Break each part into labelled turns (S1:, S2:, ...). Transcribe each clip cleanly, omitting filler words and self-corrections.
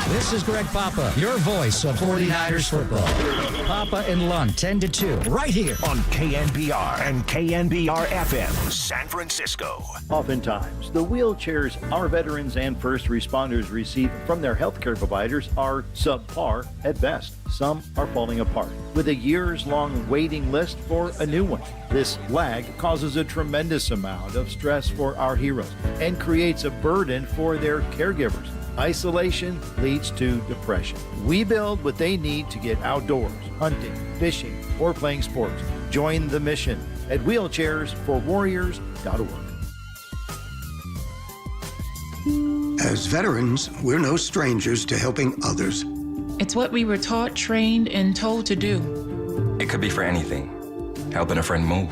S1: This is Greg Papa, your voice of 49ers football. Papa and Lund, 10 to 2, right here
S2: on KNBR and KNBR FM, San Francisco.
S3: Oftentimes, the wheelchairs our veterans and first responders receive from their healthcare providers are subpar at best. Some are falling apart, with a years-long waiting list for a new one. This lag causes a tremendous amount of stress for our heroes and creates a burden for their caregivers. Isolation leads to depression. We build what they need to get outdoors, hunting, fishing, or playing sports. Join the mission at wheelchairsforwarriors.org.
S4: As veterans, we're no strangers to helping others.
S5: It's what we were taught, trained, and told to do.
S6: It could be for anything. Helping a friend move.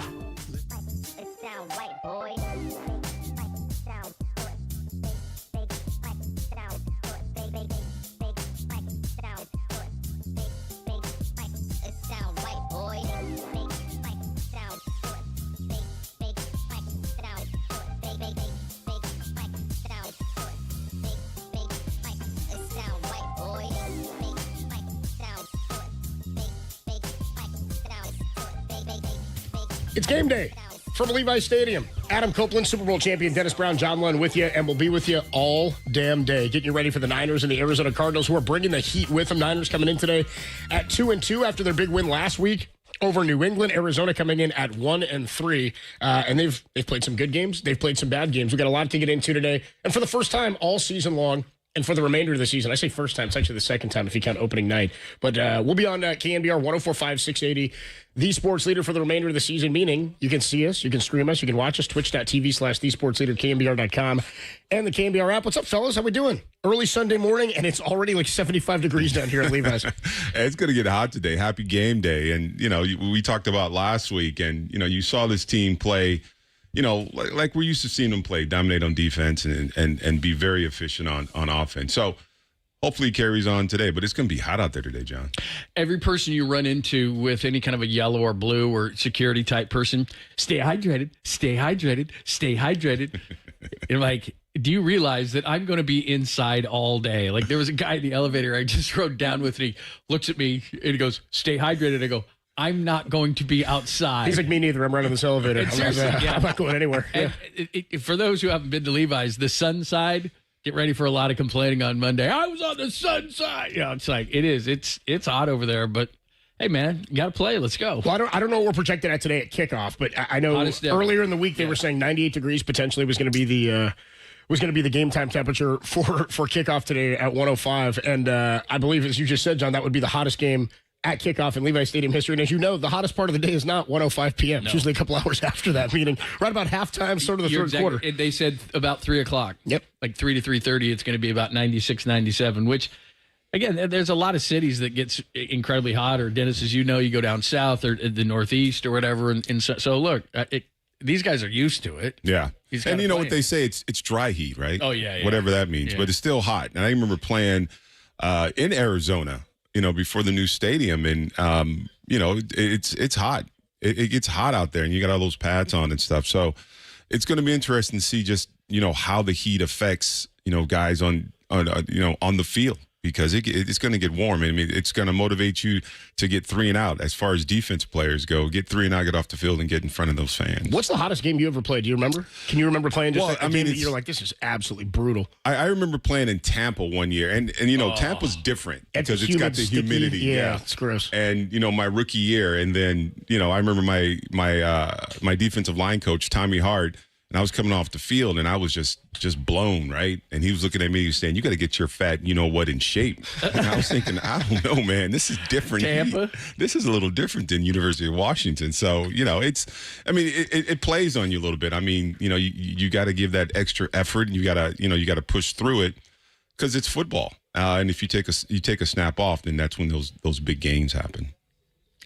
S7: It's game day from Levi's Stadium. Adam Copeland, Super Bowl champion, Dennis Brown, John Lund with you, and we'll be with you all damn day. Getting you ready for the Niners and the Arizona Cardinals, who are bringing the heat with them. Niners coming in today at 2-2 after their big win last week over New England. Arizona coming in at 1-3, and they've played some good games. They've played some bad games. We've got a lot to get into today, and for the first time all season long, and for the remainder of the season, I say first time, it's actually the second time if you count opening night. But we'll be on KNBR 104.5, 680, the sports leader for the remainder of the season, meaning you can see us, you can stream us, you can watch us, twitch.tv/thesportsleader, KNBR.com, and the KNBR app. What's up, fellas? How we doing? Early Sunday morning, and it's already like 75 degrees down here at Levi's.
S8: It's going to get hot today. Happy game day. And, you know, we talked about last week, and, you know, you saw this team play, you know, like we're used to seeing them play, dominate on defense and be very efficient on offense. So hopefully it carries on today, but it's going to be hot out there today, John.
S9: Every person you run into with any kind of a yellow or blue or security type person, stay hydrated, stay hydrated, stay hydrated. And like, do you realize that I'm going to be inside all day? Like there was a guy in the elevator I just rode down with, and he looks at me and he goes, stay hydrated. I go, I'm not going to be outside.
S7: He's like, me neither. I'm running this elevator. I'm not going anywhere.
S9: And for those who haven't been to Levi's, the sun side, get ready for a lot of complaining on Monday. I was on the sun side. You know, it's like, it is. It's hot over there, but hey, man, you got to play. Let's go.
S7: Well, I don't know what we're projected at today at kickoff, but I know earlier in the week they were saying 98 degrees potentially was going to be the game time temperature for kickoff today at 105. And I believe, as you just said, John, that would be the hottest game at kickoff in Levi's Stadium history. And as you know, the hottest part of the day is not 1:05 p.m. It's usually a couple hours after that, meaning right about halftime, sort of the third quarter.
S9: They said about 3 o'clock.
S7: Yep.
S9: Like 3 to 3:30, it's going to be about 96, 97, which, again, there's a lot of cities that gets incredibly hot. Or, Dennis, as you know, you go down south or the Northeast or whatever. And so look, these guys are used to it.
S8: Yeah. And you know what they say? It's dry heat, right?
S9: Oh, yeah.
S8: Whatever that means. Yeah. But it's still hot. And I remember playing in Arizona, you know, before the new stadium, and you know, it's hot. It gets hot out there, and you got all those pads on and stuff. So it's going to be interesting to see just, you know, how the heat affects, you know, guys on the field, because it's going to get warm. I mean, it's going to motivate you to get 3 and out as far as defense players go. Get 3 and out, get off the field, and get in front of those fans.
S7: What's the hottest game you ever played? Do you remember? Can you remember playing just a game that you're like, this is absolutely brutal?
S8: I remember playing in Tampa one year, and you know, Tampa's different because it's got the humidity.
S7: Yeah, it's gross.
S8: And, you know, my rookie year, and then, you know, I remember my defensive line coach, Tommy Hart, and I was coming off the field, and I was just blown, right? And he was looking at me, he was saying, you got to get your fat, you know what, in shape. And I was thinking, I don't know, man, this is different.
S9: Tampa?
S8: This is a little different than University of Washington. So, you know, it plays on you a little bit. I mean, you know, you got to give that extra effort, and you got to push through it, because it's football. And if you take a snap off, then that's when those big gains happen.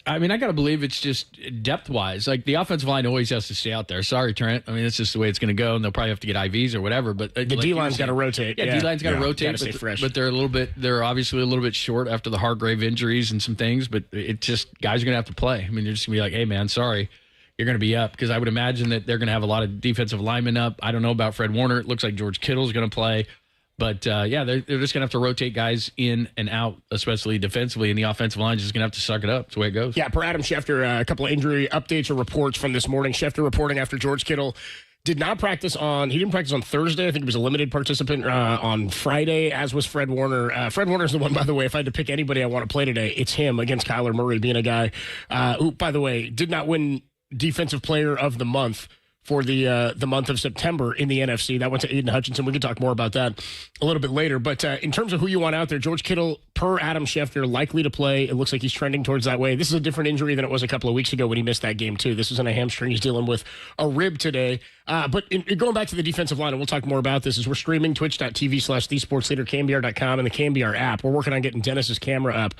S9: I mean, I got to believe it's just depth-wise. Like, the offensive line always has to stay out there. Sorry, Trent. I mean, it's just the way it's going to go, and they'll probably have to get IVs or whatever. But
S7: the D-line's got to rotate.
S9: Yeah, D-line's got to rotate.
S7: Stay fresh.
S9: But they're obviously a little bit short after the Hargrave injuries and some things. But it just, guys are going to have to play. I mean, they're just going to be like, hey, man, sorry, you're going to be up. Because I would imagine that they're going to have a lot of defensive linemen up. I don't know about Fred Warner. It looks like George Kittle's going to play. But, yeah, they're just going to have to rotate guys in and out, especially defensively, and the offensive line is just going to have to suck it up. That's the way it goes.
S7: Yeah, per Adam Schefter, a couple of injury updates or reports from this morning. Schefter reporting after George Kittle he didn't practice on Thursday. I think he was a limited participant on Friday, as was Fred Warner. Fred Warner's the one, by the way, if I had to pick anybody I want to play today, it's him against Kyler Murray, being a guy who, by the way, did not win Defensive Player of the Month for the month of September in the NFC. That went to Aiden Hutchinson. We can talk more about that a little bit later. But in terms of who you want out there, George Kittle, per Adam Schefter, likely to play. It looks like he's trending towards that way. This is a different injury than it was a couple of weeks ago when he missed that game, too. This isn't a hamstring. He's dealing with a rib today. But going back to the defensive line, and we'll talk more about this, as we're streaming twitch.tv/thesportsleader, KNBR.com, and the KNBR app. We're working on getting Dennis's camera up,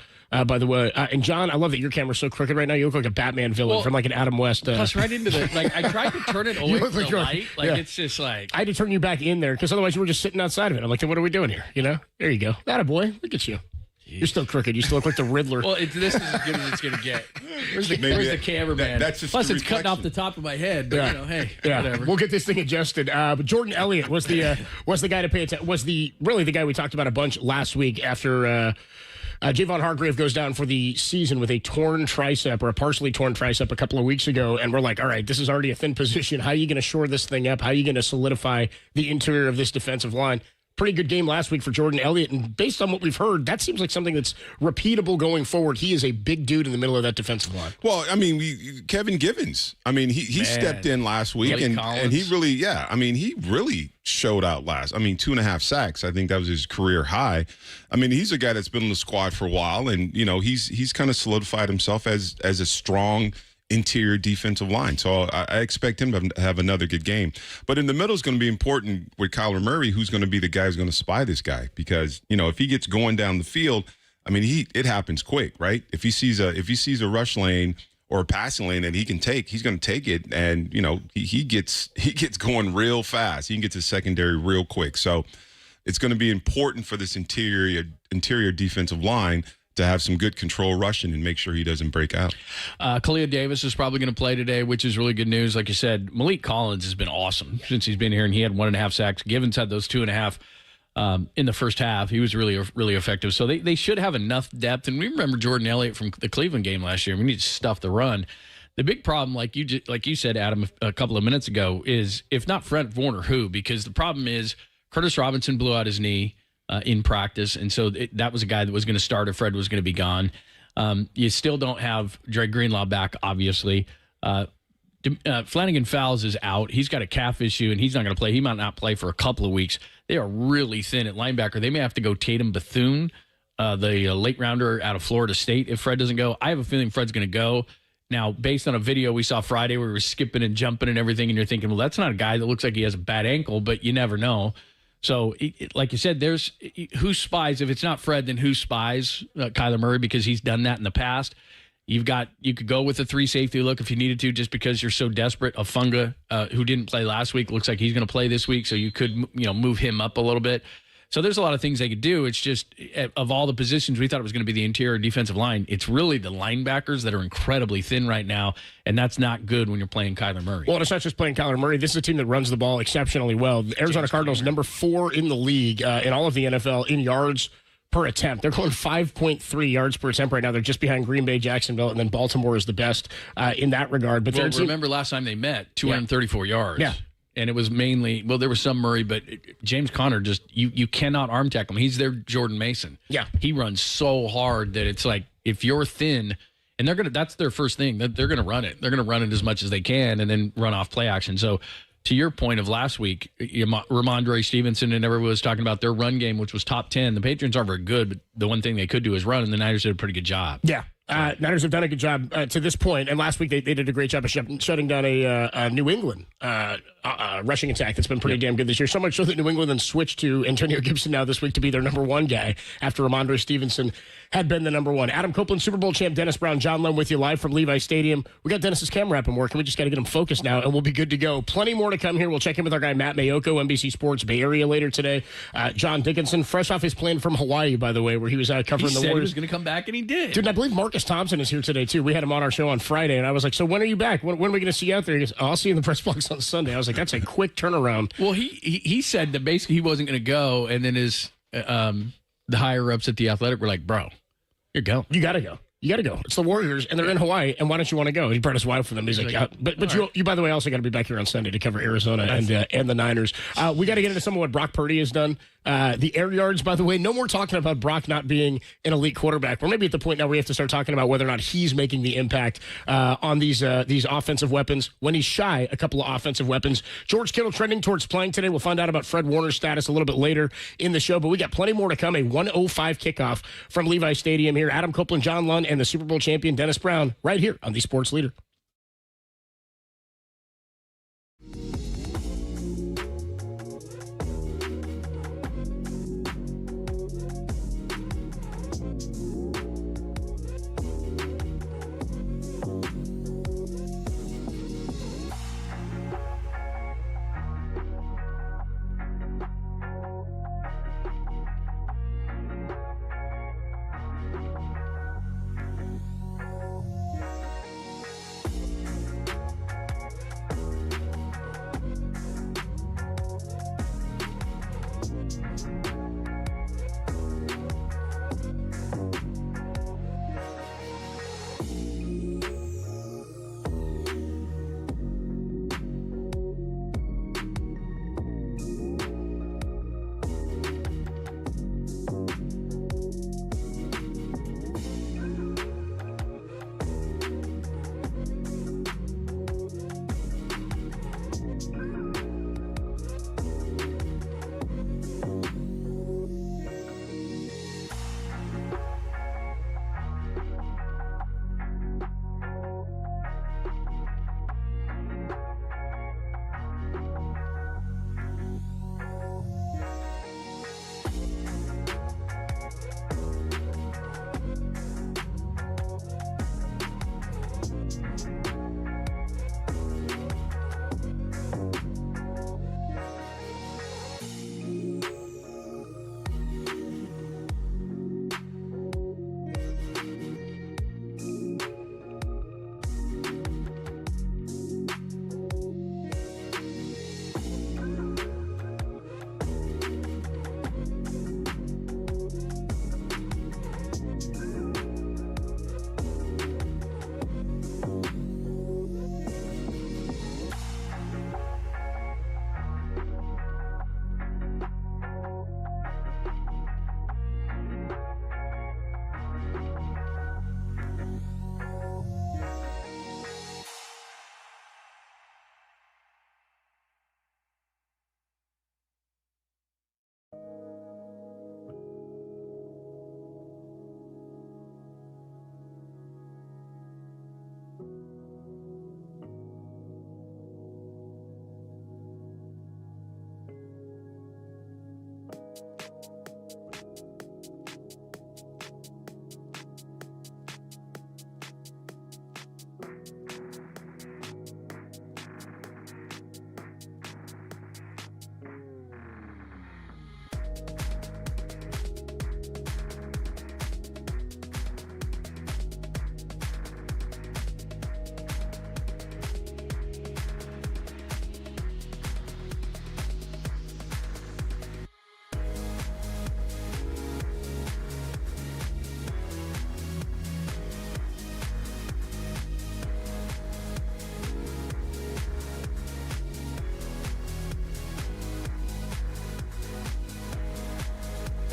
S7: by the way. And John, I love that your camera's so crooked right now. You look like a Batman villain from like an Adam West.
S9: Plus, right into the, like, I tried to turn it away from the light. Like, it's just like.
S7: I had to turn you back in there because otherwise you were just sitting outside of it. I'm like, then what are we doing here? You know? There you go. Attaboy. Look at you. You're still crooked. You still look like the Riddler.
S9: Well, this is as good as it's going to get. Where's the cameraman? Plus, it's cutting off the top of my head. But, hey, whatever.
S7: We'll get this thing adjusted. But Jordan Elliott was the guy to pay attention. Was really the guy we talked about a bunch last week after Javon Hargrave goes down for the season with a torn tricep or a partially torn tricep a couple of weeks ago. And we're like, all right, this is already a thin position. How are you going to shore this thing up? How are you going to solidify the interior of this defensive line? Pretty good game last week for Jordan Elliott, and based on what we've heard, that seems like something that's repeatable going forward. He is a big dude in the middle of that defensive line.
S8: Well, I mean, Kevin Givens. I mean, he stepped in last week, and he really, he really showed out last. I mean, 2.5 sacks. I think that was his career high. I mean, he's a guy that's been in the squad for a while, and he's kind of solidified himself as a strong interior defensive line. So I expect him to have another good game. But in the middle is going to be important with Kyler Murray, who's going to be the guy who's going to spy this guy. Because, if he gets going down the field, I mean, it happens quick, right? If he sees a rush lane or a passing lane that he can take, he's going to take it. And, he gets going real fast. He can get to secondary real quick. So it's going to be important for this interior defensive line to have some good control rushing and make sure he doesn't break out.
S9: Khalil Davis is probably going to play today, which is really good news. Like you said, Malik Collins has been awesome since he's been here, and he had 1.5 sacks. Givens had those 2.5 in the first half. He was really, really effective. So they should have enough depth. And we remember Jordan Elliott from the Cleveland game last year. We need to stuff the run. The big problem, like you said, Adam, a couple of minutes ago, is if not Fred Warner, who? Because the problem is Curtis Robinson blew out his knee in practice, and so that was a guy that was going to start if Fred was going to be gone. You still don't have Dre Greenlaw back, obviously. Flanagan Fowles is out. He's got a calf issue, and he's not going to play. He might not play for a couple of weeks. They are really thin at linebacker. They may have to go Tatum Bethune, the late rounder out of Florida State, if Fred doesn't go. I have a feeling Fred's going to go. Now, based on a video we saw Friday where he was skipping and jumping and everything, and you're thinking, well, that's not a guy that looks like he has a bad ankle, but you never know. So, like you said, there's who spies. If it's not Fred, then who spies Kyler Murray, because he's done that in the past. You could go with a 3 safety look if you needed to, just because you're so desperate. Afunga, who didn't play last week, looks like he's going to play this week, so you could move him up a little bit. So there's a lot of things they could do. It's just, of all the positions, we thought it was going to be the interior defensive line. It's really the linebackers that are incredibly thin right now, and that's not good when you're playing Kyler Murray.
S7: Well, it's not just playing Kyler Murray. This is a team that runs the ball exceptionally well. The Arizona Cardinals, number 4 in the league in all of the NFL in yards per attempt. They're going 5.3 yards per attempt right now. They're just behind Green Bay, Jacksonville, and then Baltimore is the best in that regard. But
S9: remember last time they met, 234 yards.
S7: Yeah.
S9: And it was mainly, there was some Murray, but James Conner you cannot arm tackle him. He's their Jordan Mason.
S7: Yeah.
S9: He runs so hard that it's like, if you're thin, and that's their first thing, they're going to run it. They're going to run it as much as they can and then run off play action. So to your point of last week, Ramondre Stevenson and everyone was talking about their run game, which was top 10. The Patriots aren't very good, but the one thing they could do is run, and the Niners did a pretty good job.
S7: Yeah. Niners have done a good job to this point, and last week they did a great job of shutting down a New England rushing attack that's been pretty damn good this year. So much so that New England then switched to Antonio Gibson now this week to be their number 1 guy after Ramondre Stevenson had been the number 1. Adam Copeland, Super Bowl champ, Dennis Brown, John Lund with you live from Levi Stadium. We got Dennis's camera up and working. We just got to get him focused now, and we'll be good to go. Plenty more to come here. We'll check in with our guy Matt Mayoko, NBC Sports Bay Area later today. John Dickinson, fresh off his plane from Hawaii, by the way, where he was covering the Warriors.
S9: He said he was going to come back, and he did.
S7: Dude, I believe Mark Marcus Thompson is here today, too. We had him on our show on Friday, and I was like, so when are you back? When are we going to see you out there? He goes, I'll see you in the press box on Sunday. I was like, that's a quick turnaround.
S9: Well, he said that basically he wasn't going to go, and then his the higher-ups at The Athletic were like, bro, you're going.
S7: You got to go. You got to go. It's the Warriors, and they're in Hawaii, and why don't you want to go? He brought his wife with him. He's like, yeah. But you, by the way, also got to be back here on Sunday to cover Arizona and the Niners. We got to get into some of what Brock Purdy has done. The air yards, by the way, no more talking about Brock not being an elite quarterback. We're maybe at the point now where we have to start talking about whether or not he's making the impact on these offensive weapons. When he's shy, a couple of offensive weapons. George Kittle trending towards playing today. We'll find out about Fred Warner's status a little bit later in the show, but we got plenty more to come. A 1:05 kickoff from Levi Stadium here. Adam Copeland, John Lund, and the Super Bowl champion Dennis Brown right here on the Sports Leader.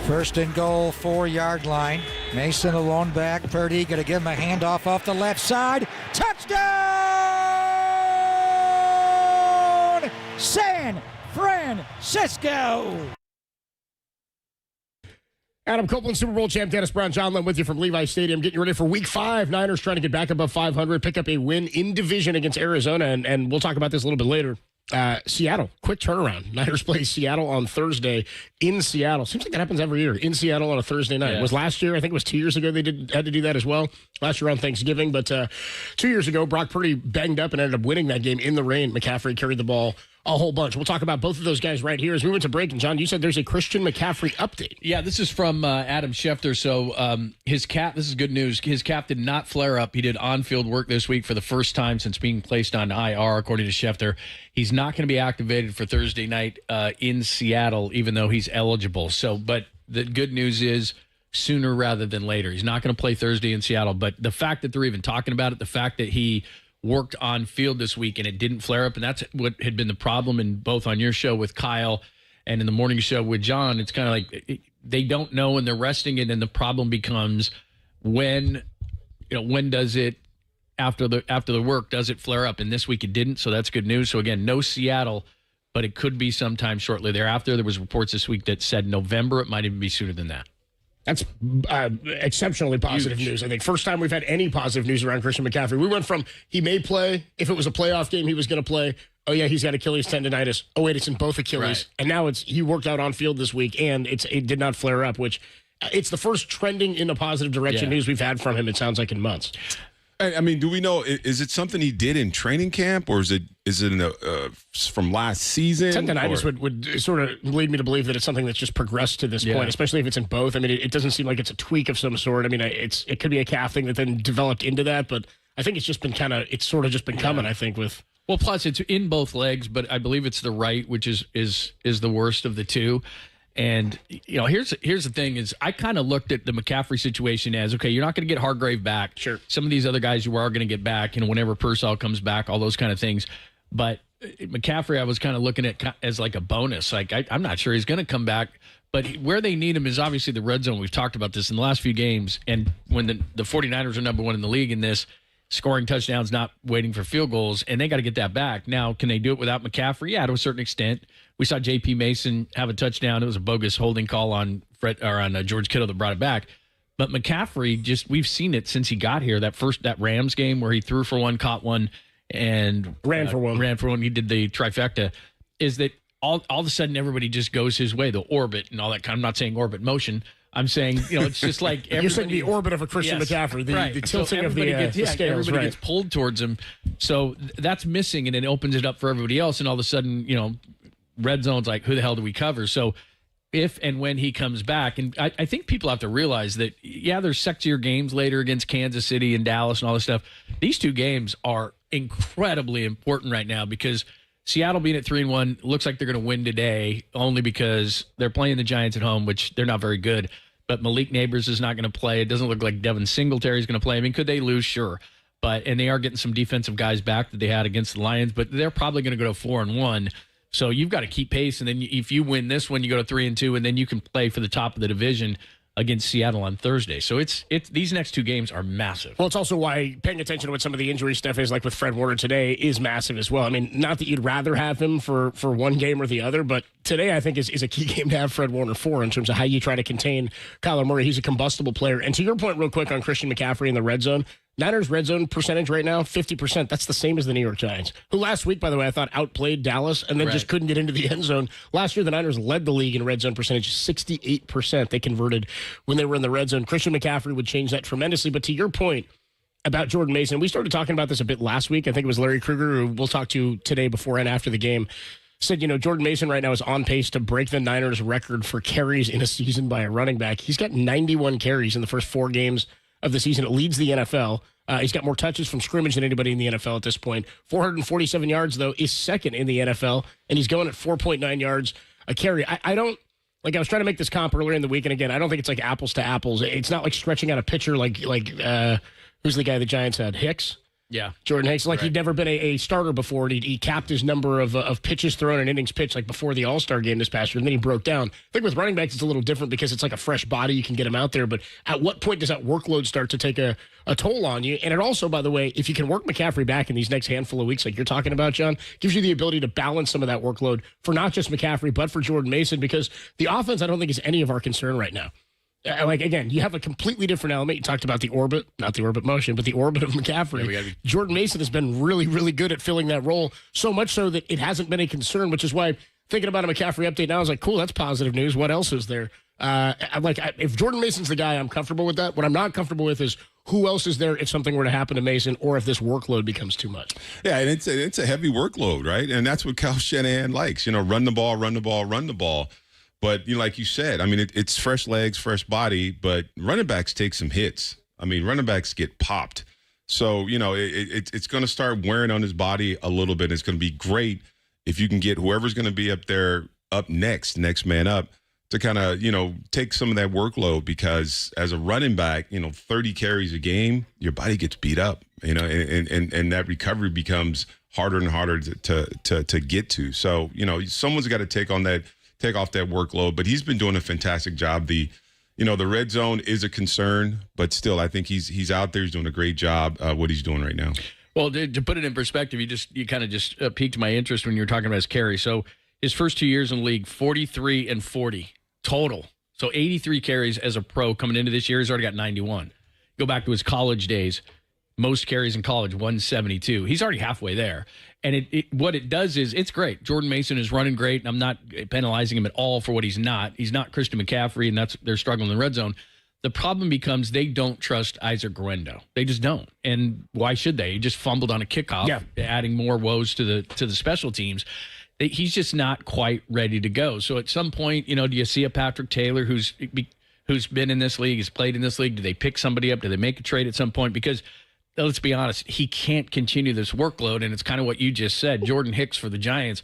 S1: First and goal, 4-yard line. Mason alone back. Purdy going to give him a handoff off the left side. Touchdown! San Francisco!
S7: Adam Copeland, Super Bowl champ Dennis Brown, John Lund with you from Levi Stadium, getting you ready for Week 5. Niners trying to get back above 500, pick up a win in division against Arizona, and we'll talk about this a little bit later. Seattle, quick turnaround. Niners play Seattle on Thursday in Seattle. Seems like that happens every year in Seattle on a Thursday night. It was last year. I think it was 2 years ago they had to do that as well. Last year on Thanksgiving. But 2 years ago, Brock Purdy banged up and ended up winning that game in the rain. McCaffrey carried the ball a whole bunch. We'll talk about both of those guys right here as we went to break. And, John, you said there's a Christian McCaffrey update.
S9: Yeah, this is from Adam Schefter. So his calf, this is good news. His calf did not flare up. He did on-field work this week for the first time since being placed on IR, according to Schefter. He's not going to be activated for Thursday night in Seattle, even though he's eligible. So, but the good news is sooner rather than later. He's not going to play Thursday in Seattle. But the fact that they're even talking about it, the fact that he worked on field this week and it didn't flare up, and that's what had been the problem in both on your show with Kyle and in the morning show with John. It's kind of like they don't know and they're resting it, and the problem becomes when does it after the work, does it flare up? And this week it didn't, so that's good news. So again, no Seattle, but it could be sometime shortly thereafter. There was reports this week that said November. It might even be sooner than that.
S7: That's exceptionally positive news. I think first time we've had any positive news around Christian McCaffrey. We went from he may play, if it was a playoff game, he was going to play. Oh, yeah, he's got Achilles tendonitis. Oh, wait, it's in both Achilles. Right. And now he worked out on field this week, and it did not flare up, which it's the first trending in a positive direction news we've had from him, it sounds like, in months.
S8: I mean, do we know, is it something he did in training camp, or is it from last season?
S7: Tendonitis would sort of lead me to believe that it's something that's just progressed to this point, especially if it's in both. I mean, it doesn't seem like it's a tweak of some sort. I mean, it could be a calf thing that then developed into that, but I think it's just been it's sort of just been coming, I think, with...
S9: Well, plus it's in both legs, but I believe it's the right, which is the worst of the two. And, here's the thing is I kind of looked at the McCaffrey situation as, okay, you're not going to get Hargrave back. Sure. Some of these other guys you are going to get back, whenever Purcell comes back, all those kind of things. But McCaffrey, I was kind of looking at as like a bonus. Like, I'm not sure he's going to come back. But where they need him is obviously the red zone. We've talked about this in the last few games. And when the 49ers are number one in the league in this, scoring touchdowns, not waiting for field goals, and they got to get that back. Now, can they do it without McCaffrey? Yeah, to a certain extent. We saw J.P. Mason have a touchdown. It was a bogus holding call on George Kittle that brought it back. But McCaffrey, we've seen it since he got here. That Rams game where he threw for one, caught one, and
S7: ran for one.
S9: He did the trifecta. Is that all of a sudden everybody just goes his way, the orbit and all that kind. I'm not saying orbit motion. I'm saying, it's just like everybody.
S7: You're saying the orbit of a Christian McCaffrey, the tilting of the scales.
S9: Everybody gets pulled towards him. So that's missing, and it opens it up for everybody else. And all of a sudden, red zone's like, who the hell do we cover? So if and when he comes back, and I think people have to realize that, there's sexier games later against Kansas City and Dallas and all this stuff. These two games are incredibly important right now because Seattle being at 3-1 looks like they're going to win today only because they're playing the Giants at home, which they're not very good. But Malik Neighbors is not going to play. It doesn't look like Devin Singletary is going to play. I mean, could they lose? Sure. And they are getting some defensive guys back that they had against the Lions, but they're probably going to go to 4-1. So you've got to keep pace. And then if you win this one, you go to 3-2, and then you can play for the top of the division against Seattle on Thursday. So it's these next two games are massive.
S7: Well, it's also why paying attention to what some of the injury stuff is, like with Fred Warner today, is massive as well. I mean, not that you'd rather have him for one game or the other, but today I think is a key game to have Fred Warner for in terms of how you try to contain Kyler Murray. He's a combustible player. And to your point real quick on Christian McCaffrey in the red zone, Niners red zone percentage right now, 50%. That's the same as the New York Giants, who last week, by the way, I thought outplayed Dallas and then just couldn't get into the end zone. Last year, the Niners led the league in red zone percentage, 68% they converted when they were in the red zone. Christian McCaffrey would change that tremendously. But to your point about Jordan Mason, we started talking about this a bit last week. I think it was Larry Krueger, who we'll talk to today before and after the game, said, Jordan Mason right now is on pace to break the Niners record for carries in a season by a running back. He's got 91 carries in the first 4 games of the season. It leads the NFL. He's got more touches from scrimmage than anybody in the NFL at this point. 447 yards, though, is second in the NFL, and he's going at 4.9 yards a carry. I don't, I was trying to make this comp earlier in the week, and again, I don't think it's like apples to apples. It's not like stretching out a pitcher like who's the guy the Giants had? Hicks?
S9: Yeah.
S7: Jordan Hicks. He'd never been a starter before, and he capped his number of pitches thrown and innings pitched before the All-Star game this past year, and then he broke down. I think with running backs, it's a little different because it's like a fresh body. You can get him out there, but at what point does that workload start to take a toll on you? And it also, by the way, if you can work McCaffrey back in these next handful of weeks like you're talking about, John, gives you the ability to balance some of that workload for not just McCaffrey, but for Jordan Mason, because the offense, I don't think, is any of our concern right now. Again, you have a completely different element. You talked about the orbit, not the orbit motion, but the orbit of McCaffrey. Jordan Mason has been really, really good at filling that role, so much so that it hasn't been a concern, which is why thinking about a McCaffrey update now, I was like, cool, that's positive news. What else is there? If Jordan Mason's the guy, I'm comfortable with that. What I'm not comfortable with is who else is there if something were to happen to Mason or if this workload becomes too much?
S8: Yeah, and it's a heavy workload, right? And that's what Kyle Shanahan likes. Run the ball, run the ball, run the ball. But like you said, I mean, it's fresh legs, fresh body. But running backs take some hits. I mean, running backs get popped. So it's going to start wearing on his body a little bit. It's going to be great if you can get whoever's going to be up there up next man up, to kind of, take some of that workload, because as a running back, 30 carries a game, your body gets beat up, and that recovery becomes harder and harder to get to. So, someone's got to take off that workload, but he's been doing a fantastic job. The red zone is a concern, but still, I think he's out there. He's doing a great job, what he's doing right now.
S9: Well, to put it in perspective, you kind of just piqued my interest when you were talking about his carry. So his first 2 years in the league, 43 and 40 total. So 83 carries as a pro coming into this year. He's already got 91. Go back to his college days, most carries in college, 172. He's already halfway there. And what it does is, it's great. Jordan Mason is running great, and I'm not penalizing him at all for what he's not. He's not Christian McCaffrey, and they're struggling in the red zone. The problem becomes they don't trust Isaac Guerendo. They just don't. And why should they? He just fumbled on a kickoff, adding more woes to the special teams. He's just not quite ready to go. So at some point, do you see a Patrick Taylor who's been in this league, has played in this league? Do they pick somebody up? Do they make a trade at some point? Because let's be honest, he can't continue this workload, and it's kind of what you just said. Jordan Hicks for the Giants,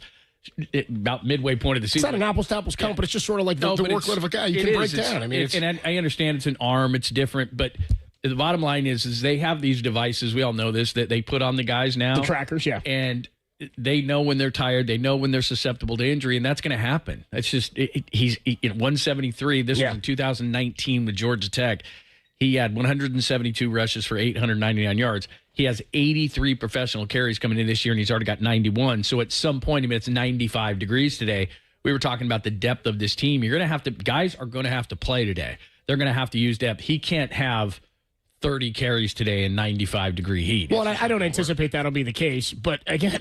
S9: about midway point of the season.
S7: It's not an apples-to-apples count, but it's just sort of like the workload of a guy you can break down. I mean,
S9: and I understand it's an arm, it's different, but the bottom line is they have these devices, we all know this, that they put on the guys now.
S7: The trackers, yeah.
S9: And they know when they're tired. They know when they're susceptible to injury, and that's going to happen. That's just he's 173. This was in 2019 with Georgia Tech. He had 172 rushes for 899 yards. He has 83 professional carries coming in this year, and he's already got 91. So at some point, it's 95 degrees today. We were talking about the depth of this team. Guys are going to have to play today. They're going to have to use depth. He can't have 30 carries today in 95-degree heat.
S7: Well, I don't anticipate that'll be the case. But again,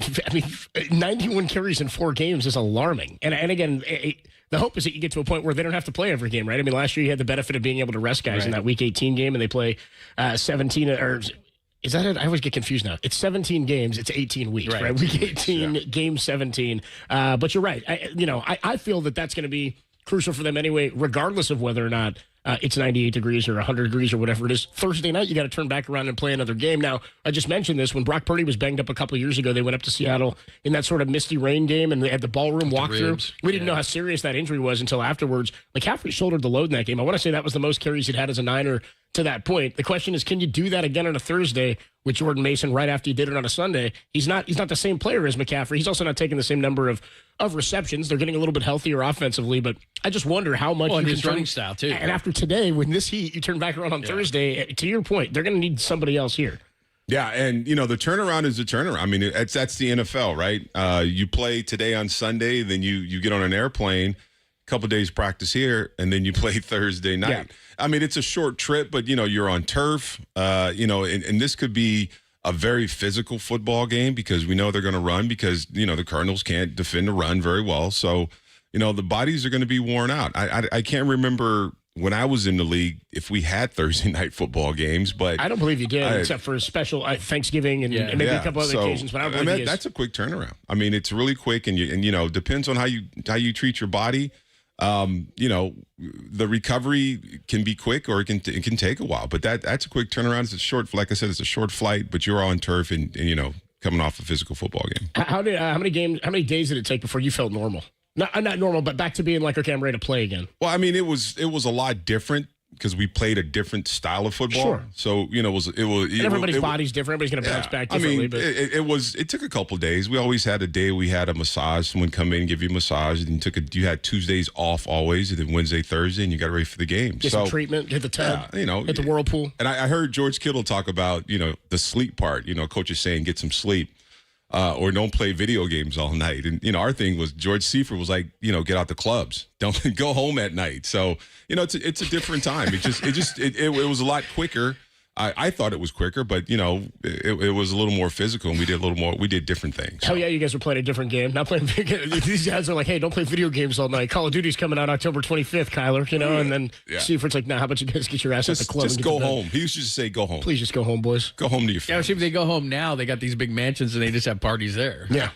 S7: 91 carries in 4 games is alarming. And again, the hope is that you get to a point where they don't have to play every game, right? I mean, last year you had the benefit of being able to rest guys in that Week 18 game, and they play 17 or. Is that it? I always get confused now. It's 17 games. It's 18 weeks, right? Week 18, game 17. But you're right. I feel that that's going to be crucial for them anyway, regardless of whether or not it's 98 degrees or 100 degrees or whatever it is. Thursday night, you got to turn back around and play another game. Now, I just mentioned this. When Brock Purdy was banged up a couple of years ago, they went up to Seattle in that sort of misty rain game, and they had the ballroom walkthrough. We didn't know how serious that injury was until afterwards. McCaffrey shouldered the load in that game. I want to say that was the most carries he'd had as a Niner to that point. The question is, can you do that again on a Thursday with Jordan Mason right after you did it on a Sunday? He's not the same player as McCaffrey. He's also not taking the same number of receptions. They're getting a little bit healthier offensively, but I just wonder how much you
S9: his
S7: can
S9: running style too.
S7: And after today, when this heat, you turn back around on Thursday, to your point, they're going to need somebody else here.
S8: Yeah, and the turnaround is the turnaround. I mean, that's the NFL, right? You play today on Sunday, then you get on an airplane, a couple of days practice here, and then you play Thursday night. Yeah. I mean, it's a short trip, but you're on turf. And this could be a very physical football game, because we know they're going to run, because the Cardinals can't defend the run very well. So the bodies are going to be worn out. I can't remember when I was in the league if we had Thursday night football games, but
S7: I don't believe you did, except for a special Thanksgiving and maybe a couple other occasions. But I don't believe
S8: that's a quick turnaround. I mean, it's really quick, and depends on how you treat your body. The recovery can be quick, or it can take a while, but that's a quick turnaround. It's a short, like I said, it's a short flight, but you're on turf and coming off a physical football game.
S7: How many days did it take before you felt normal? Not normal, but back to being like, okay, I'm ready to play again.
S8: Well, I mean, it was a lot different, because we played a different style of football.
S7: Sure.
S8: So,
S7: everybody's body's different. Everybody's going to bounce back differently.
S8: I mean, it took a couple of days. We always had a day we had a massage. Someone come in and give you a massage, and you had Tuesdays off always, and then Wednesday, Thursday, and you got ready for the game.
S7: Get some treatment, hit the tub, hit the whirlpool.
S8: And I heard George Kittle talk about, the sleep part. Coach is saying get some sleep. Or don't play video games all night. And, our thing was George Seifert was like, get out the clubs. Don't go home at night. So, it's a different time. It was a lot quicker. I thought it was quicker, but it was a little more physical, and we did different things.
S7: Hell yeah, you guys were playing a different game. Not playing video games. These guys are like, hey, don't play video games all night. Call of Duty's coming out October 25th, Kyler, and then Seifert like, nah, how about you guys get your ass at the club?
S8: Just go home. He used to say, go home.
S7: Please just go home, boys.
S8: Go home to your family.
S9: Yeah, see, if they go home now, they got these big mansions and they just have parties there.
S7: Yeah.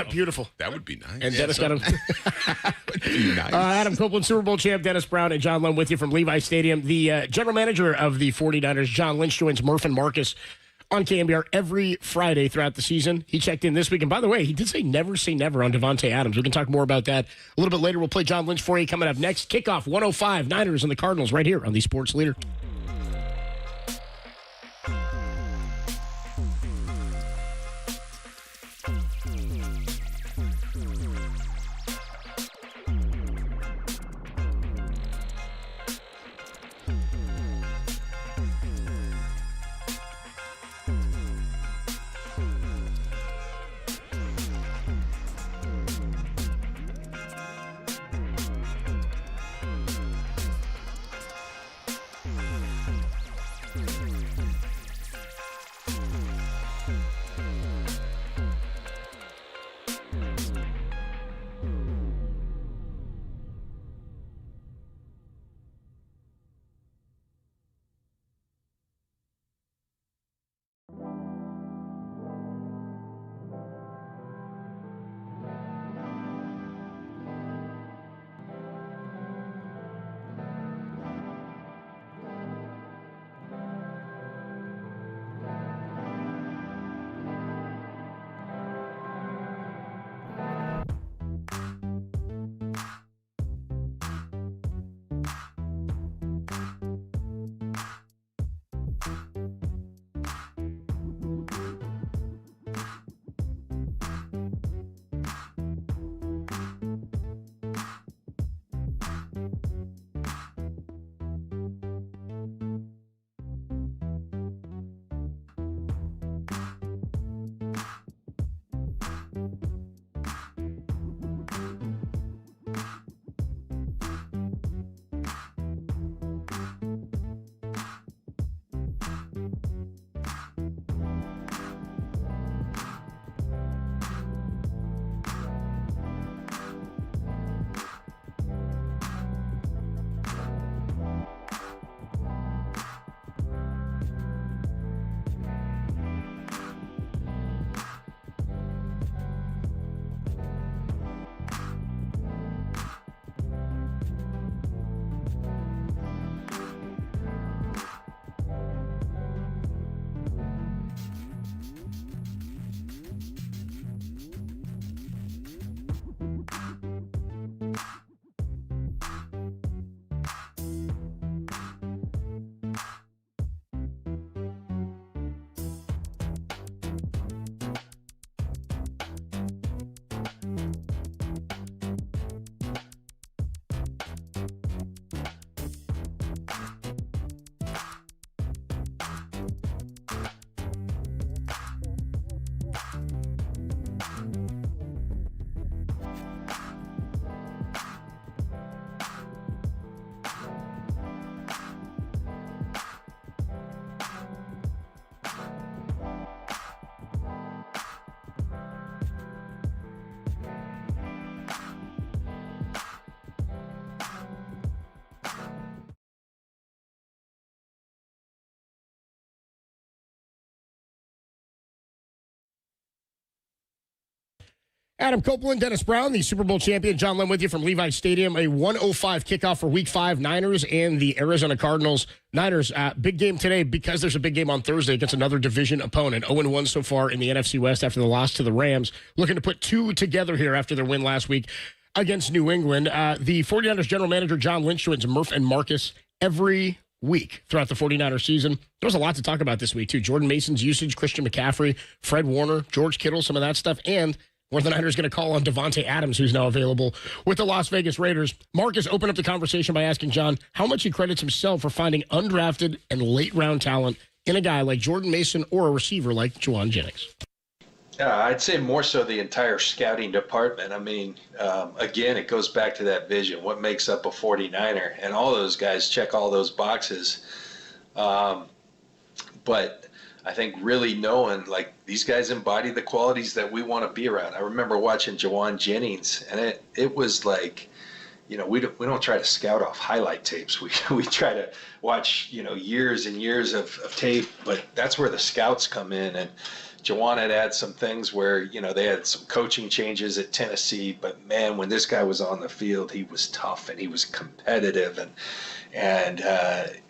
S7: Beautiful.
S8: That would be nice.
S7: And Dennis got him.
S8: That would be nice.
S7: Adam Copeland, Super Bowl champ, Dennis Brown, and John Lund with you from Levi Stadium. The general manager of the 49ers, John Lynch, joins Murph and Marcus on KNBR every Friday throughout the season. He checked in this week. And by the way, he did say never on Devontae Adams. We can talk more about that a little bit later. We'll play John Lynch for you coming up next. Kickoff 105, Niners and the Cardinals right here on the Sports Leader. Adam Copeland, Dennis Brown, the Super Bowl champion. John Lynn with you from Levi Stadium. A 105 kickoff for Week 5, Niners and the Arizona Cardinals. Niners, big game today because there's a big game on Thursday against another division opponent. 0-1 so far in the NFC West after the loss to the Rams. Looking to put two together here after their win last week against New England. The 49ers general manager, John Lynch, joins Murph and Marcus every week throughout the 49ers season. There was a lot to talk about this week, too. Jordan Mason's usage, Christian McCaffrey, Fred Warner, George Kittle, some of that stuff, and where the Niners going to call on Devontae Adams, who's now available with the Las Vegas Raiders. Marcus opened up the conversation by asking John how much he credits himself for finding undrafted and late-round talent in a guy like Jordan Mason or a receiver like Juwan Jennings.
S10: Yeah, I'd say more so the entire scouting department. I mean, again, it goes back to that vision. What makes up a 49er? And all those guys check all those boxes. but I think really knowing, like, these guys embody the qualities that we want to be around. I remember watching Jawan Jennings, and it was like, you know, we don't try to scout off highlight tapes. We try to watch, you know, years and years of tape, but that's where the scouts come in. And Jawan had some things where, you know, they had some coaching changes at Tennessee, but man, when this guy was on the field, he was tough and he was competitive. And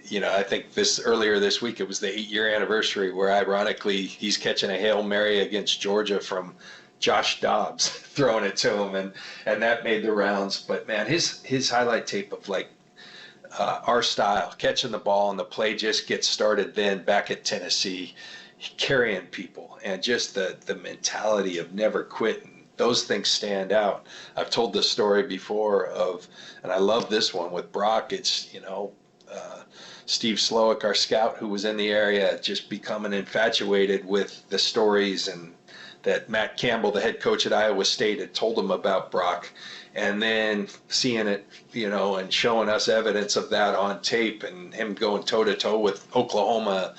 S10: you know, I think earlier this week, it was the 8-year anniversary where, ironically, he's catching a Hail Mary against Georgia from Josh Dobbs throwing it to him, and that made the rounds. But man, his highlight tape of, like, our style, catching the ball and the play just gets started then back at Tennessee, carrying people, and just the mentality of never quitting. Those things stand out. I've told this story before and I love this one with Brock. It's, you know, Steve Slowick, our scout, who was in the area, just becoming infatuated with the stories and that Matt Campbell, the head coach at Iowa State, had told him about Brock, and then seeing it, you know, and showing us evidence of that on tape, and him going toe-to-toe with Oklahoma,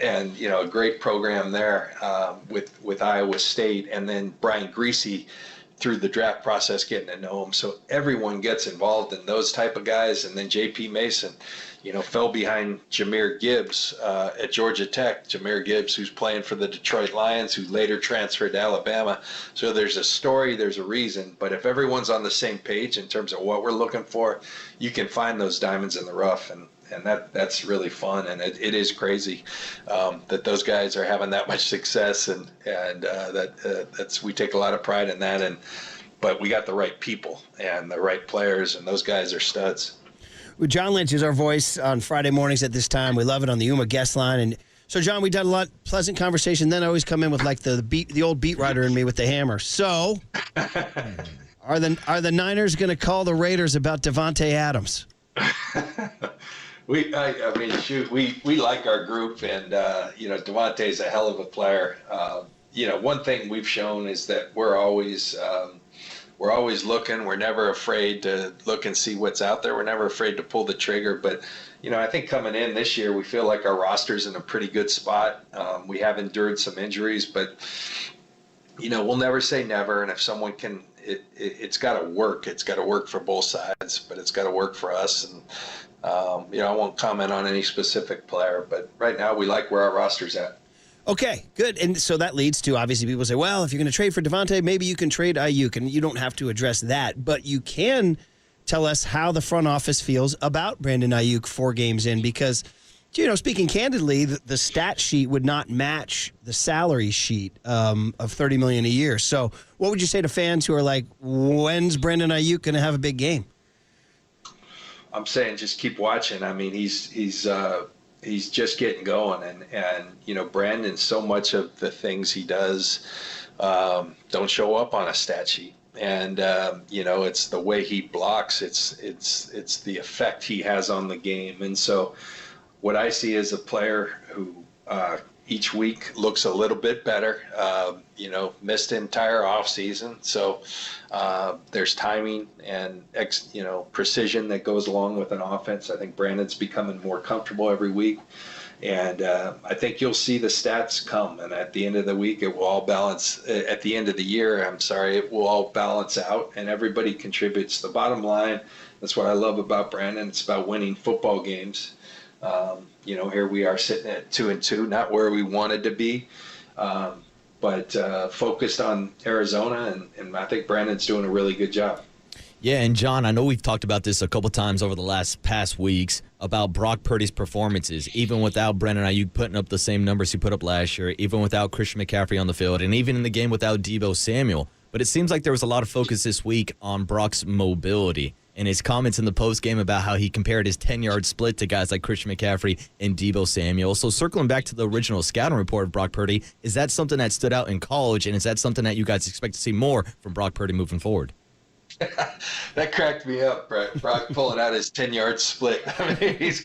S10: and you know, a great program there with Iowa State, and then Brian Griese through the draft process getting to know him. So everyone gets involved in those type of guys. And then J.P. Mason, you know, fell behind Jahmyr Gibbs at Georgia Tech. Jahmyr Gibbs, who's playing for the Detroit Lions, who later transferred to Alabama. So there's a story, there's a reason. But if everyone's on the same page in terms of what we're looking for, you can find those diamonds in the rough. And that's really fun, and it is crazy that those guys are having that much success, and that's, we take a lot of pride in that. But we got the right people and the right players, and those guys are studs.
S11: Well, John Lynch is our voice on Friday mornings at this time. We love it on the UMA guest line. And so, John, we done a lot pleasant conversation. Then I always come in with, like, the old beat writer in me with the hammer. So, are the Niners going to call the Raiders about Davante Adams?
S10: I mean, shoot, we like our group, and you know, Davante's a hell of a player. You know, one thing we've shown is that we're always looking. We're never afraid to look and see what's out there. We're never afraid to pull the trigger. But you know, I think coming in this year, we feel like our roster's in a pretty good spot. We have endured some injuries, but you know, we'll never say never. And if someone can, it's got to work. It's got to work for both sides, but it's got to work for us. And you know, I won't comment on any specific player, but right now we like where our roster's at.
S11: Okay, good. And so that leads to, obviously, people say, well, if you're going to trade for Davante, maybe you can trade Ayuk, and you don't have to address that. But you can tell us how the front office feels about Brandon Ayuk 4 games in, because, you know, speaking candidly, the stat sheet would not match the salary sheet of $30 million a year. So what would you say to fans who are like, when's Brandon Ayuk going to have a big game?
S10: I'm saying just keep watching. I mean, he's just getting going, and you know, Brandon, so much of the things he does don't show up on a stat sheet, and you know, it's the way he blocks, it's the effect he has on the game. And so what I see is a player who each week looks a little bit better. You know, missed the entire offseason, so there's timing and precision that goes along with an offense. I think Brandon's becoming more comfortable every week, and I think you'll see the stats come. And at the end of the week, it will all balance. At the end of the year, it will all balance out, and everybody contributes. The bottom line, that's what I love about Brandon. It's about winning football games. You know, here we are sitting at 2-2, not where we wanted to be, but focused on Arizona, and I think Brandon's doing a really good job.
S12: Yeah, and John, I know we've talked about this a couple times over the past weeks about Brock Purdy's performances, even without Brandon Ayuk putting up the same numbers he put up last year, even without Christian McCaffrey on the field, and even in the game without Deebo Samuel. But it seems like there was a lot of focus this week on Brock's mobility and his comments in the postgame about how he compared his 10-yard split to guys like Christian McCaffrey and Deebo Samuel. So circling back to the original scouting report of Brock Purdy, is that something that stood out in college, and is that something that you guys expect to see more from Brock Purdy moving forward?
S10: That cracked me up, Brock pulling out his 10-yard split. I mean, he's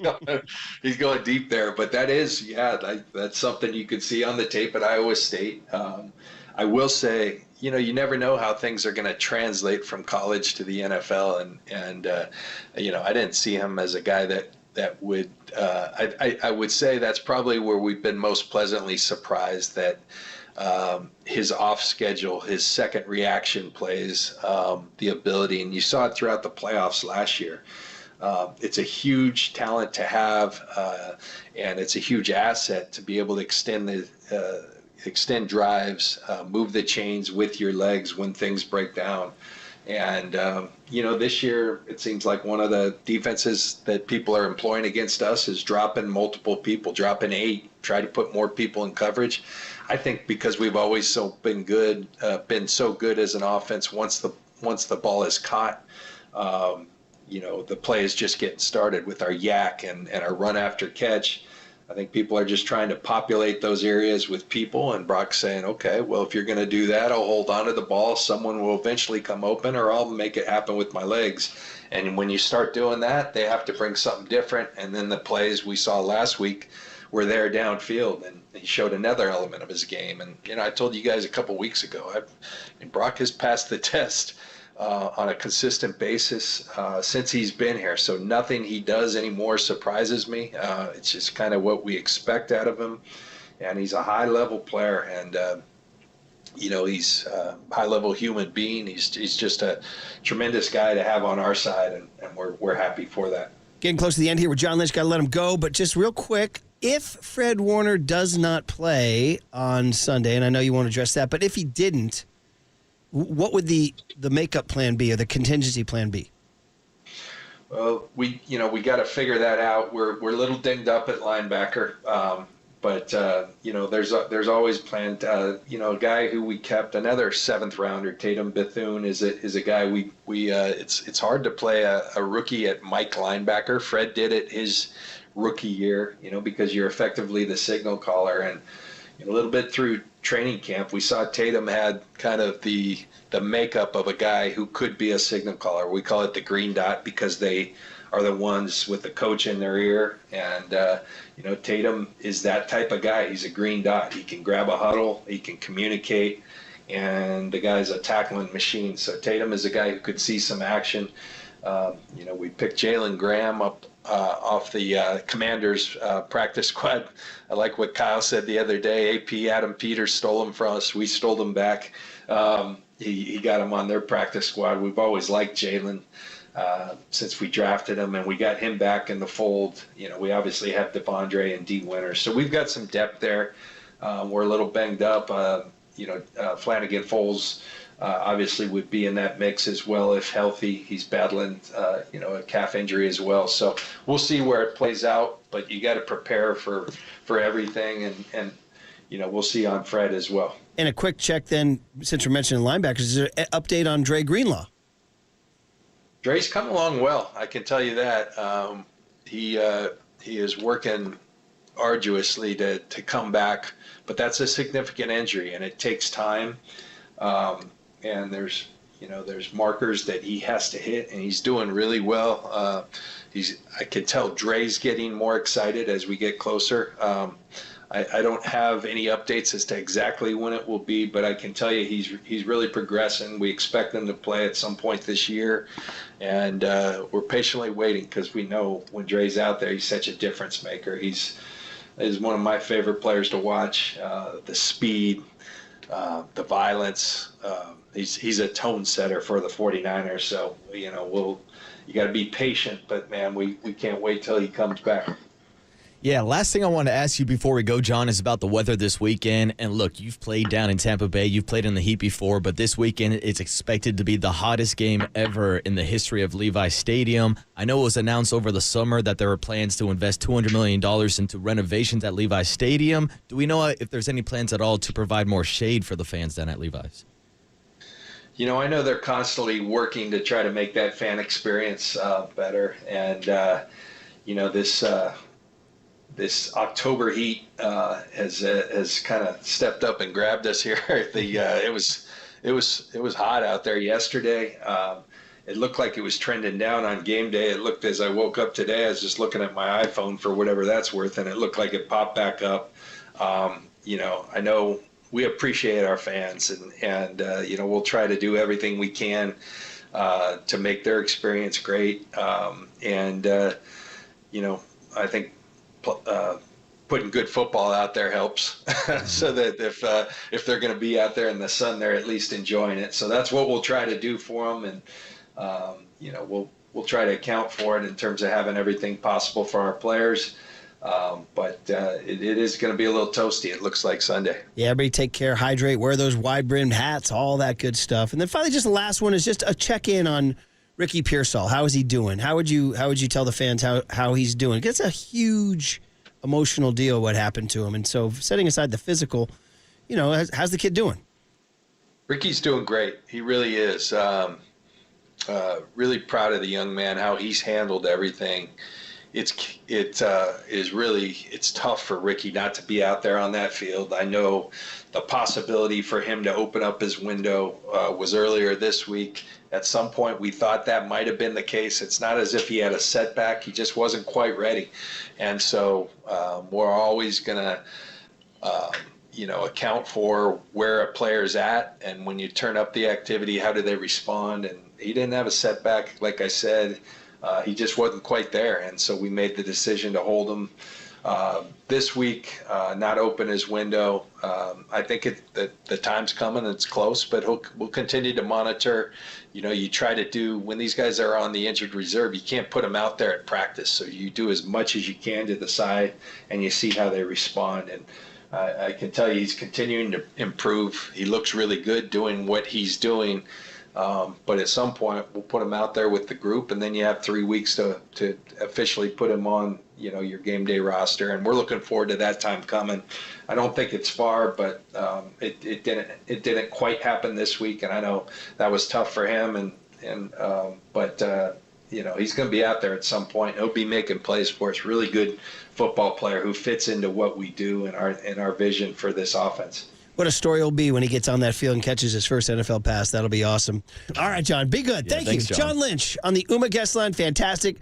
S10: going deep there, but that's something you could see on the tape at Iowa State. I will say, you know, you never know how things are going to translate from college to the NFL, and you know, I didn't see him as a guy that that would I would say that's probably where we've been most pleasantly surprised that his off schedule, his second reaction plays, the ability, and you saw it throughout the playoffs last year. It's a huge talent to have, and it's a huge asset to be able to extend drives, move the chains with your legs when things break down. And, this year it seems like one of the defenses that people are employing against us is dropping multiple people, dropping 8, try to put more people in coverage. I think because we've always been so good as an offense once the ball is caught, the play is just getting started with our yak and our run after catch. I think people are just trying to populate those areas with people, and Brock's saying, okay, well, if you're going to do that, I'll hold on to the ball. Someone will eventually come open, or I'll make it happen with my legs. And when you start doing that, they have to bring something different. And then the plays we saw last week were there downfield, and he showed another element of his game. And, I told you guys a couple weeks ago, Brock has passed the test on a consistent basis since he's been here. So nothing he does anymore surprises me. It's just kind of what we expect out of him. And he's a high-level player, and, he's a high-level human being. He's just a tremendous guy to have on our side, and we're happy for that.
S11: Getting close to the end here with John Lynch. Got to let him go. But just real quick, if Fred Warner does not play on Sunday, and I know you won't address that, but if he didn't, what would the makeup plan be, or the contingency plan be?
S10: Well, we got to figure that out. We're a little dinged up at linebacker, but there's always planned. A guy who we kept, another 7th rounder, Tatum Bethune, is a guy we it's hard to play a rookie at Mike linebacker. Fred did it his rookie year, because you're effectively the signal caller. And a little bit through training camp, we saw Tatum had kind of the makeup of a guy who could be a signal caller. We call it the green dot because they are the ones with the coach in their ear. And, Tatum is that type of guy. He's a green dot. He can grab a huddle. He can communicate. And the guy's a tackling machine. So Tatum is a guy who could see some action. We picked Jalen Graham up off the Commanders practice squad. I like what Kyle said the other day. AP Adam Peters stole him from us. We stole him back. He got him on their practice squad. We've always liked Jalen since we drafted him, and we got him back in the fold. We obviously have Devondre and D. Winters. So we've got some depth there. We're a little banged up. Flanagan Foles obviously would be in that mix as well if healthy. He's battling, a calf injury as well. So we'll see where it plays out, but you got to prepare for everything, and we'll see on Fred as well.
S11: And a quick check then, since we're mentioning linebackers, is there an update on Dre Greenlaw?
S10: Dre's come along well, I can tell you that. He is working arduously to come back, but that's a significant injury, and it takes time. And there's markers that he has to hit, and he's doing really well. I can tell Dre's getting more excited as we get closer. I don't have any updates as to exactly when it will be, but I can tell you he's really progressing. We expect him to play at some point this year, and we're patiently waiting because we know when Dre's out there, he's such a difference maker. He's one of my favorite players to watch. The speed, the violence. He's a tone setter for the 49ers. So, you got to be patient, but man, we can't wait till he comes back.
S12: Yeah, last thing I want to ask you before we go, John, is about the weather this weekend. And look, you've played down in Tampa Bay. You've played in the heat before, but this weekend it's expected to be the hottest game ever in the history of Levi Stadium. I know it was announced over the summer that there were plans to invest $200 million into renovations at Levi Stadium. Do we know if there's any plans at all to provide more shade for the fans down at Levi's?
S10: I know they're constantly working to try to make that fan experience better. And, this October heat has kind of stepped up and grabbed us here. It was hot out there yesterday. It looked like it was trending down on game day. It looked, as I woke up today, I was just looking at my iPhone for whatever that's worth, and it looked like it popped back up. I know we appreciate our fans, and we'll try to do everything we can to make their experience great. I think putting good football out there helps so that if they're going to be out there in the sun, they're at least enjoying it. So that's what we'll try to do for them. And, we'll try to account for it in terms of having everything possible for our players. But it is going to be a little toasty, it looks like, Sunday.
S11: Yeah, everybody take care, hydrate, wear those wide-brimmed hats, all that good stuff. And then finally, just the last one is just a check-in on Ricky Pearsall. How is he doing? How would you tell the fans how he's doing? It's a huge emotional deal what happened to him. And so setting aside the physical, how's the kid doing? Ricky's
S10: doing great. He really is. Really proud of the young man, how he's handled everything. It's tough for Ricky not to be out there on that field. I know the possibility for him to open up his window was earlier this week. At some point, we thought that might have been the case. It's not as if he had a setback. He just wasn't quite ready. And so we're always going to, account for where a player's at. And when you turn up the activity, how do they respond? And he didn't have a setback, like I said. He just wasn't quite there. And so we made the decision to hold him this week, not open his window. I think the time's coming. It's close, but we'll continue to monitor. You try to do, when these guys are on the injured reserve, you can't put them out there at practice. So you do as much as you can to the side, and you see how they respond. And I can tell you he's continuing to improve. He looks really good doing what he's doing. But at some point, we'll put him out there with the group, and then you have 3 weeks to officially put him on, your game day roster. And we're looking forward to that time coming. I don't think it's far, but it didn't quite happen this week, and I know that was tough for him. But he's going to be out there at some point. He'll be making plays for us. Really good football player who fits into what we do and our vision for this offense.
S11: What a story it'll be when he gets on that field and catches his first NFL pass. That'll be awesome. All right, John, be good. Thank you. John Lynch on the UMA guest line. Fantastic.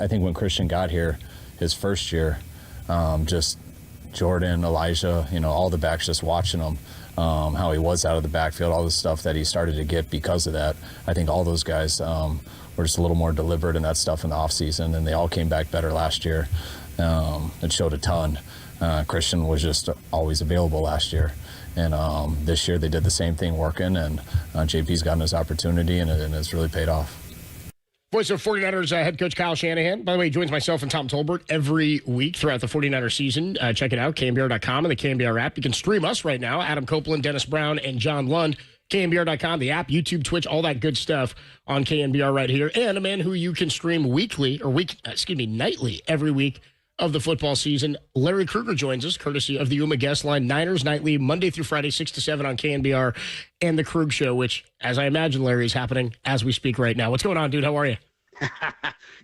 S13: I think when Christian got here, his first year, just Jordan, Elijah, all the backs just watching him, how he was out of the backfield, all the stuff that he started to get because of that. I think all those guys were just a little more deliberate in that stuff in the offseason, and they all came back better last year. It showed a ton. Christian was just always available last year. And this year they did the same thing working, and JP's gotten his opportunity, and it's really paid off.
S7: Voice of 49ers head coach Kyle Shanahan, by the way, he joins myself and Tom Tolbert every week throughout the 49ers season. Check it out, KNBR.com and the KNBR app. You can stream us right now, Adam Copeland, Dennis Brown, and John Lund. KNBR.com, the app, YouTube, Twitch, all that good stuff on KNBR right here. And a man who you can stream nightly every week of the football season. Larry Krueger joins us, courtesy of the Yuma Guest Line. Niners Nightly, Monday through Friday, 6 to 7 on KNBR and the Krug Show, which, as I imagine, Larry, is happening as we speak right now. What's going on, dude? How are you?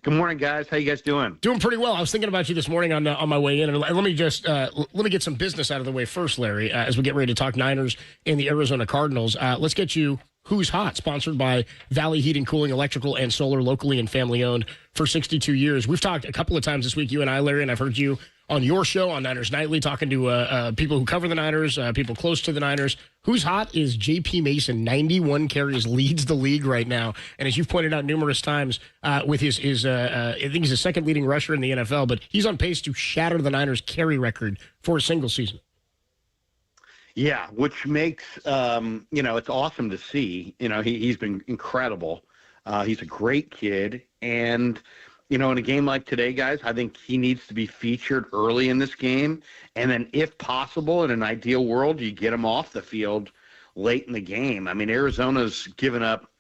S14: Good morning, guys. How you guys doing?
S7: Doing pretty well. I was thinking about you this morning on my way in, and let me get some business out of the way first, Larry, as we get ready to talk Niners and the Arizona Cardinals. Let's get you Who's Hot, sponsored by Valley Heating, Cooling, Electrical, and Solar, locally and family-owned for 62 years. We've talked a couple of times this week, you and I, Larry, and I've heard you on your show on Niners Nightly talking to people who cover the Niners, people close to the Niners. Who's Hot is J.P. Mason, 91 carries, leads the league right now. And as you've pointed out numerous times with his I think he's the second leading rusher in the NFL, but he's on pace to shatter the Niners carry record for a single season.
S14: Yeah, which makes, it's awesome to see. He's been incredible. He's a great kid. And, in a game like today, guys, I think he needs to be featured early in this game. And then if possible, in an ideal world, you get him off the field late in the game. I mean, Arizona's given up,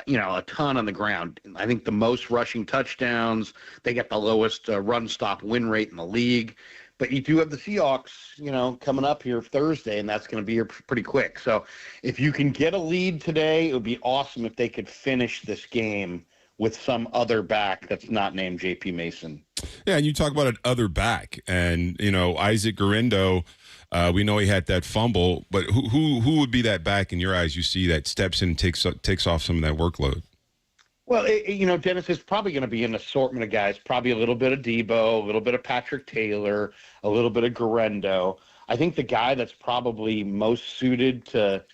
S14: a ton on the ground. I think the most rushing touchdowns. They get the lowest run-stop win rate in the league. But you do have the Seahawks, coming up here Thursday, and that's going to be here pretty quick. So if you can get a lead today, it would be awesome if they could finish this game with some other back that's not named J.P. Mason.
S8: Yeah, and you talk about an other back, and, Isaac Guerrero, we know he had that fumble, but who would be that back in your eyes you see that steps in and takes off some of that workload?
S14: Well, Dennis, is probably going to be an assortment of guys, probably a little bit of Debo, a little bit of Patrick Taylor, a little bit of Guerrero. I think the guy that's probably most suited to,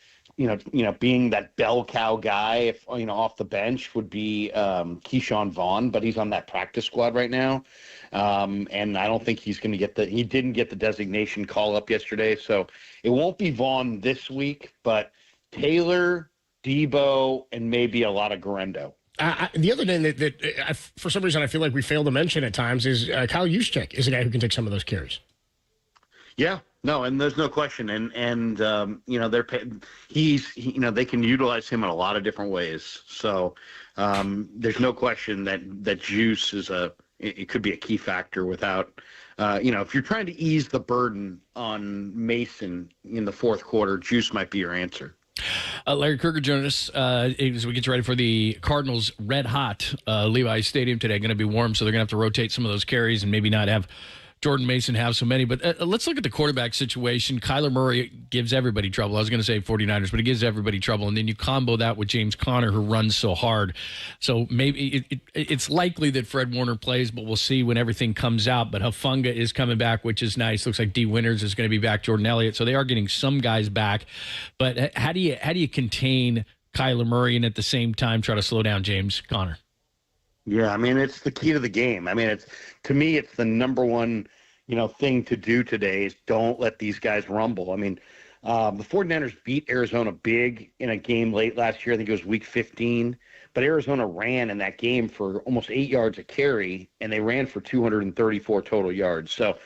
S14: being that bell cow guy, off the bench would be Keyshawn Vaughn, but he's on that practice squad right now. And I don't think he's going to he didn't get the designation call up yesterday. So it won't be Vaughn this week, but Taylor, Debo, and maybe a lot of Guerrero.
S7: The other name that for some reason I feel like we fail to mention at times is Kyle Juszczyk is a guy who can take some of those carries.
S14: Yeah, no, and there's no question, and they can utilize him in a lot of different ways. So there's no question that Juice is it could be a key factor without. If you're trying to ease the burden on Mason in the fourth quarter, Juice might be your answer.
S9: Larry Krueger joining us as we get ready for the Cardinals' red-hot Levi's Stadium today. Going to be warm, so they're going to have to rotate some of those carries and maybe not have Jordan Mason have so many. But let's look at the quarterback situation. Kyler Murray gives everybody trouble. I was going to say 49ers, but he gives everybody trouble. And then you combo that with James Conner, who runs so hard. So maybe it's likely that Fred Warner plays, but we'll see when everything comes out. But Hufanga is coming back, which is nice. Looks like D. Winters is going to be back, Jordan Elliott. So they are getting some guys back. But how do you contain Kyler Murray and at the same time try to slow down James Conner?
S14: Yeah, I mean, it's the key to the game. I mean, to me, it's the number one, thing to do today is don't let these guys rumble. I mean, the 49ers beat Arizona big in a game late last year. I think it was week 15. But Arizona ran in that game for almost 8 yards a carry, and they ran for 234 total yards. So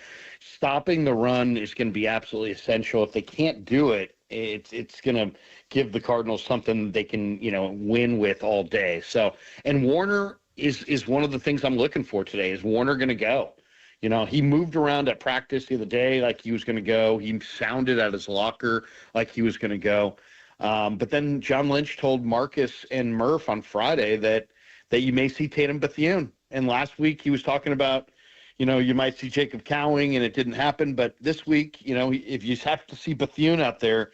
S14: stopping the run is going to be absolutely essential. If they can't do it, it's going to give the Cardinals something they can, win with all day. So, and Warner is one of the things I'm looking for today. Is Warner going to go? He moved around at practice the other day like he was going to go. He sounded at his locker like he was going to go. But then John Lynch told Marcus and Murph on Friday that you may see Tatum Bethune. And last week he was talking about, you might see Jacob Cowing, and it didn't happen. But this week, if you have to see Bethune out there,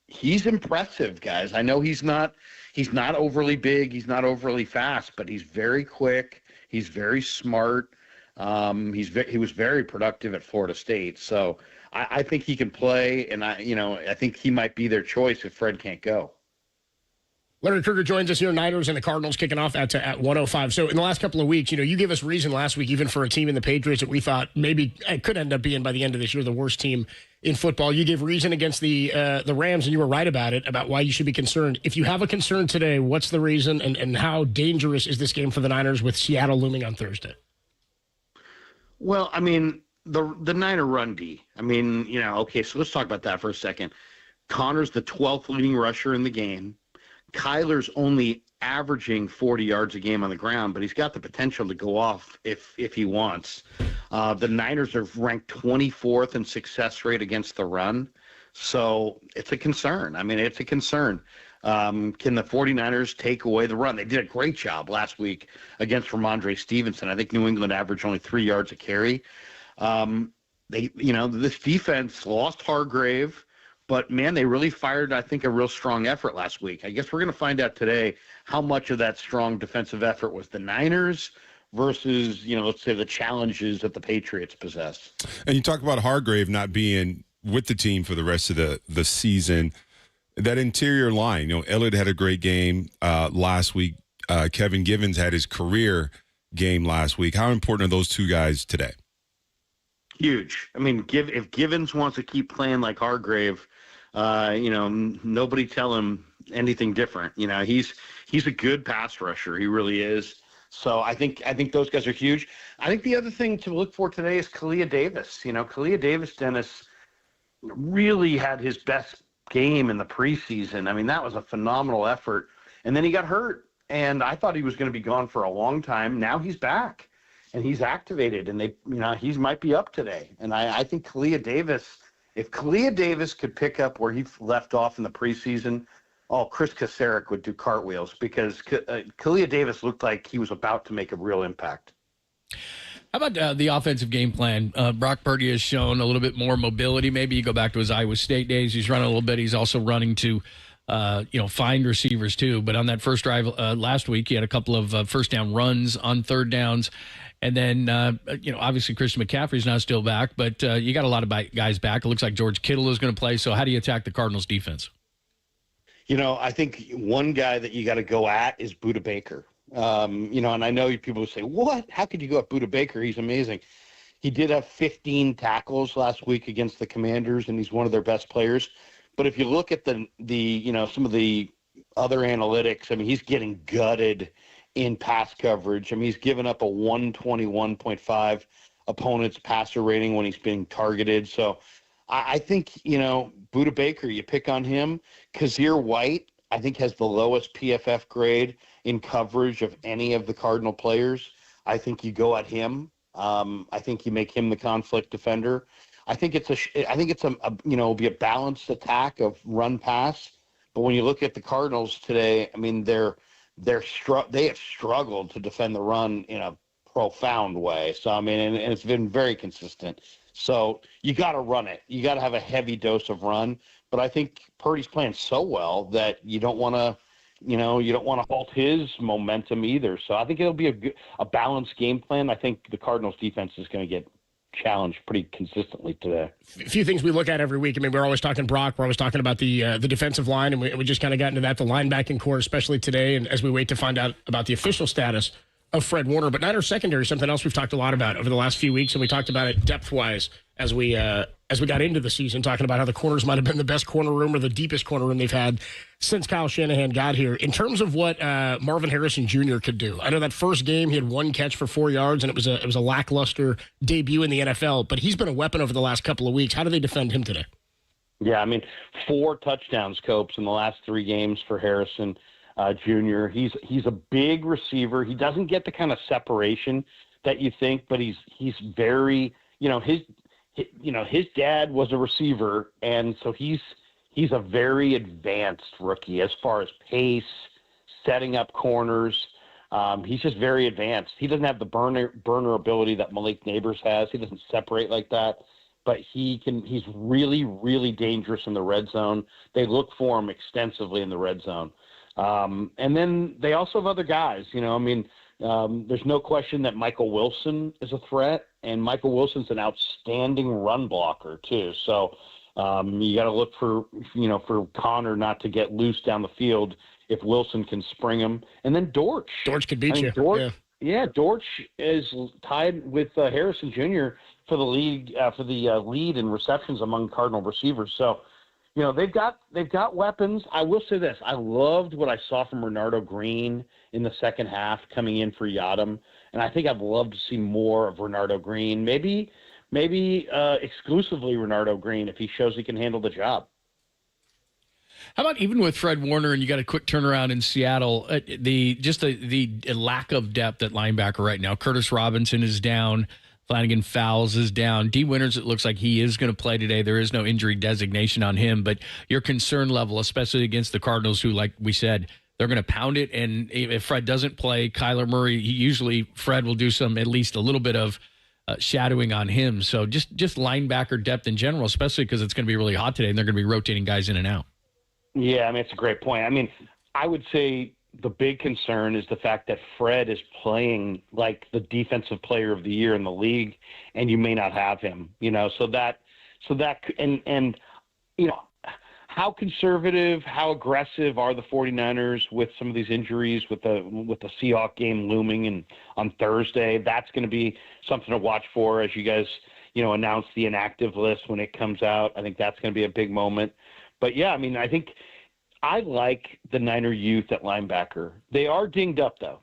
S14: he's impressive, guys. I know he's not overly big. He's not overly fast, but he's very quick. He's very smart. He was very productive at Florida State. So I think he can play, and I think he might be their choice if Fred can't go.
S7: Larry Krueger joins us here. Niners and the Cardinals kicking off at 1:05. So in the last couple of weeks, you gave us reason last week, even for a team in the Patriots that we thought maybe it could end up being by the end of this year the worst team in football. You gave reason against the Rams, and you were right about it, about why you should be concerned. If you have a concern today, what's the reason, and how dangerous is this game for the Niners with Seattle looming on Thursday?
S14: Well, I mean, the Niner run D. I mean, okay, so let's talk about that for a second. Connor's the 12th leading rusher in the game. Kyler's only averaging 40 yards a game on the ground, but he's got the potential to go off if he wants. The Niners are ranked 24th in success rate against the run, so it's a concern. I mean, it's a concern. Can the 49ers take away the run? They did a great job last week against Ramondre Stevenson. I think New England averaged only 3 yards a carry. This defense lost Hargrave. But, man, they really fired, I think, a real strong effort last week. I guess we're going to find out today how much of that strong defensive effort was the Niners versus, let's say the challenges that the Patriots possess.
S8: And you talk about Hargrave not being with the team for the rest of the season. That interior line, Elliott had a great game last week. Kevin Givens had his career game last week. How important are those two guys today?
S14: Huge. I mean, if Givens wants to keep playing like Hargrave, nobody tell him anything different. He's a good pass rusher. He really is. So I think those guys are huge. I think the other thing to look for today is Kalia Davis. Kalia Davis, Dennis, really had his best game in the preseason. I mean, that was a phenomenal effort. And then he got hurt, and I thought he was going to be gone for a long time. Now he's back, and he's activated, and he might be up today. And I think Kalia Davis, if Kalia Davis could pick up where he left off in the preseason, Chris Kasarik would do cartwheels, because Kalia Davis looked like he was about to make a real impact.
S9: How about the offensive game plan? Brock Purdy has shown a little bit more mobility. Maybe you go back to his Iowa State days. He's running a little bit. He's also running to, find receivers too. But on that first drive last week, he had a couple of first down runs on third downs. And then, obviously Christian McCaffrey's now still back, but you got a lot of guys back. It looks like George Kittle is going to play. So how do you attack the Cardinals defense?
S14: I think one guy that you got to go at is Budda Baker. And I know people will say, what? How could you go at Budda Baker? He's amazing. He did have 15 tackles last week against the Commanders, and he's one of their best players. But if you look at some of the other analytics, I mean, he's getting gutted in pass coverage. I mean, he's given up a 121.5 opponent's passer rating when he's being targeted. So I think, Budda Baker, you pick on him. Kazir White, I think, has the lowest PFF grade in coverage of any of the Cardinal players. I think you go at him. I think you make him the conflict defender. I think it's it'll be a balanced attack of run pass. But when you look at the Cardinals today, I mean, they have struggled to defend the run in a profound way. So I mean, and it's been very consistent. So you got to run it. You got to have a heavy dose of run. But I think Purdy's playing so well that you don't want to halt his momentum either. So I think it'll be a balanced game plan. I think the Cardinals defense is going to get challenged pretty consistently today.
S7: A few things we look at every week. I mean, we're always talking Brock. We're always talking about the defensive line, and we just kind of got into that, the linebacking core, especially today, and as we wait to find out about the official status of Fred Warner. But Niners secondary, something else we've talked a lot about over the last few weeks, and we talked about it depth-wise as we got into the season, talking about how the corners might have been the best corner room or the deepest corner room they've had since Kyle Shanahan got here. In terms of what Marvin Harrison Jr. could do, I know that first game he had one catch for 4 yards, and it was a lackluster debut in the NFL, but he's been a weapon over the last couple of weeks. How do they defend him today?
S14: Yeah, I mean, 4 touchdowns, Copes, in the last 3 games for Harrison Jr. He's a big receiver. He doesn't get the kind of separation that you think, but he's very, his dad was a receiver, and so he's a very advanced rookie as far as pace, setting up corners. He's just very advanced. He doesn't have the burner ability that Malik Neighbors has. He doesn't separate like that, but he's really, really dangerous in the red zone. They look for him extensively in the red zone. And then they also have other guys. There's no question that Michael Wilson is a threat, and Michael Wilson's an outstanding run blocker too. So you got to look for Connor not to get loose down the field if Wilson can spring him. And then Dortch.
S7: Dortch could beat you.
S14: Dortch is tied with Harrison Jr. for the lead lead in receptions among Cardinal receivers. So, they've got weapons. I will say this: I loved what I saw from Renardo Green in the second half coming in for Yadam, and I think I'd love to see more of Renardo Green. Maybe exclusively Renardo Green if he shows he can handle the job.
S9: How about even with Fred Warner, and you got a quick turnaround in Seattle, the lack of depth at linebacker right now. Curtis Robinson is down. Flanagan Fowles is down. D. Winters, it looks like he is going to play today. There is no injury designation on him, but your concern level, especially against the Cardinals, who, like we said, they're going to pound it. And if Fred doesn't play, Kyler Murray, Fred will do at least a little bit of shadowing on him. So just linebacker depth in general, especially because it's going to be really hot today and they're going to be rotating guys in and out.
S14: Yeah, it's a great point. I would say the big concern is the fact that Fred is playing like the defensive player of the year in the league, and you may not have him. How conservative, how aggressive are the 49ers with some of these injuries, with the Seahawks game looming and on Thursday? That's going to be something to watch for as you guys, announce the inactive list when it comes out. I think that's going to be a big moment. But yeah, I think I like the Niner youth at linebacker. They are dinged up though.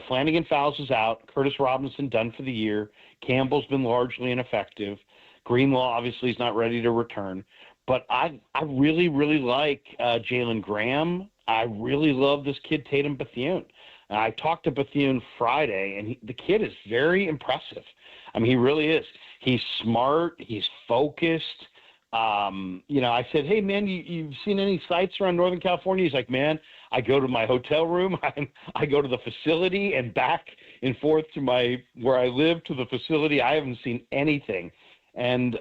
S14: Flanagan Fowles is out. Curtis Robinson done for the year. Campbell's been largely ineffective. Greenlaw obviously is not ready to return. But I really, really like Jalen Graham. I really love this kid Tatum Bethune. I talked to Bethune Friday, and the kid is very impressive. He really is. He's smart. He's focused. I said, hey, man, you've seen any sights around Northern California? He's like, man, I go to my hotel room. I go to the facility and back and forth to where I live to the facility. I haven't seen anything. And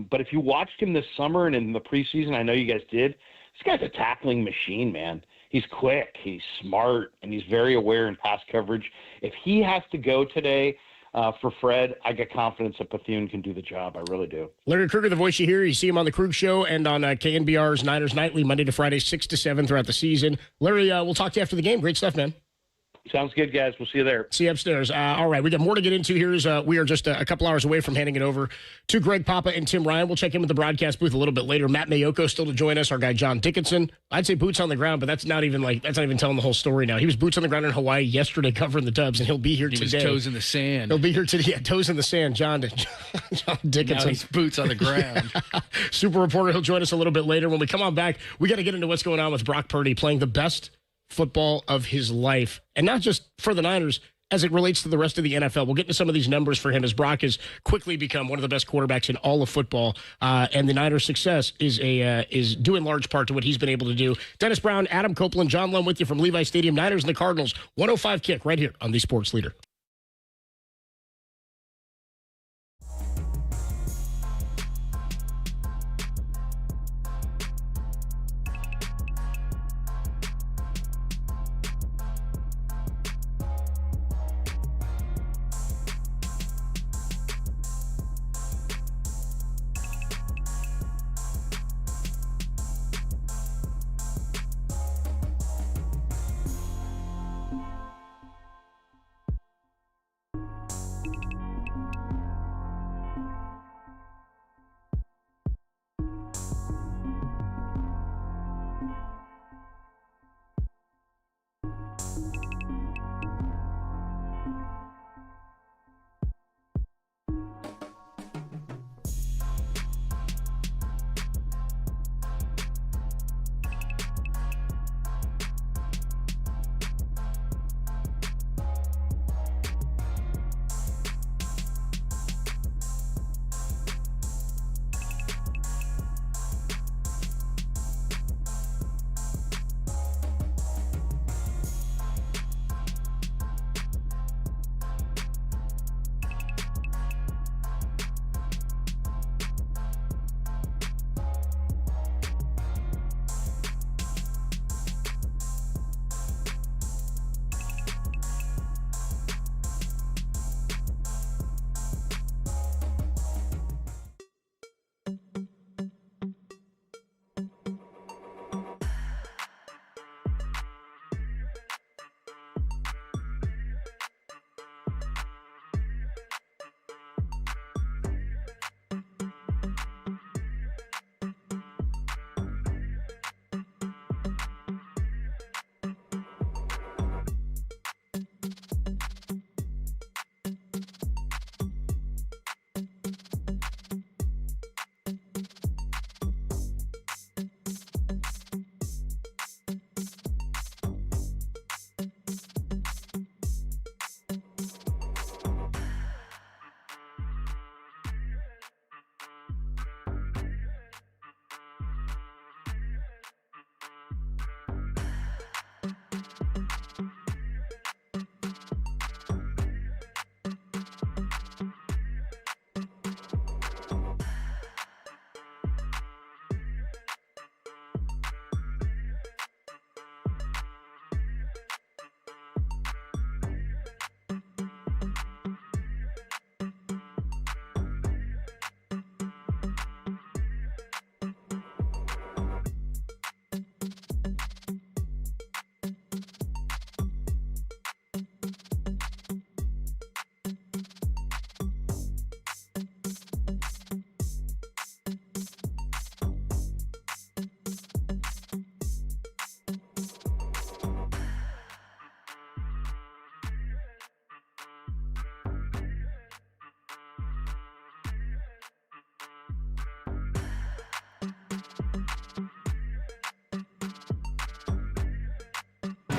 S14: but if you watched him this summer and in the preseason, I know you guys did, this guy's a tackling machine, man. He's quick, he's smart, and he's very aware in pass coverage. If he has to go today for Fred, I get confidence that Bethune can do the job. I really do.
S7: Larry Krueger, the voice you hear, you see him on the Krug Show and on KNBR's Niners Nightly, Monday to Friday, 6 to 7 throughout the season. Larry, we'll talk to you after the game. Great stuff, man.
S14: Sounds good, guys. We'll see you there.
S7: See you upstairs. All right, we got more to get into here. We are just a couple hours away from handing it over to Greg Papa and Tim Ryan. We'll check in with the broadcast booth a little bit later. Matt Mayoko still to join us. Our guy John Dickinson. I'd say boots on the ground, but that's not even telling the whole story now. He was boots on the ground in Hawaii yesterday covering the Dubs, and he'll be here today.
S9: He was toes in the sand.
S7: He'll be here today. Yeah, toes in the sand. John Dickinson.
S9: Now he's boots on the ground.
S7: Super reporter. He'll join us a little bit later. When we come on back, we got to get into what's going on with Brock Purdy playing the best football of his life, and not just for the Niners as it relates to the rest of the NFL. We'll get into some of these numbers for him as Brock has quickly become one of the best quarterbacks in all of football, and the Niners' success is due in large part to what he's been able to do. Dennis Brown, Adam Copeland, John Lund with you from Levi Stadium. Niners and the Cardinals, 105 kick right here on the Sports Leader.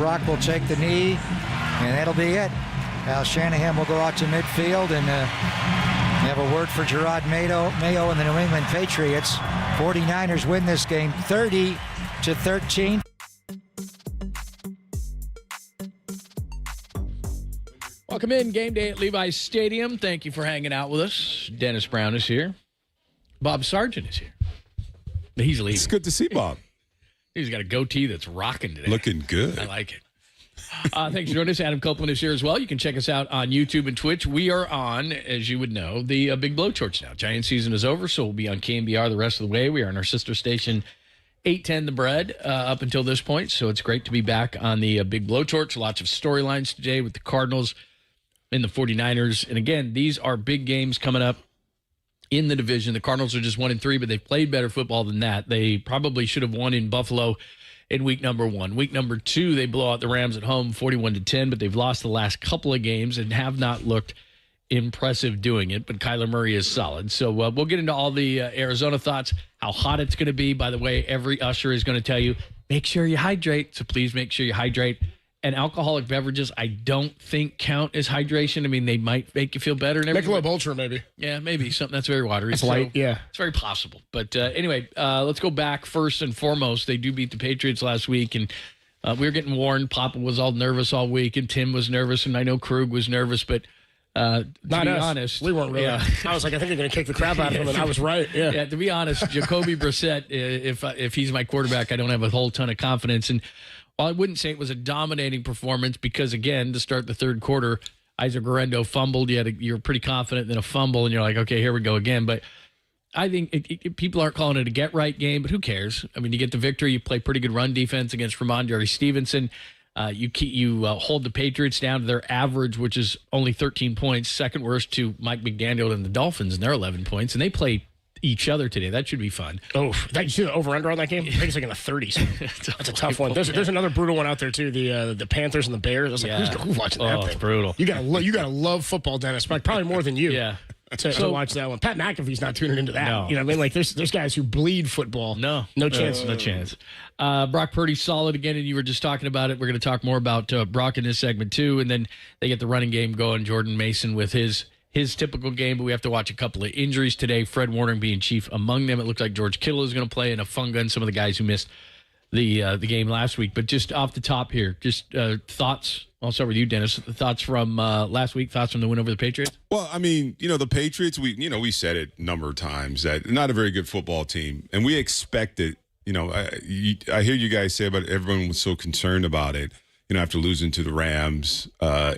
S1: Brock will take the knee, and that'll be it. Now Shanahan will go out to midfield and have a word for Gerard Mayo and the New England Patriots. 49ers win this game 30-13.
S9: Welcome in, game day at Levi's Stadium. Thank you for hanging out with us. Dennis Brown is here. Bob Sargent is here. He's leaving.
S8: It's good to see Bob.
S9: He's got a goatee that's rocking today.
S8: Looking good.
S9: I like it. Thanks for joining us. Adam Copeland is here as well. You can check us out on YouTube and Twitch. We are on, as you would know, the Big Blowtorch now. Giant season is over, so we'll be on KNBR the rest of the way. We are on our sister station, 810 The Bread, up until this point. So it's great to be back on the Big Blowtorch. Lots of storylines today with the Cardinals and the 49ers. And again, these are big games coming up in the division. The Cardinals are just 1-3, but they've played better football than that. They probably should have won in Buffalo in week number 1. Week number 2, they blow out the Rams at home 41-10, but they've lost the last couple of games and have not looked impressive doing it. But Kyler Murray is solid. So we'll get into all the Arizona thoughts, how hot it's going to be. By the way, every usher is going to tell you, make sure you hydrate. So please make sure you hydrate. And alcoholic beverages, I don't think count as hydration. I mean, they might make you feel better and everything.
S7: Michelob Ultra, maybe.
S9: Yeah, maybe something that's very watery.
S7: It's light, yeah.
S9: It's very possible. But anyway, let's go back first and foremost. They do beat the Patriots last week, and we were getting warned. Papa was all nervous all week, and Tim was nervous, and I know Krug was nervous, but to be honest,
S7: we weren't really.
S9: Yeah.
S7: I was like, I think they're going to kick the crap out of him, and I was right. Yeah.
S9: Yeah, to be honest, Jacoby Brissett, if he's my quarterback, I don't have a whole ton of confidence. And while I wouldn't say it was a dominating performance because, again, to start the third quarter, Isaac Guerrero fumbled. You're pretty confident, then a fumble, and you're like, okay, here we go again. But I think people aren't calling it a get-right game, but who cares? I mean, you get the victory. You play pretty good run defense against Ramondre Stevenson. You hold the Patriots down to their average, which is only 13 points, second worst to Mike McDaniel and the Dolphins, and they're 11 points, and they play each other today. That should be fun.
S7: Oh, you see the over-under on that game? I think it's like in the 30s. That's a tough one. There's another brutal one out there, too, the Panthers and the Bears. I was like, who's watching that thing?
S9: It's brutal.
S7: You gotta love football, Dennis, probably more than you.
S9: Yeah.
S7: To watch that one. Pat McAfee's not tuning into that.
S9: No.
S7: You know what I mean? Like, there's guys who bleed football. No chance.
S9: No chance. Brock Purdy's solid again, and you were just talking about it. We're going to talk more about Brock in this segment, too, and then they get the running game going. Jordan Mason with his typical game, but we have to watch a couple of injuries today. Fred Warner being chief among them. It looks like George Kittle is going to play, and a fun gun, some of the guys who missed the game last week. But just off the top here, just thoughts. I'll start with you, Dennis. Thoughts from last week, thoughts from the win over the Patriots?
S8: Well, I mean, the Patriots, we said it a number of times that they're not a very good football team, and we expected, I hear you guys say about everyone was so concerned about it, after losing to the Rams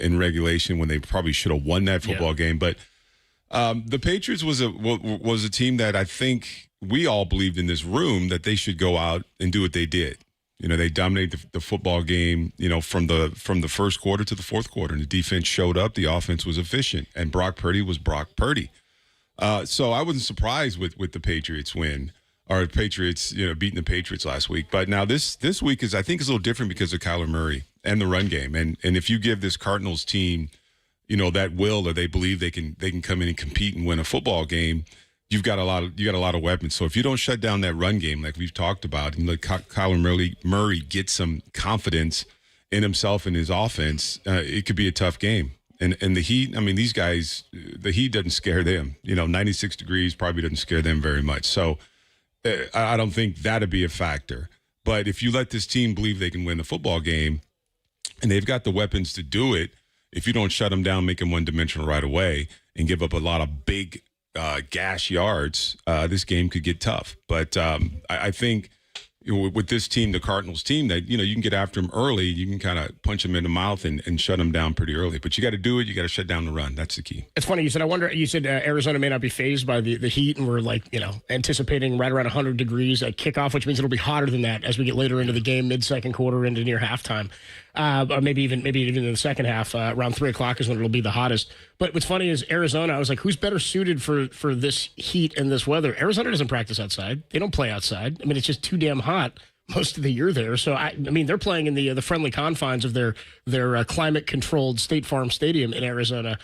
S8: in regulation when they probably should have won that football game. But the Patriots was a team that I think we all believed in this room that they should go out and do what they did. They dominated the football game, from the first quarter to the fourth quarter. And the defense showed up. The offense was efficient. And Brock Purdy was Brock Purdy. So I wasn't surprised with the Patriots win. Or Patriots, beating the Patriots last week. But now this week is, I think, is a little different because of Kyler Murray and the run game. And if you give this Cardinals team, that will, or they believe they can come in and compete and win a football game, you got a lot of weapons. So if you don't shut down that run game like we've talked about, and let Kyler Murray get some confidence in himself and his offense, it could be a tough game. And the Heat, I mean, these guys, the Heat doesn't scare them. 96 degrees probably doesn't scare them very much. So I don't think that'd be a factor. But if you let this team believe they can win the football game, and they've got the weapons to do it, if you don't shut them down, make them one-dimensional right away, and give up a lot of big gash yards, this game could get tough. But I think with this team, the Cardinals team, that you can get after them early, you can kind of punch them in the mouth and shut them down pretty early. But you got to do it. You got to shut down the run. That's the key.
S7: It's funny. You said Arizona may not be fazed by the heat, and we're anticipating right around 100 degrees at kickoff, which means it'll be hotter than that as we get later into the game, mid-second quarter into near halftime. Or maybe even in the second half, around 3 o'clock is when it'll be the hottest. But what's funny is Arizona, I was like, who's better suited for this heat and this weather? Arizona doesn't practice outside. They don't play outside. I mean, it's just too damn hot most of the year there. So, I mean, they're playing in the friendly confines of their climate-controlled State Farm Stadium in Arizona,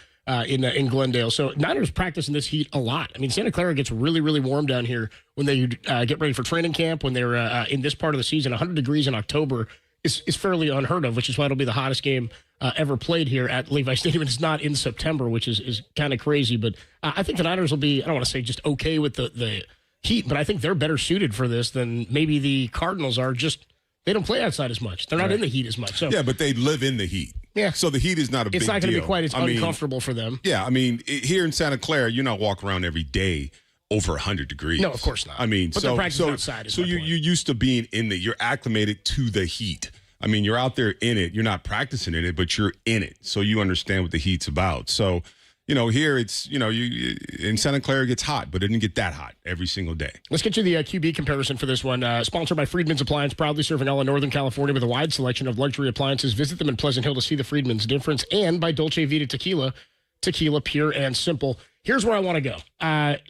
S7: in Glendale. So Niners practice in this heat a lot. I mean, Santa Clara gets really, really warm down here when they get ready for training camp, when they're in this part of the season. 100 degrees in October is fairly unheard of, which is why it'll be the hottest game ever played here at Levi Stadium. It's not in September, which is kind of crazy. But I think the Niners will be, I don't want to say just okay with the heat, but I think they're better suited for this than maybe the Cardinals are. Just they don't play outside as much. They're not in the heat as much. So
S8: yeah, but they live in the heat.
S7: Yeah.
S8: So the heat is not a big deal.
S7: It's not going to be quite as uncomfortable for them.
S8: Yeah, I mean, here in Santa Clara, you're not walking around every day over 100 degrees.
S7: No, of course not.
S8: I mean,
S7: but outside.
S8: So you're used to being in you're acclimated to the heat. I mean, you're out there in it. You're not practicing in it, but you're in it. So you understand what the heat's about. So, here it's, you in Santa Clara it gets hot, but it didn't get that hot every single day.
S7: Let's get you the QB comparison for this one. Sponsored by Friedman's Appliance, proudly serving all of Northern California with a wide selection of luxury appliances. Visit them in Pleasant Hill to see the Friedman's difference. And by Dolce Vita Tequila, pure and simple. Here's where I want to go.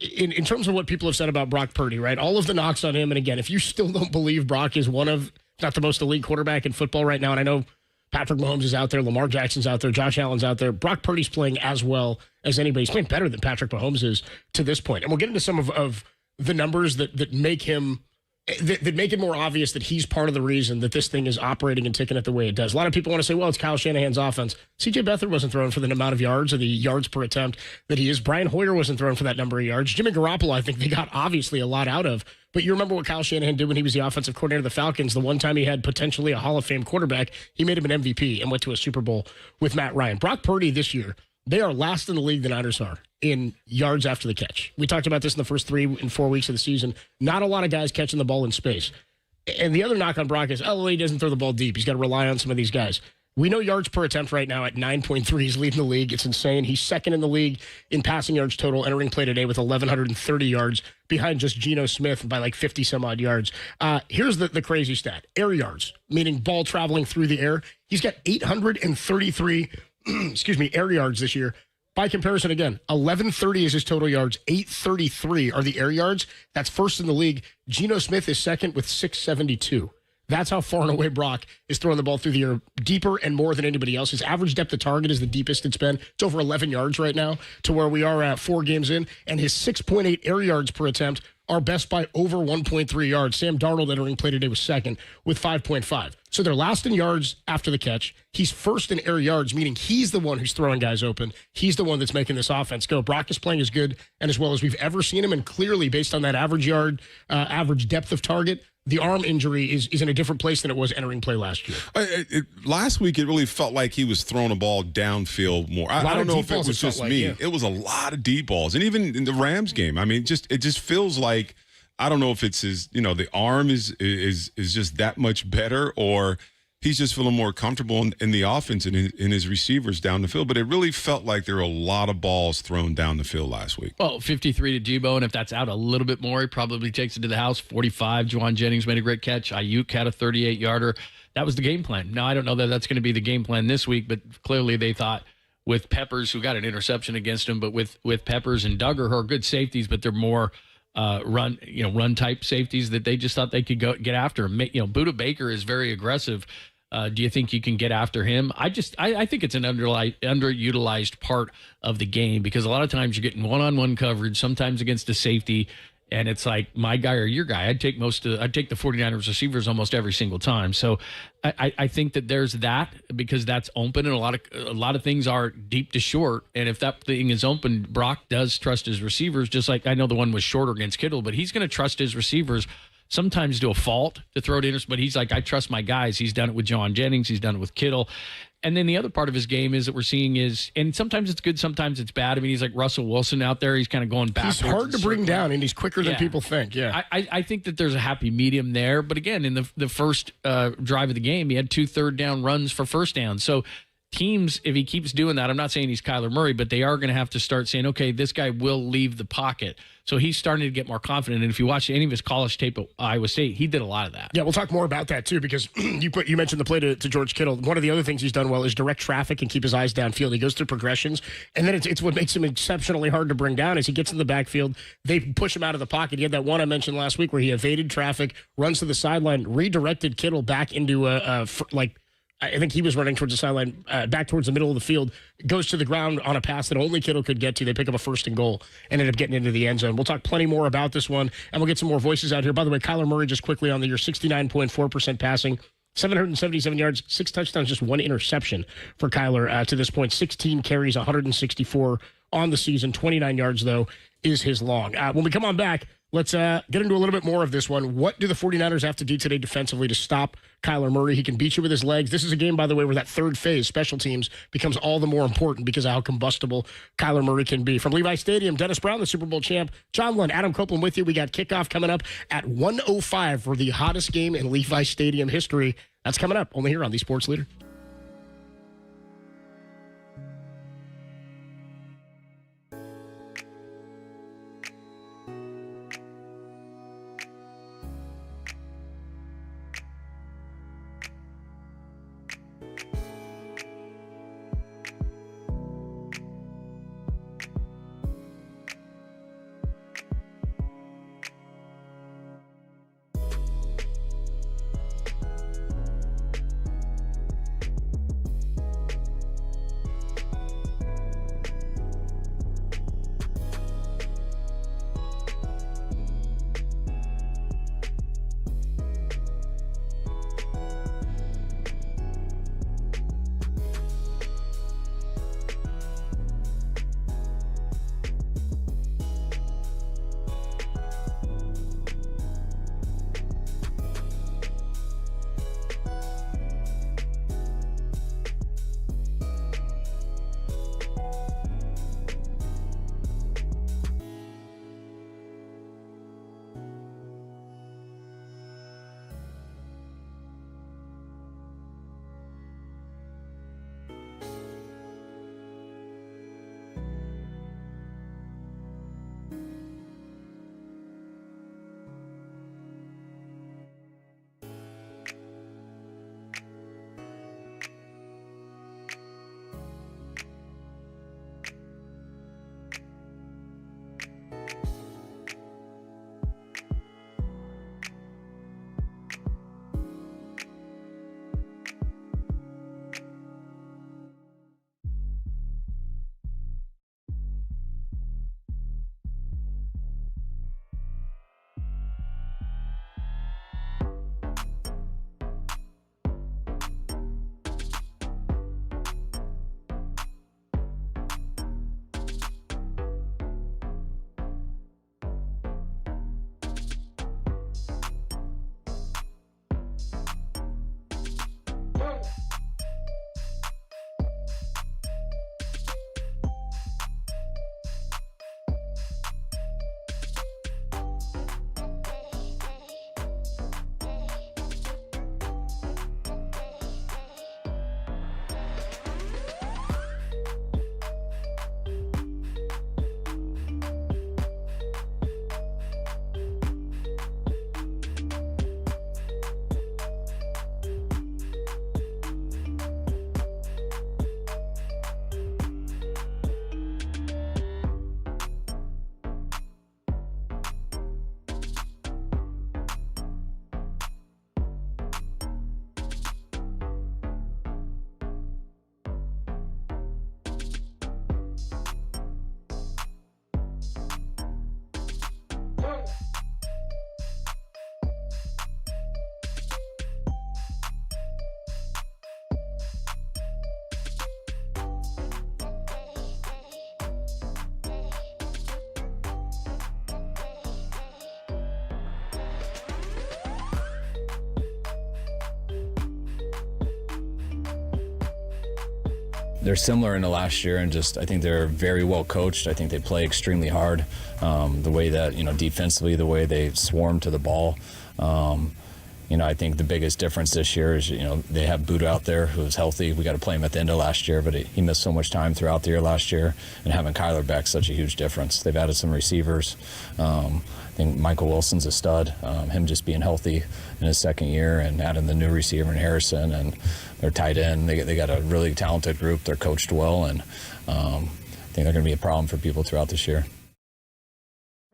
S7: In terms of what people have said about Brock Purdy, right? All of the knocks on him. And again, if you still don't believe Brock is one of, not the most elite quarterback in football right now, and I know Patrick Mahomes is out there, Lamar Jackson's out there, Josh Allen's out there, Brock Purdy's playing as well as anybody. He's playing better than Patrick Mahomes is to this point. And we'll get into some of the numbers that make him that make it more obvious that he's part of the reason that this thing is operating and ticking it the way it does. A lot of people want to say, well, it's Kyle Shanahan's offense. C.J. Beathard wasn't throwing for the amount of yards or the yards per attempt that he is. Brian Hoyer wasn't throwing for that number of yards. Jimmy Garoppolo, I think they got obviously a lot out of. But you remember what Kyle Shanahan did when he was the offensive coordinator of the Falcons. The one time he had potentially a Hall of Fame quarterback, he made him an MVP and went to a Super Bowl with Matt Ryan. Brock Purdy this year, they are last in the league, the Niners are, in yards after the catch. We talked about this in the first 3 and 4 weeks of the season. Not a lot of guys catching the ball in space. And the other knock on Brock is, he doesn't throw the ball deep. He's got to rely on some of these guys. We know yards per attempt right now at 9.3. He's leading the league. It's insane. He's second in the league in passing yards total, entering play today with 1,130 yards, behind just Geno Smith by like 50-some-odd yards. Here's the crazy stat. Air yards, meaning ball traveling through the air. He's got 833 air yards this year. By comparison, again, 1,130 is his total yards. 833 are the air yards. That's first in the league. Geno Smith is second with 672. That's how far and away Brock is throwing the ball through the air, deeper and more than anybody else. His average depth of target is the deepest it's been. It's over 11 yards right now to where we are at 4 games in. And his 6.8 air yards per attempt are best by over 1.3 yards. Sam Darnold entering play today was second with 5.5. So they're last in yards after the catch. He's first in air yards, meaning he's the one who's throwing guys open. He's the one that's making this offense go. Brock is playing as good and as well as we've ever seen him. And clearly, based on that average average depth of target, the arm injury is in a different place than it was entering play last year.
S8: Last week, it really felt like he was throwing a ball downfield more. I don't know if it was just me. It was a lot of deep balls. And even in the Rams game, I mean, it just feels like, I don't know if it's his, the arm is just that much better, or he's just feeling more comfortable in the offense and in his receivers down the field. But it really felt like there were a lot of balls thrown down the field last week.
S9: Well, 53 to Debo, and if that's out a little bit more, he probably takes it to the house. 45, Juwan Jennings made a great catch. Ayuk had a 38-yarder. That was the game plan. Now, I don't know that that's going to be the game plan this week, but clearly they thought with Peppers, who got an interception against him, but with Peppers and Duggar, who are good safeties, but they're more run type safeties, that they just thought they could go get after him. Budda Baker is very aggressive. Do you think you can get after him? I think it's an underutilized part of the game, because a lot of times you're getting one-on-one coverage, sometimes against a safety, and it's like my guy or your guy. I'd take the 49ers receivers almost every single time. So I think that there's that, because that's open, and a lot of things are deep to short. And if that thing is open, Brock does trust his receivers, just like I know the one was shorter against Kittle, but he's going to trust his receivers sometimes to a fault to throw it in, but he's like, I trust my guys. He's done it with Juwan Jennings. He's done it with Kittle. And then the other part of his game is that we're seeing is, and sometimes it's good, sometimes it's bad. I mean, he's like Russell Wilson out there. He's kind of going backwards.
S7: He's hard to bring down, and he's quicker than people think. Yeah,
S9: I think that there's a happy medium there. But again, in the first drive of the game, he had 2 third-down runs for first down. So teams, if he keeps doing that, I'm not saying he's Kyler Murray, but they are going to have to start saying, okay, this guy will leave the pocket. So he's starting to get more confident. And if you watch any of his college tape at Iowa State, he did a lot of that.
S7: Yeah, we'll talk more about that too, because you mentioned the play to George Kittle. One of the other things he's done well is direct traffic and keep his eyes downfield. He goes through progressions, and then it's what makes him exceptionally hard to bring down. As he gets in the backfield, they push him out of the pocket. He had that one I mentioned last week where he evaded traffic, runs to the sideline, redirected Kittle back into I think he was running towards the sideline, back towards the middle of the field, goes to the ground on a pass that only Kittle could get to. They pick up a 1st and goal and ended up getting into the end zone. We'll talk plenty more about this one, and we'll get some more voices out here. By the way, Kyler Murray, just quickly on the year, 69.4% passing, 777 yards, 6 touchdowns, just 1 interception for Kyler to this point. 16 carries, 164 on the season. 29 yards, though, is his long. When we come on back, let's get into a little bit more of this one. What do the 49ers have to do today defensively to stop Kyler Murray? He can beat you with his legs. This is a game, by the way, where that third phase, special teams, becomes all the more important because of how combustible Kyler Murray can be. From Levi Stadium, Dennis Brown, the Super Bowl champ, John Lund, Adam Copeland with you. We got kickoff coming up at 1:05 for the hottest game in Levi Stadium history. That's coming up only here on the Sports Leader.
S13: They're similar in the last year, and just I think they're very well coached. I think they play extremely hard. The way that, defensively, the way they swarm to the ball. I think the biggest difference this year is, they have Buda out there who's healthy. We got to play him at the end of last year, but he missed so much time throughout the year last year, and having Kyler back is such a huge difference. They've added some receivers. I think Michael Wilson's a stud. Him just being healthy in his second year and adding the new receiver in Harrison and their tight end. They got a really talented group. They're coached well, and I think they're going to be a problem for people throughout this year.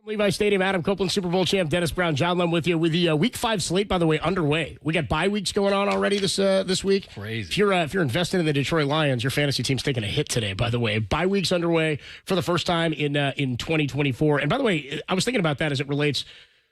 S7: Levi Stadium, Adam Copeland, Super Bowl champ, Dennis Brown, John Lund with you with the Week 5 slate, by the way, underway. We got bye weeks going on already this week.
S9: Crazy.
S7: If you're invested in the Detroit Lions, your fantasy team's taking a hit today, by the way. Bye weeks underway for the first time in 2024. And by the way, I was thinking about that as it relates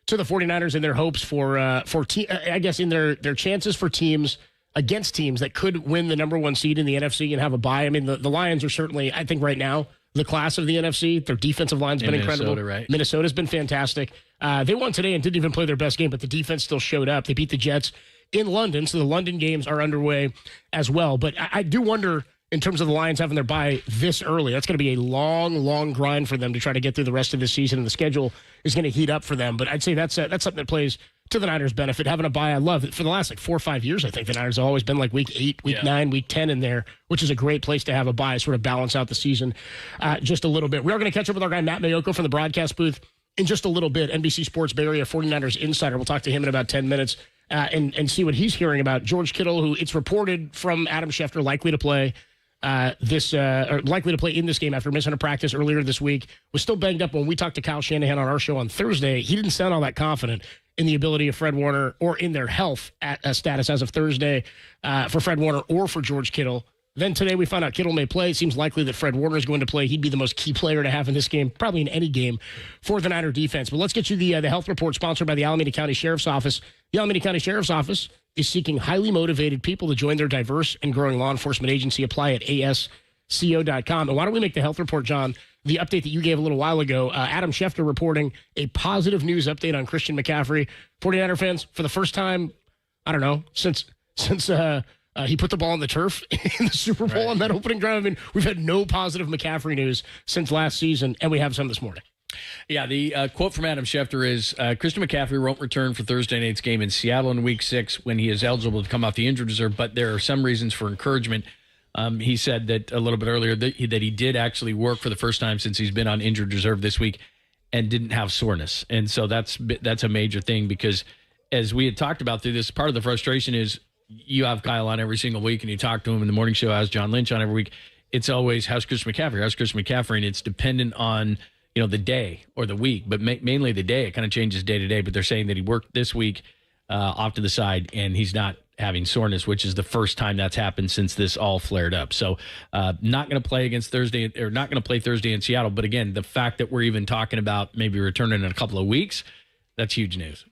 S7: to the 49ers and their hopes for I guess in their chances for teams against teams that could win the number one seed in the NFC and have a bye. I mean, the Lions are certainly, I think right now, the class of the NFC. Their defensive line's been incredible.
S9: Right?
S7: Minnesota's been fantastic. They won today and didn't even play their best game, but the defense still showed up. They beat the Jets in London, so the London games are underway as well. But I do wonder, in terms of the Lions having their bye this early, that's going to be a long, long grind for them to try to get through the rest of the season, and the schedule is going to heat up for them. But I'd say that's something that plays to the Niners' benefit. Having a bye, I love it. For the last 4 or 5 years, I think the Niners have always been like week 8, week 9, week 10 in there, which is a great place to have a bye, sort of balance out the season just a little bit. We are going to catch up with our guy Matt Mayoko from the broadcast booth in just a little bit. NBC Sports Bay Area 49ers insider. We'll talk to him in about 10 minutes and see what he's hearing about George Kittle, who it's reported from Adam Schefter likely to play likely to play in this game after missing a practice earlier this week. Was still banged up. When we talked to Kyle Shanahan on our show on Thursday, he didn't sound all that confident in the ability of Fred Warner or in their health status as of Thursday for Fred Warner or for George Kittle. Then today we found out Kittle may play. It seems likely that Fred Warner is going to play. He'd be the most key player to have in this game, probably in any game, for the Niner defense. But let's get you the health report sponsored by the Alameda County Sheriff's Office. The Alameda County Sheriff's Office is seeking highly motivated people to join their diverse and growing law enforcement agency. Apply at asco.com. And why don't we make the health report, John, the update that you gave a little while ago. Adam Schefter reporting a positive news update on Christian McCaffrey. 49er fans, for the first time, I don't know, since he put the ball on the turf in the Super Bowl on that opening drive. I mean, we've had no positive McCaffrey news since last season, and we have some this morning.
S9: Yeah, the quote from Adam Schefter is, Christian McCaffrey won't return for Thursday night's game in Seattle in Week 6 when he is eligible to come off the injured reserve, but there are some reasons for encouragement. He said that a little bit earlier that he did actually work for the first time since he's been on injured reserve this week and didn't have soreness. And so that's a major thing, because as we had talked about through this, part of the frustration is you have Kyle on every single week and you talk to him in the morning show, has John Lynch on every week. It's always, how's Christian McCaffrey? How's Christian McCaffrey? And it's dependent on, the day or the week, but mainly the day. It kind of changes day to day, but they're saying that he worked this week off to the side and he's not having soreness, which is the first time that's happened since this all flared up. So not going to play not going to play Thursday in Seattle. But again, the fact that we're even talking about maybe returning in a couple of weeks, that's huge news.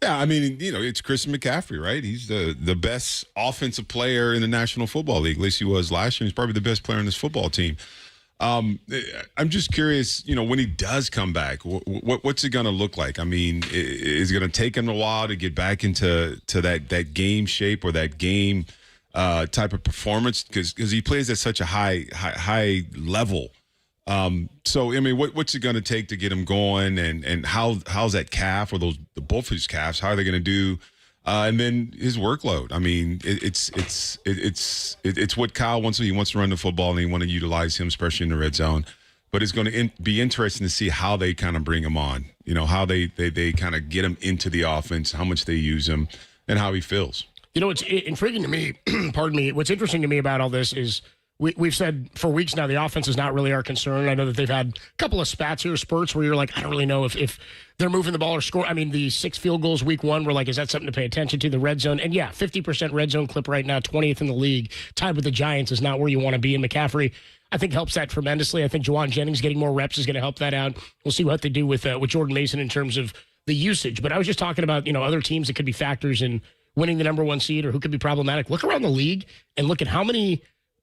S8: Yeah, I mean, it's Christian McCaffrey, right? He's the best offensive player in the National Football League. At least he was last year. He's probably the best player on this football team. I'm just curious, when he does come back, what's it going to look like? I mean, is it going to take him a while to get back into that game shape or that game type of performance? Because he plays at such a high level. So, I mean, what's it going to take to get him going, and how's that calf or both of his calves, how are they going to do? And then his workload. I mean, it's what Kyle wants. He wants to run the football, and he want to utilize him, especially in the red zone. But it's going to be interesting to see how they kind of bring him on. How they kind of get him into the offense, how much they use him, and how he feels.
S7: It's intriguing to me. Pardon me. What's interesting to me about all this is we've said for weeks now the offense is not really our concern. I know that they've had a couple of spurts where you're like, I don't really know if they're moving the ball or score. I mean, the 6 field goals week 1 were like, is that something to pay attention to? The red zone. And yeah, 50% red zone clip right now, 20th in the league, tied with the Giants, is not where you want to be. And McCaffrey, I think, helps that tremendously. I think Juwan Jennings getting more reps is going to help that out. We'll see what they do with Jordan Mason in terms of the usage. But I was just talking about, other teams that could be factors in winning the number 1 seed or who could be problematic. Look around the league and look at how many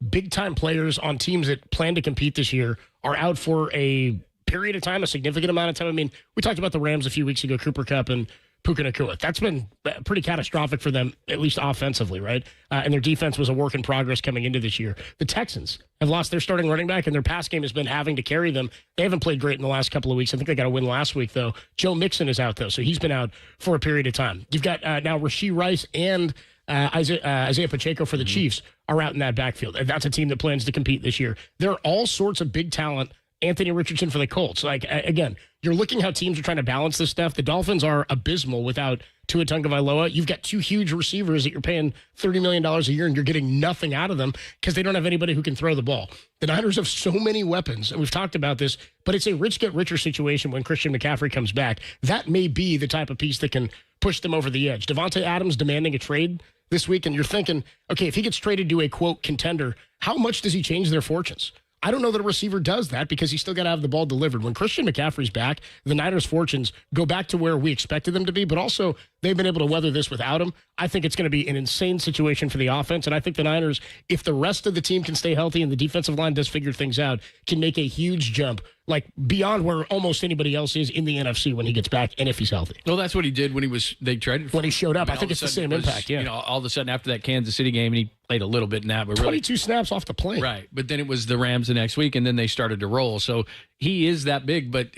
S7: big-time players on teams that plan to compete this year are out for a period of time, a significant amount of time. I mean, we talked about the Rams a few weeks ago, Cooper Kupp and Puka Nacua. That's been pretty catastrophic for them, at least offensively, right? And their defense was a work in progress coming into this year. The Texans have lost their starting running back, and their pass game has been having to carry them. They haven't played great in the last couple of weeks. I think they got a win last week, though. Joe Mixon is out, though, so he's been out for a period of time. You've got now Rashee Rice and Isaiah Pacheco for the Chiefs are out in that backfield. That's a team that plans to compete this year. There are all sorts of big talent. Anthony Richardson for the Colts. Again, you're looking how teams are trying to balance this stuff. The Dolphins are abysmal without Tua Tagovailoa. You've got 2 huge receivers that you're paying $30 million a year, and you're getting nothing out of them because they don't have anybody who can throw the ball. The Niners have so many weapons, and we've talked about this, but it's a rich get richer situation when Christian McCaffrey comes back. That may be the type of piece that can push them over the edge. Devontae Adams demanding a trade this week, and you're thinking, okay, if he gets traded to a, quote, contender, how much does he change their fortunes? I don't know that a receiver does that because he's still got to have the ball delivered. When Christian McCaffrey's back, the Niners' fortunes go back to where we expected them to be, but also they've been able to weather this without him. I think it's going to be an insane situation for the offense, and I think the Niners, if the rest of the team can stay healthy and the defensive line does figure things out, can make a huge jump, like beyond where almost anybody else is in the NFC when he gets back and if he's healthy.
S9: Well, that's what he did when they traded for him.
S7: When he showed up. I
S9: all
S7: think
S9: of
S7: it's
S9: a
S7: the
S9: sudden
S7: same impact, yeah.
S9: All of a sudden after that Kansas City game, and he played a little bit in that, but really
S7: 22 snaps off the plane.
S9: Right. But then it was the Rams the next week, and then they started to roll. So he is that big. But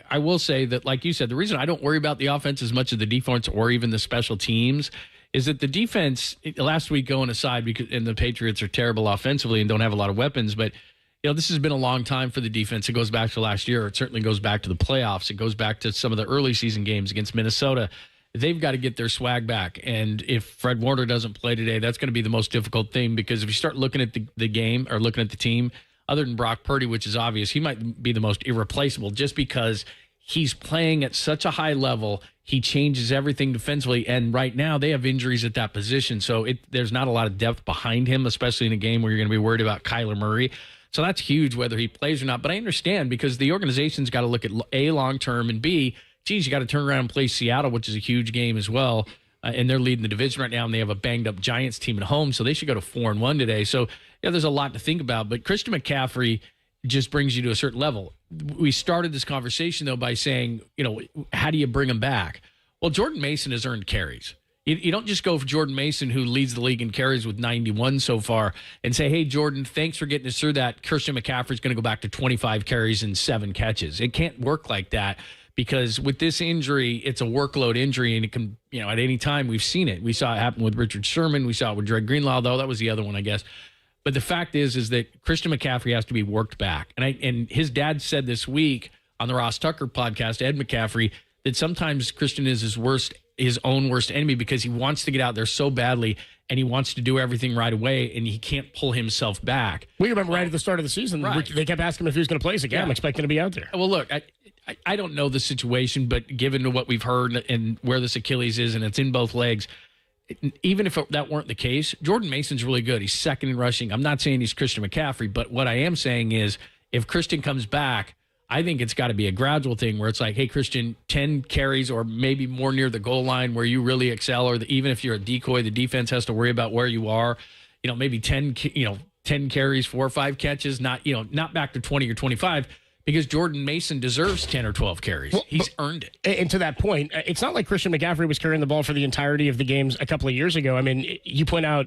S9: I will say that, like you said, the reason I don't worry about the offense as much as the defense or even the special teams is that the defense, last week going aside, and the Patriots are terrible offensively and don't have a lot of weapons, but this has been a long time for the defense. It goes back to last year. It certainly goes back to the playoffs. It goes back to some of the early season games against Minnesota. They've got to get their swag back. And if Fred Warner doesn't play today, that's going to be the most difficult thing, because if you start looking at the game or looking at the team, other than Brock Purdy, which is obvious, he might be the most irreplaceable just because he's playing at such a high level. He changes everything defensively. And right now they have injuries at that position. So there's not a lot of depth behind him, especially in a game where you're going to be worried about Kyler Murray. So that's huge whether he plays or not. But I understand, because the organization's got to look at A, long-term, and B, geez, you got to turn around and play Seattle, which is a huge game as well. And they're leading the division right now, and they have a banged-up Giants team at home, so they should go to 4-1 today. So, there's a lot to think about. But Christian McCaffrey just brings you to a certain level. We started this conversation, though, by saying, how do you bring him back? Well, Jordan Mason has earned carries. You don't just go for Jordan Mason, who leads the league in carries with 91 so far, and say, hey, Jordan, thanks for getting us through that. Christian McCaffrey's going to go back to 25 carries and 7 catches. It can't work like that, because with this injury, it's a workload injury, and it can, at any time, we've seen it. We saw it happen with Richard Sherman. We saw it with Dre Greenlaw, though. That was the other one, I guess. But the fact is that Christian McCaffrey has to be worked back. And his dad said this week on the Ross Tucker podcast, Ed McCaffrey, that sometimes Christian is his own worst enemy, because he wants to get out there so badly and he wants to do everything right away, and he can't pull himself back.
S7: We remember right at the start of the season, right, they kept asking him if he was going to play. He's like, yeah, I'm expecting to be out there.
S9: Well, look, I don't know the situation, but given what we've heard and where this Achilles is, and it's in both legs, even if that weren't the case, Jordan Mason's really good. He's second in rushing. I'm not saying he's Christian McCaffrey, but what I am saying is if Christian comes back, I think it's got to be a gradual thing where it's like, hey, Christian, 10 carries or maybe more near the goal line where you really excel, or even if you're a decoy, the defense has to worry about where you are. Maybe 10 carries, 4 or 5 catches, not back to 20 or 25. Because Jordan Mason deserves 10 or 12 carries.
S7: Well,
S9: he's earned it.
S7: And to that point, it's not like Christian McCaffrey was carrying the ball for the entirety of the games a couple of years ago. I mean, you point out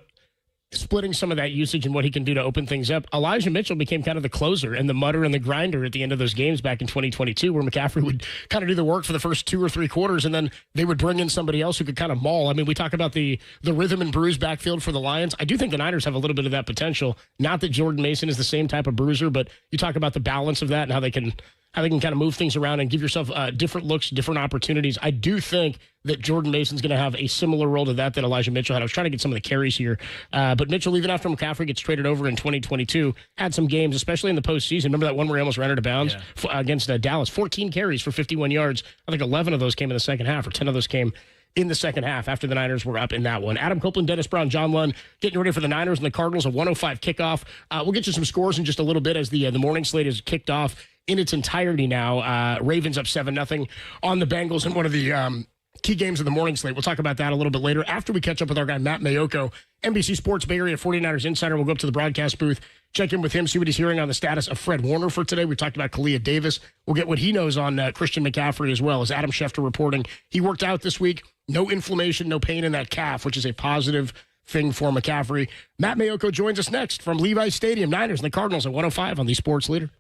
S7: splitting some of that usage and what he can do to open things up. Elijah Mitchell became kind of the closer and the mutter and the grinder at the end of those games back in 2022, where McCaffrey would kind of do the work for the first 2 or 3 quarters, and then they would bring in somebody else who could kind of maul. I mean, we talk about the rhythm and bruise backfield for the Lions. I do think the Niners have a little bit of that potential. Not that Jordan Mason is the same type of bruiser, but you talk about the balance of that and how they can kind of move things around and give yourself different looks, different opportunities. I do think that Jordan Mason's going to have a similar role to that Elijah Mitchell had. I was trying to get some of the carries here. But Mitchell, even after McCaffrey gets traded over in 2022, had some games, especially in the postseason. Remember that one where he almost ran out of bounds against Dallas? 14 carries for 51 yards. I think 11 of those came in the second half, or 10 of those came in the second half after the Niners were up in that one. Adam Copeland, Dennis Brown, John Lund getting ready for the Niners and the Cardinals, a 105 kickoff. We'll get you some scores in just a little bit as the morning slate is kicked off in its entirety now. Ravens up 7-0 on the Bengals in one of the key games of the morning slate. We'll talk about that a little bit later after we catch up with our guy Matt Mayoko, NBC Sports Bay Area 49ers insider. We'll go up to the broadcast booth, check in with him, see what he's hearing on the status of Fred Warner for today. We talked about Kalia Davis. We'll get what he knows on Christian McCaffrey as well. As Adam Schefter reporting, he worked out this week. No inflammation, no pain in that calf, which is a positive thing for McCaffrey. Matt Mayoko joins us next from Levi Stadium. Niners and the Cardinals at 105 on the Sports Leader.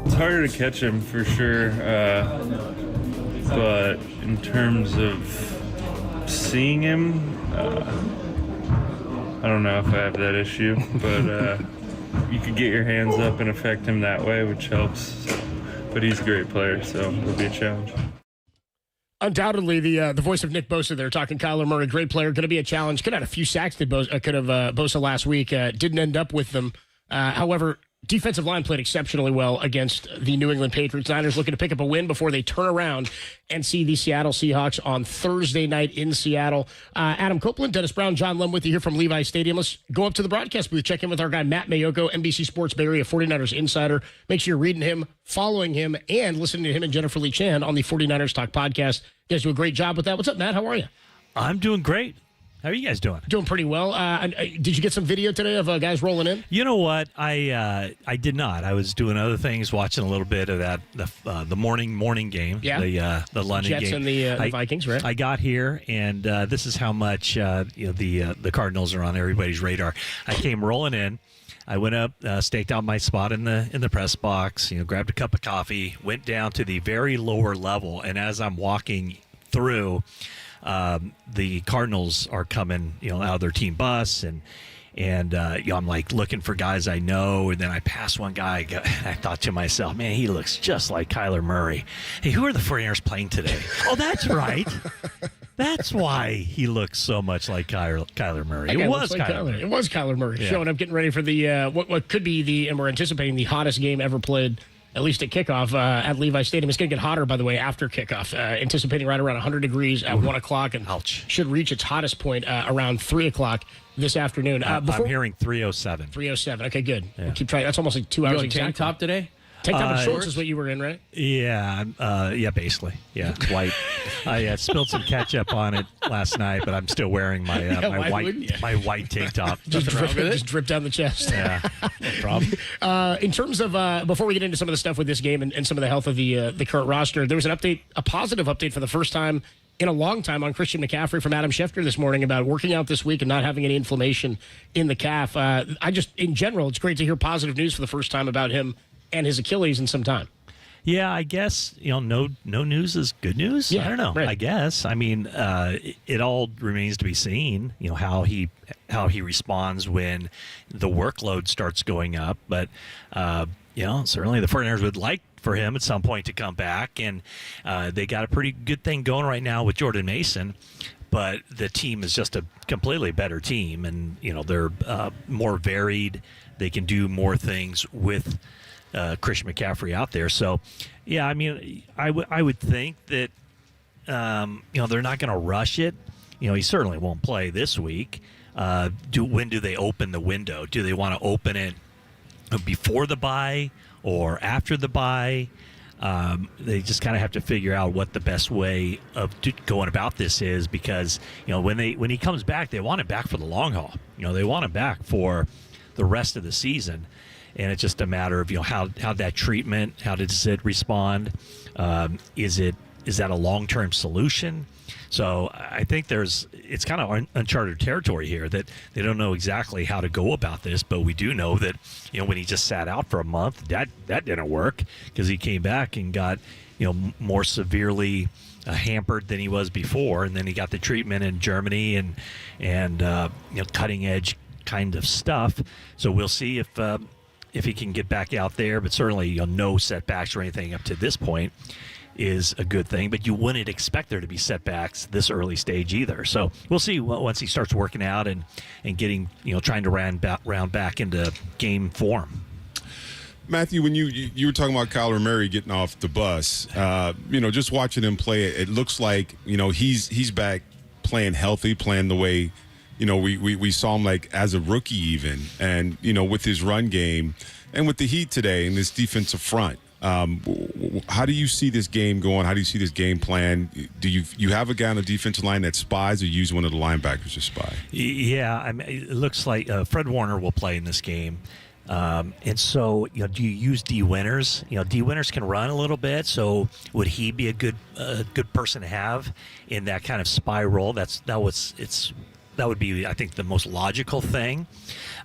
S15: It's harder to catch him for sure, but in terms of seeing him, I don't know if I have that issue, but you could get your hands up and affect him that way, which helps. So, but he's a great player, so it'll be a challenge.
S7: Undoubtedly, the voice of Nick Bosa there talking Kyler Murray, great player, going to be a challenge. Could have had a few sacks that Bosa last week. Didn't end up with them. However, defensive line played exceptionally well against the New England Patriots. Niners looking to pick up a win before they turn around and see the Seattle Seahawks on Thursday night in Seattle. Adam Copeland, Dennis Brown, John Lum with you here from Levi Stadium. Let's go up to the broadcast booth, check in with our guy Matt Mayoko, NBC Sports Bay Area 49ers insider. Make sure you're reading him, following him, and listening to him and Jennifer Lee Chan on the 49ers Talk podcast. You guys do a great job with that. What's up, Matt? How are you?
S16: I'm doing great. How are you guys doing?
S7: Doing pretty well. Did you get some video today of guys rolling in?
S16: You know what? I did not. I was doing other things, watching a little bit of that the morning game.
S7: Yeah.
S16: The London
S7: Jets
S16: game.
S7: And the Vikings, right?
S16: I got here, and this is how much the Cardinals are on everybody's radar. I came rolling in. I went up, staked out my spot in the press box. Grabbed a cup of coffee, went down to the very lower level, and as I'm walking through. The Cardinals are coming, out of their team bus, and I'm like looking for guys I know, and then I pass one guy. I thought to myself, man, he looks just like Kyler Murray. Hey, who are the 49ers playing today? Oh, that's right. That's why he looks so much like Kyler Murray. It was Kyler Murray.
S7: It was Kyler Murray
S16: Yeah.
S7: showing up, getting ready for the what could be and we're anticipating the hottest game ever played. At least at kickoff at Levi Stadium. It's going to get hotter, by the way, after kickoff. Anticipating right around 100 degrees at 1 o'clock and should reach its hottest point around 3 o'clock this afternoon.
S16: I'm hearing 307.
S7: 307. Okay, good.
S16: Yeah.
S7: We'll keep trying. That's almost like 2 hours
S9: You on
S7: exactly.
S9: tank top today?
S7: Tank top and shorts is what you were in, right?
S16: Yeah, basically. Yeah, white. I spilled some ketchup on it last night, but I'm still wearing my my white tank top.
S7: Just drip down the chest.
S16: Yeah, no problem.
S7: In terms of before we get into some of the stuff with this game and some of the health of the current roster, there was an update, a positive update for the first time in a long time on Christian McCaffrey from Adam Schefter this morning about working out this week and not having any inflammation in the calf. In general, it's great to hear positive news for the first time about him and his Achilles in some time.
S16: Yeah, I guess, no news is good news.
S7: Yeah,
S16: I don't know.
S7: right.
S16: I guess. I mean, it all remains to be seen, how he responds when the workload starts going up. But, certainly the 49ers would like for him at some point to come back. And they got a pretty good thing going right now with Jordan Mason. But the team is just a completely better team. And, they're more varied. They can do more things with Christian McCaffrey out there. So, yeah, I mean, I would think that, they're not going to rush it. He certainly won't play this week. When do they open the window? Do they want to open it before the bye or after the bye? They just kind of have to figure out what the best way of going about this is, because, when he comes back, they want him back for the long haul. They want him back for the rest of the season. And it's just a matter of, how that treatment, how does it respond? Is that a long-term solution? So I think it's kind of uncharted territory here, that they don't know exactly how to go about this. But we do know that, when he just sat out for a month, that didn't work, because he came back and got, more severely hampered than he was before. And then he got the treatment in Germany and cutting edge kind of stuff. So we'll see if he can get back out there, but certainly no setbacks or anything up to this point is a good thing. But you wouldn't expect there to be setbacks this early stage either. So we'll see once he starts working out and getting, trying to round back into game form.
S8: Matthew, when you were talking about Kyler Murray getting off the bus, just watching him play, it looks like, he's back playing healthy, playing the way, we saw him like as a rookie even, and, with his run game and with the Heat today and this defensive front. How do you see this game going? How do you see this game plan? Do you have a guy on the defensive line that spies, or use one of the linebackers to spy?
S16: Yeah, it looks like Fred Warner will play in this game. And so, do you use D. Winters? D. Winters can run a little bit, so would he be a good person to have in that kind of spy role? It's that would be, I think, the most logical thing.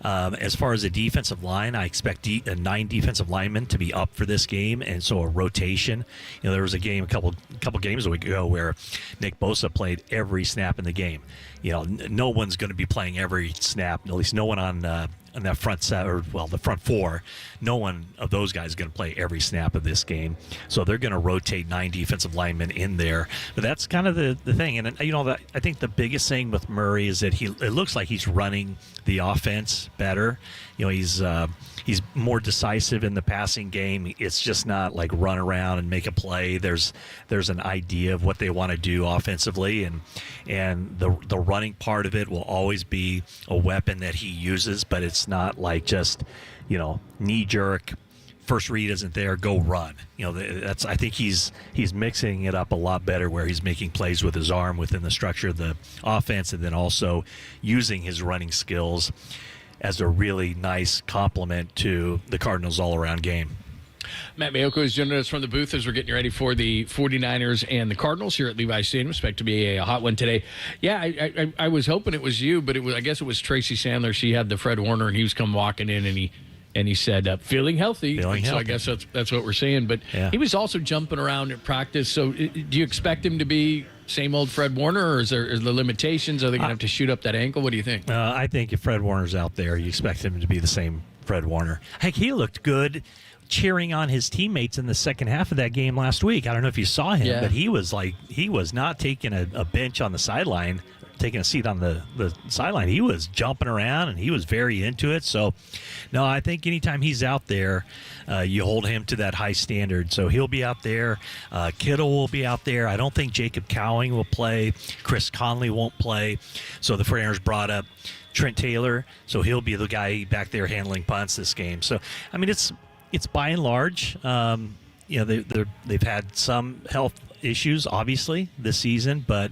S16: As far as the defensive line, I expect 9 defensive linemen to be up for this game, and so a rotation. There was a game a couple games ago where Nick Bosa played every snap in the game. No one's going to be playing every snap. At least no one on that front set, the front 4. No one of those guys is going to play every snap of this game. So they're going to rotate 9 defensive linemen in there. But that's kind of the thing. And I think the biggest thing with Murray is that it looks like he's running the offense better. He's more decisive in the passing game. It's just not like run around and make a play. There's an idea of what they want to do offensively, and the running part of it will always be a weapon that he uses, but it's not like just knee jerk. First read isn't there, go run. I think he's mixing it up a lot better, where he's making plays with his arm within the structure of the offense, and then also using his running skills as a really nice complement to the Cardinals all-around game.
S9: Matt Mayoko is joining us from the booth as we're getting ready for the 49ers and the Cardinals here at Levi Stadium. Expect to be a hot one today. Yeah, I was hoping it was you, but I guess it was Tracy Sandler. She had the Fred Warner, and he was come walking in, and he said, feeling healthy. So I guess that's what we're seeing. But he was also jumping around at practice. So do you expect him to be same old Fred Warner, or is there the limitations? Are they going to have to shoot up that ankle? What do you think?
S16: I think if Fred Warner's out there, you expect him to be the same Fred Warner. Heck, he looked good cheering on his teammates in the second half of that game last week. I don't know if you saw him, but he was not taking a bench on the sideline, taking a seat on the sideline. He was jumping around, and he was very into it. So, no, I think anytime he's out there, you hold him to that high standard. So he'll be out there. Kittle will be out there. I don't think Jacob Cowing will play. Chris Conley won't play. So the 49ers brought up Trent Taylor, so he'll be the guy back there handling punts this game. So, I mean, it's by and large, they've had some health issues, obviously, this season, but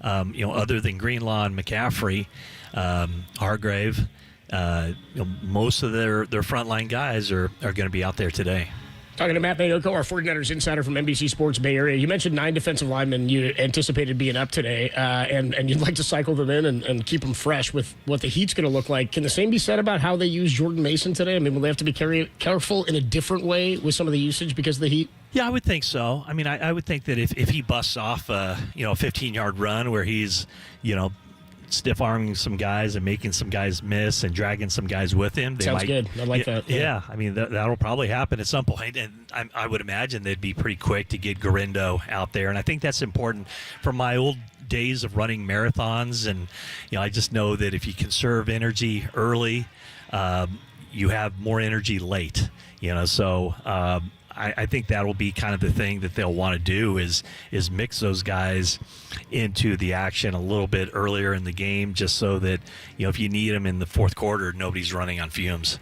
S16: other than Greenlaw and McCaffrey, Hargrave, most of their frontline guys are going to be out there today.
S7: Talking to Matt Mayoko, our 49ers insider from NBC Sports Bay Area. You mentioned 9 defensive linemen you anticipated being up today, and you'd like to cycle them in and keep them fresh with what the Heat's going to look like. Can the same be said about how they use Jordan Mason today? I mean, will they have to be careful in a different way with some of the usage because of the Heat?
S16: Yeah, I would think so. I mean, I would think that if he busts off a 15-yard run where he's, stiff-arming some guys and making some guys miss and dragging some guys with him.
S7: Sounds good. I like that.
S16: Yeah, I mean, that'll probably happen at some point, and I would imagine they'd be pretty quick to get Garindo out there, and I think that's important. From my old days of running marathons, and I just know that if you conserve energy early, you have more energy late. So I think that'll be kind of the thing that they'll want to do is mix those guys into the action a little bit earlier in the game, just so that if you need them in the fourth quarter, nobody's running on fumes.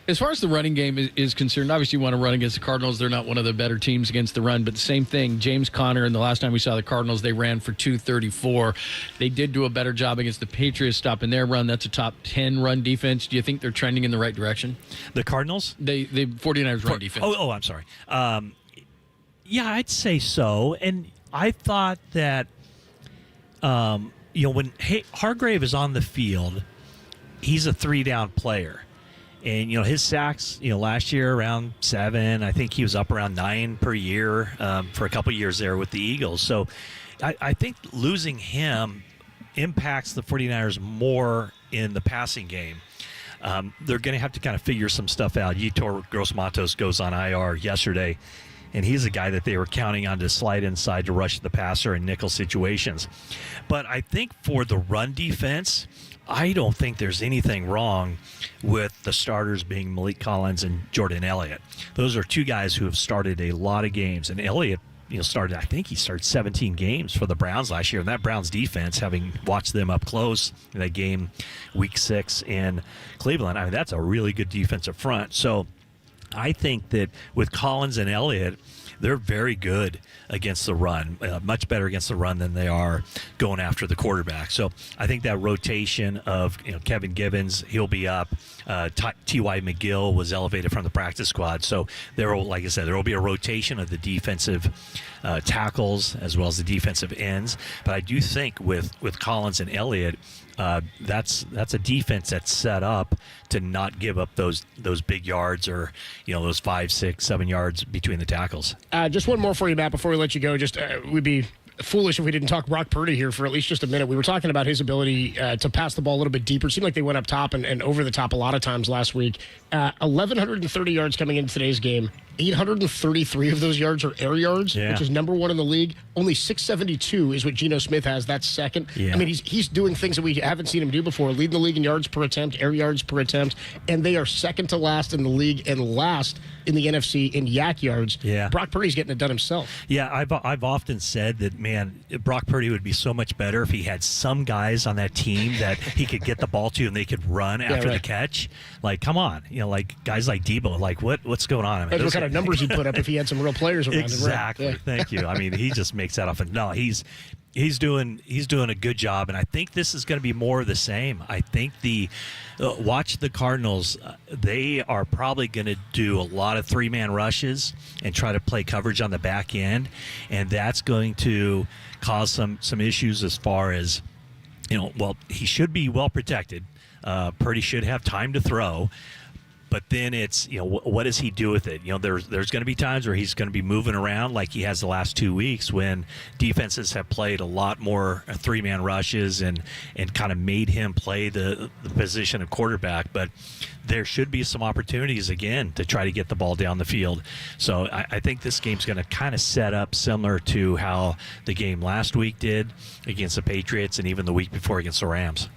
S9: As far as the running game is concerned, obviously you want to run against the Cardinals. They're not one of the better teams against the run, but the same thing, James Conner, and the last time we saw the Cardinals, they ran for 234. They did do a better job against the Patriots stopping their run. That's a top 10 run defense. Do you think they're trending in the right direction?
S16: The Cardinals?
S9: The 49ers run defense.
S16: Oh, I'm sorry. Yeah, I'd say so. And I thought that, when Hargrave is on the field, he's a 3-down player. And, his sacks, last year around 7. I think he was up around 9 per year for a couple years there with the Eagles. So I think losing him impacts the 49ers more in the passing game. They're going to have to kind of figure some stuff out. Yetur Gross-Matos goes on IR yesterday, and he's a guy that they were counting on to slide inside to rush the passer in nickel situations. But I think for the run defense, I don't think there's anything wrong with the starters being Malik Collins and Jordan Elliott. Those are 2 guys who have started a lot of games. And Elliott, I think he started 17 games for the Browns last year. And that Browns defense, having watched them up close in that game week 6 in Cleveland, that's a really good defensive front. So I think that with Collins and Elliott, they're very good against the run, much better against the run than they are going after the quarterback. So I think that rotation of Kevin Givens, he'll be up. T.Y. McGill was elevated from the practice squad. So there will, like I said, there will be a rotation of the defensive tackles as well as the defensive ends. But I do think with Collins and Elliott, that's a defense that's set up to not give up those big yards or those 5, 6, 7 yards between the tackles.
S7: Just one more for you, Matt, before we let you go. Just we'd be foolish if we didn't talk Brock Purdy here for at least just a minute. We were talking about his ability to pass the ball a little bit deeper. It seemed like they went up top and over the top a lot of times last week. 1,130 yards coming into today's game. 833 of those yards are air yards, which is number 1 in the league. Only 672 is what Geno Smith has. That's second.
S16: Yeah.
S7: I mean, he's doing things that we haven't seen him do before. Leading the league in yards per attempt, air yards per attempt, and they are second to last in the league and last in the NFC in yak yards.
S16: Yeah.
S7: Brock Purdy's getting it done himself.
S16: Yeah, I've often said that, man, Brock Purdy would be so much better if he had some guys on that team that he could get the ball to and they could run after the catch. Like, come on, like guys like Debo. Like, what's going on? I mean,
S7: What kind of numbers he'd put up if he had some real players around him.
S16: Exactly.
S7: Right?
S16: Thank you. I mean, he just makes that often. No, he's doing a good job, and I think this is going to be more of the same. I think watch the Cardinals. They are probably going to do a lot of 3-man rushes and try to play coverage on the back end, and that's going to cause some issues as far as he should be well protected. Purdy should have time to throw. But then it's, what does he do with it? There's going to be times where he's going to be moving around like he has the last 2 weeks when defenses have played a lot more 3-man rushes and kind of made him play the position of quarterback. But there should be some opportunities again to try to get the ball down the field. So I think this game's going to kind of set up similar to how the game last week did against the Patriots and even the week before against the Rams.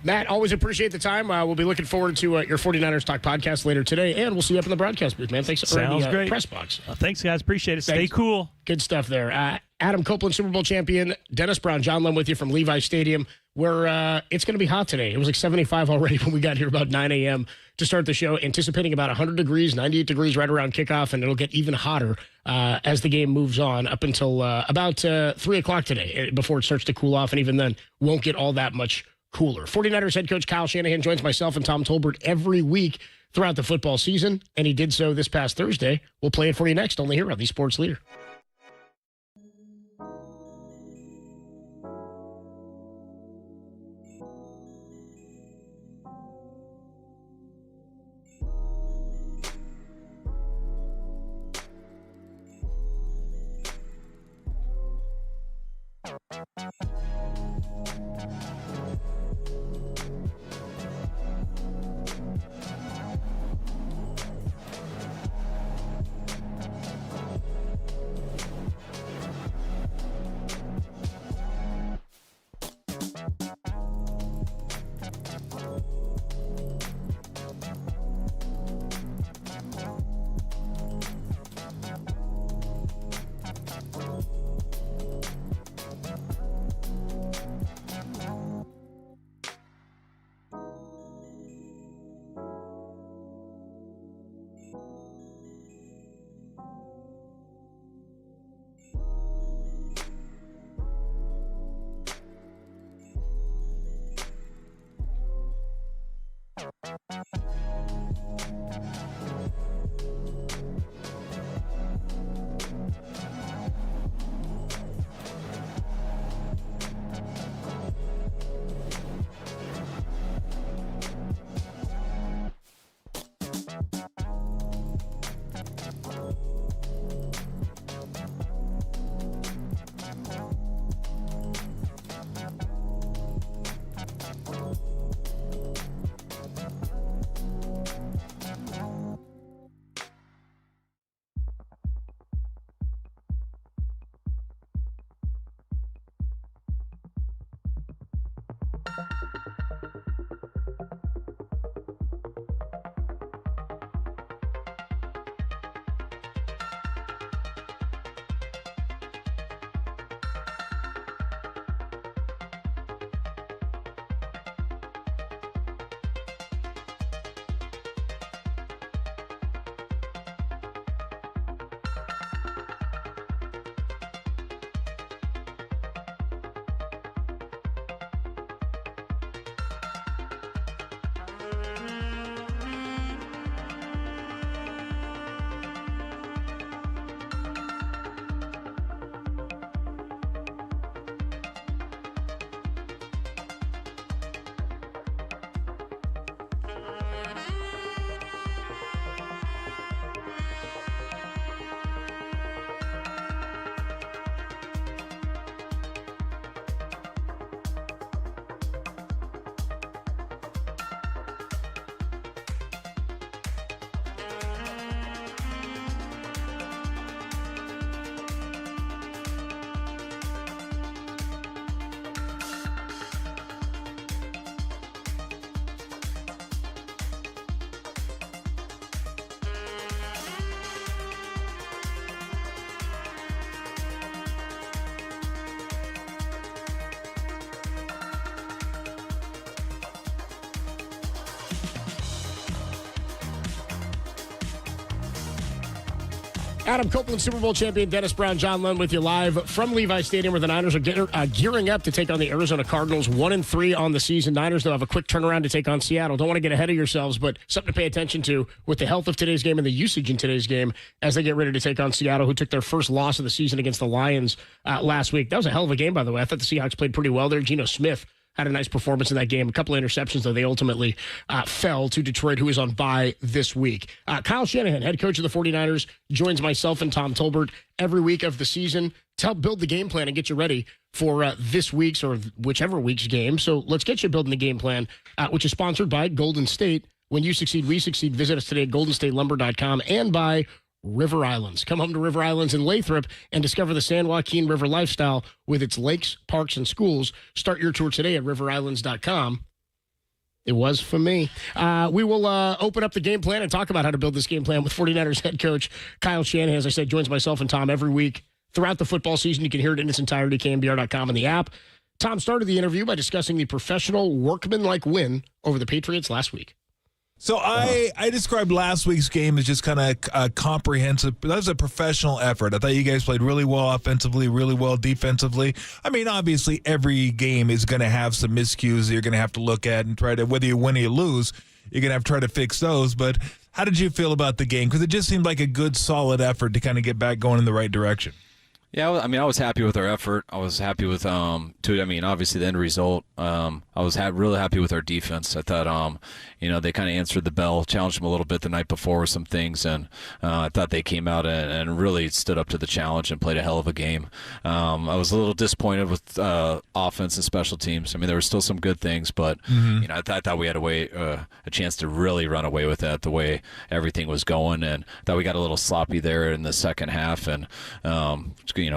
S7: Matt, always appreciate the time. We'll be looking forward to your 49ers Talk podcast later today, and we'll see you up in the broadcast booth, man. Thanks for the
S16: great.
S7: press box.
S16: Thanks, guys. Appreciate it. Stay cool.
S7: Good stuff there. Adam Copeland, Super Bowl champion. Dennis Brown, John Lynn with you from Levi Stadium, where it's going to be hot today. It was like 75 already when we got here about 9 a.m. to start the show, anticipating about 100 degrees, 98 degrees right around kickoff, and it'll get even hotter as the game moves on up until about 3 o'clock today before it starts to cool off, and even then won't get all that much cooler. 49ers head coach Kyle Shanahan joins myself and Tom Tolbert every week throughout the football season, and he did so this past Thursday. We'll play it for you next, only here on the Sports Leader. Adam Copeland, Super Bowl champion Dennis Brown, John Lund with you live from Levi Stadium, where the Niners are gearing up to take on the Arizona Cardinals, 1-3 on the season. Niners, they'll have a quick turnaround to take on Seattle. Don't want to get ahead of yourselves, but something to pay attention to with the health of today's game and the usage in today's game as they get ready to take on Seattle, who took their first loss of the season against the Lions last week. That was a hell of a game, by the way. I thought the Seahawks played pretty well there. Geno Smith had a nice performance in that game. A couple of interceptions, though they ultimately fell to Detroit, who is on bye this week. Kyle Shanahan, head coach of the 49ers, joins myself and Tom Tolbert every week of the season to help build the game plan and get you ready for this week's or whichever week's game. So let's get you building the game plan, which is sponsored by Golden State. When you succeed, we succeed. Visit us today at goldenstatelumber.com and by River Islands. Come home to River Islands in Lathrop and discover the San Joaquin River lifestyle with its lakes, parks, and schools. Start your tour today at riverislands.com. It was for me. We will open up the game plan and talk about how to build this game plan with 49ers head coach Kyle Shanahan. As I said, joins myself and Tom every week throughout the football season. You can hear it in its entirety, KNBR.com and the app. Tom started the interview by discussing the professional workmanlike win over the Patriots last week.
S17: So I described last week's game as just kind of comprehensive. That was a professional effort. I thought you guys played really well offensively, really well defensively. I mean, obviously, every game is going to have some miscues that you're going to have to look at and try to, whether you win or you lose, you're going to have to try to fix those. But how did you feel about the game? Because it just seemed like a good, solid effort to kind of get back going in the right direction.
S18: Yeah, I mean, I was happy with our effort. I was happy with, obviously the end result. I was really happy with our defense. I thought, they kind of answered the bell, challenged them a little bit the night before with some things, and I thought they came out and really stood up to the challenge and played a hell of a game. I was a little disappointed with offense and special teams. I mean, there were still some good things, but I thought we had a chance to really run away with that the way everything was going, and I thought we got a little sloppy there in the second half, and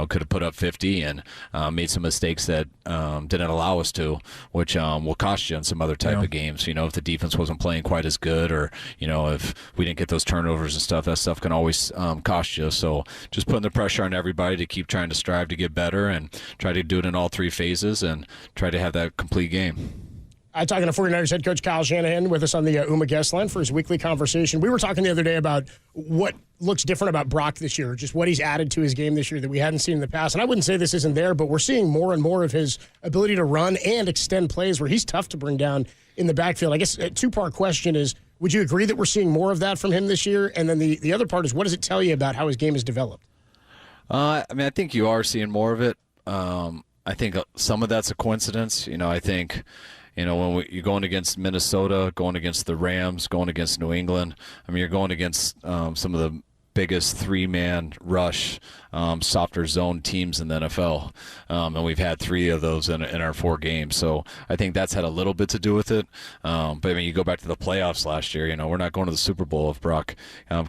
S18: could have put up 50 and made some mistakes that didn't allow us to, which will cost you in some other type of games. If the defense wasn't playing quite as good, or if we didn't get those turnovers and stuff, that stuff can always cost you. So just putting the pressure on everybody to keep trying to strive to get better and try to do it in all three phases and try to have that complete game.
S7: Talking to 49ers head coach Kyle Shanahan with us on the UMA guest line for his weekly conversation. We were talking the other day about what looks different about Brock this year, just what he's added to his game this year that we hadn't seen in the past. And I wouldn't say this isn't there, but we're seeing more and more of his ability to run and extend plays where he's tough to bring down in the backfield. I guess a two-part question is, would you agree that we're seeing more of that from him this year? And then the other part is, what does it tell you about how his game has developed?
S18: I think you are seeing more of it. I think some of that's a coincidence. I think when you're going against Minnesota, going against the Rams, going against New England, you're going against some of the biggest three-man rush, softer zone teams in the NFL. And we've had three of those in our 4 games. So I think that's had a little bit to do with it. But you go back to the playoffs last year, we're not going to the Super Bowl if Brock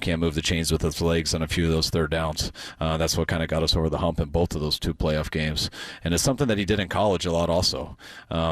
S18: can't move the chains with his legs on a few of those third downs. That's what kind of got us over the hump in both of those 2 playoff games. And it's something that he did in college a lot also.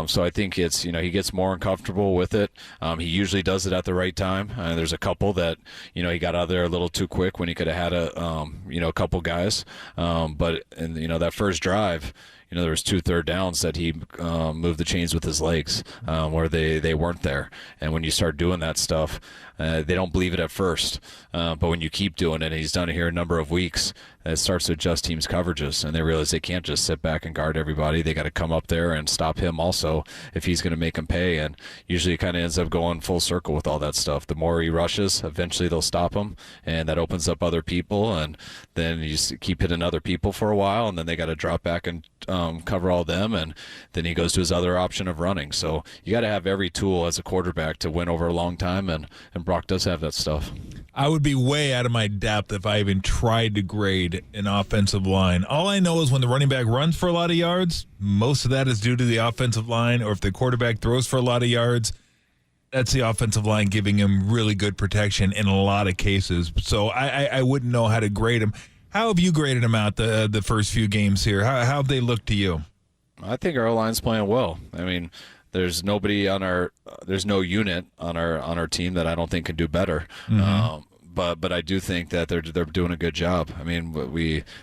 S18: So I think it's, he gets more uncomfortable with it. He usually does it at the right time. There's a couple that, he got out of there a little too quick when he could have had a couple guys. But in that first drive, there was 2 third downs that he moved the chains with his legs where they weren't there. And when you start doing that stuff, they don't believe it at first. But when you keep doing it, and he's done it here a number of weeks, it starts to adjust teams' coverages. And they realize they can't just sit back and guard everybody. They got to come up there and stop him also if he's going to make them pay. And usually it kind of ends up going full circle with all that stuff. The more he rushes, eventually they'll stop him. And that opens up other people. And then you just keep hitting other people for a while. And then they got to drop back and cover all them, and then he goes to his other option of running. So you got to have every tool as a quarterback to win over a long time, and Brock does have that stuff.
S17: I would be way out of my depth if I even tried to grade an offensive line. All I know is when the running back runs for a lot of yards, most of that is due to the offensive line, or if the quarterback throws for a lot of yards, that's the offensive line giving him really good protection in a lot of cases. So I wouldn't know how to grade him. How have you graded him out the first few games here? How have they looked to you?
S18: I think our O-line's playing well. I mean, there's nobody on there's no unit on our team that I don't think can do better.
S17: Mm-hmm.
S18: But I do think that they're doing a good job. I mean,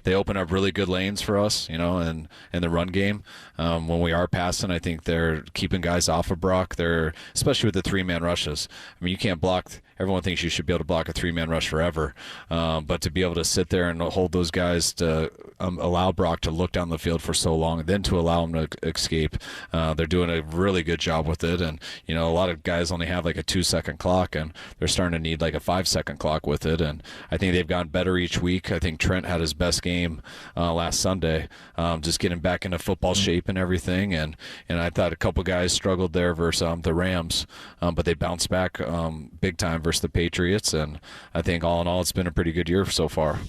S18: they open up really good lanes for us, and in the run game. When we are passing, I think they're keeping guys off of Brock. They're especially with the 3-man rushes. I mean, you can't block. Everyone thinks you should be able to block a 3-man rush forever, but to be able to sit there and hold those guys to allow Brock to look down the field for so long, and then to allow him to escape, they're doing a really good job with it. And a lot of guys only have like a 2-second clock, and they're starting to need like a 5-second clock with it. And I think they've gotten better each week. I think Trent had his best game last Sunday, just getting back into football shape and everything. And I thought a couple guys struggled there versus the Rams, but they bounced back big time versus the Patriots, and I think all in all it's been a pretty good year so far.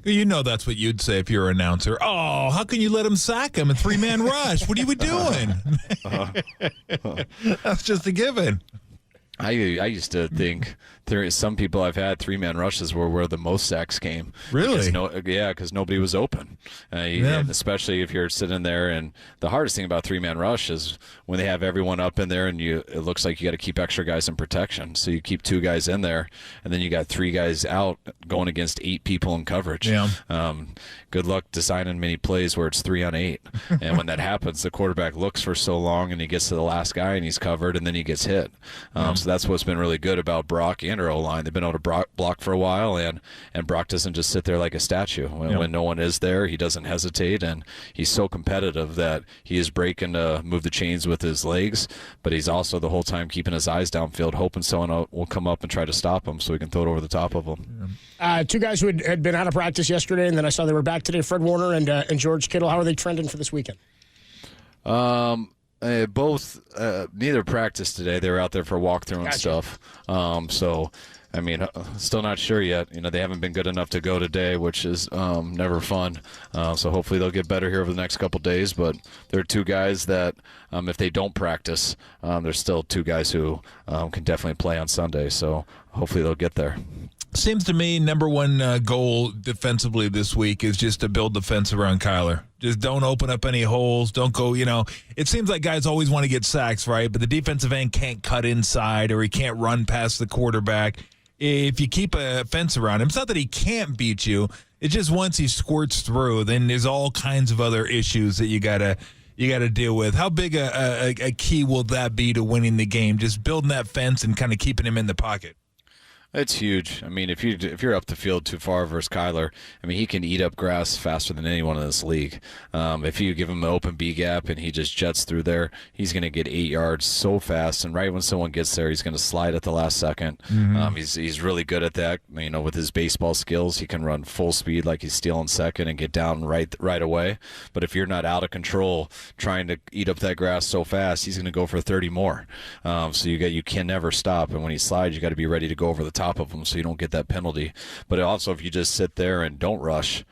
S17: That's what you'd say if you're an announcer. Oh, how can you let him sack him? A 3-man rush. What are you doing? That's just a given.
S18: I used to think some people I've had 3-man rushes were where the most sacks came.
S17: Really?
S18: Because nobody was open. And especially if you're sitting there, and the hardest thing about 3-man rush is when they have everyone up in there, and it looks like you got to keep extra guys in protection. So you keep 2 guys in there, and then you got 3 guys out going against 8 people in coverage.
S17: Yeah.
S18: Good luck designing many plays where it's 3 on 8. And when that happens, the quarterback looks for so long, and he gets to the last guy, and he's covered, and then he gets hit. So that's what's been really good about Brock and our O-line. They've been able to block for a while, and Brock doesn't just sit there like a statue. When no one is there, he doesn't hesitate, and he's so competitive that he is breaking to move the chains with his legs, but he's also the whole time keeping his eyes downfield, hoping someone will come up and try to stop him so he can throw it over the top of him.
S7: 2 guys who had been out of practice yesterday, and then I saw they were back today, Fred Warner and George Kittle. How are they trending for this weekend?
S18: Both neither practiced today. They were out there for walkthrough and stuff. So, I mean, still not sure yet. They haven't been good enough to go today, which is never fun. So hopefully they'll get better here over the next couple days. But there are 2 guys that, if they don't practice, there's still 2 guys who can definitely play on Sunday. So hopefully they'll get there.
S17: Seems to me number one goal defensively this week is just to build the fence around Kyler. Just don't open up any holes. Don't go, it seems like guys always want to get sacks, right? But the defensive end can't cut inside, or he can't run past the quarterback. If you keep a fence around him, it's not that he can't beat you. It's just once he squirts through, then there's all kinds of other issues that you gotta deal with. How big a key will that be to winning the game? Just building that fence and kind of keeping him in the pocket.
S18: It's huge. I mean, if you're up the field too far versus Kyler, I mean, he can eat up grass faster than anyone in this league. If you give him an open B gap and he just jets through there, he's going to get 8 yards so fast. And right when someone gets there, he's going to slide at the last second.
S17: Mm-hmm.
S18: He's really good at that. With his baseball skills, he can run full speed like he's stealing second and get down right away. But if you're not out of control trying to eat up that grass so fast, he's going to go for 30 more. So you can never stop. And when he slides, you got to be ready to go over the top of him so you don't get that penalty. But also, if you just sit there and don't rush,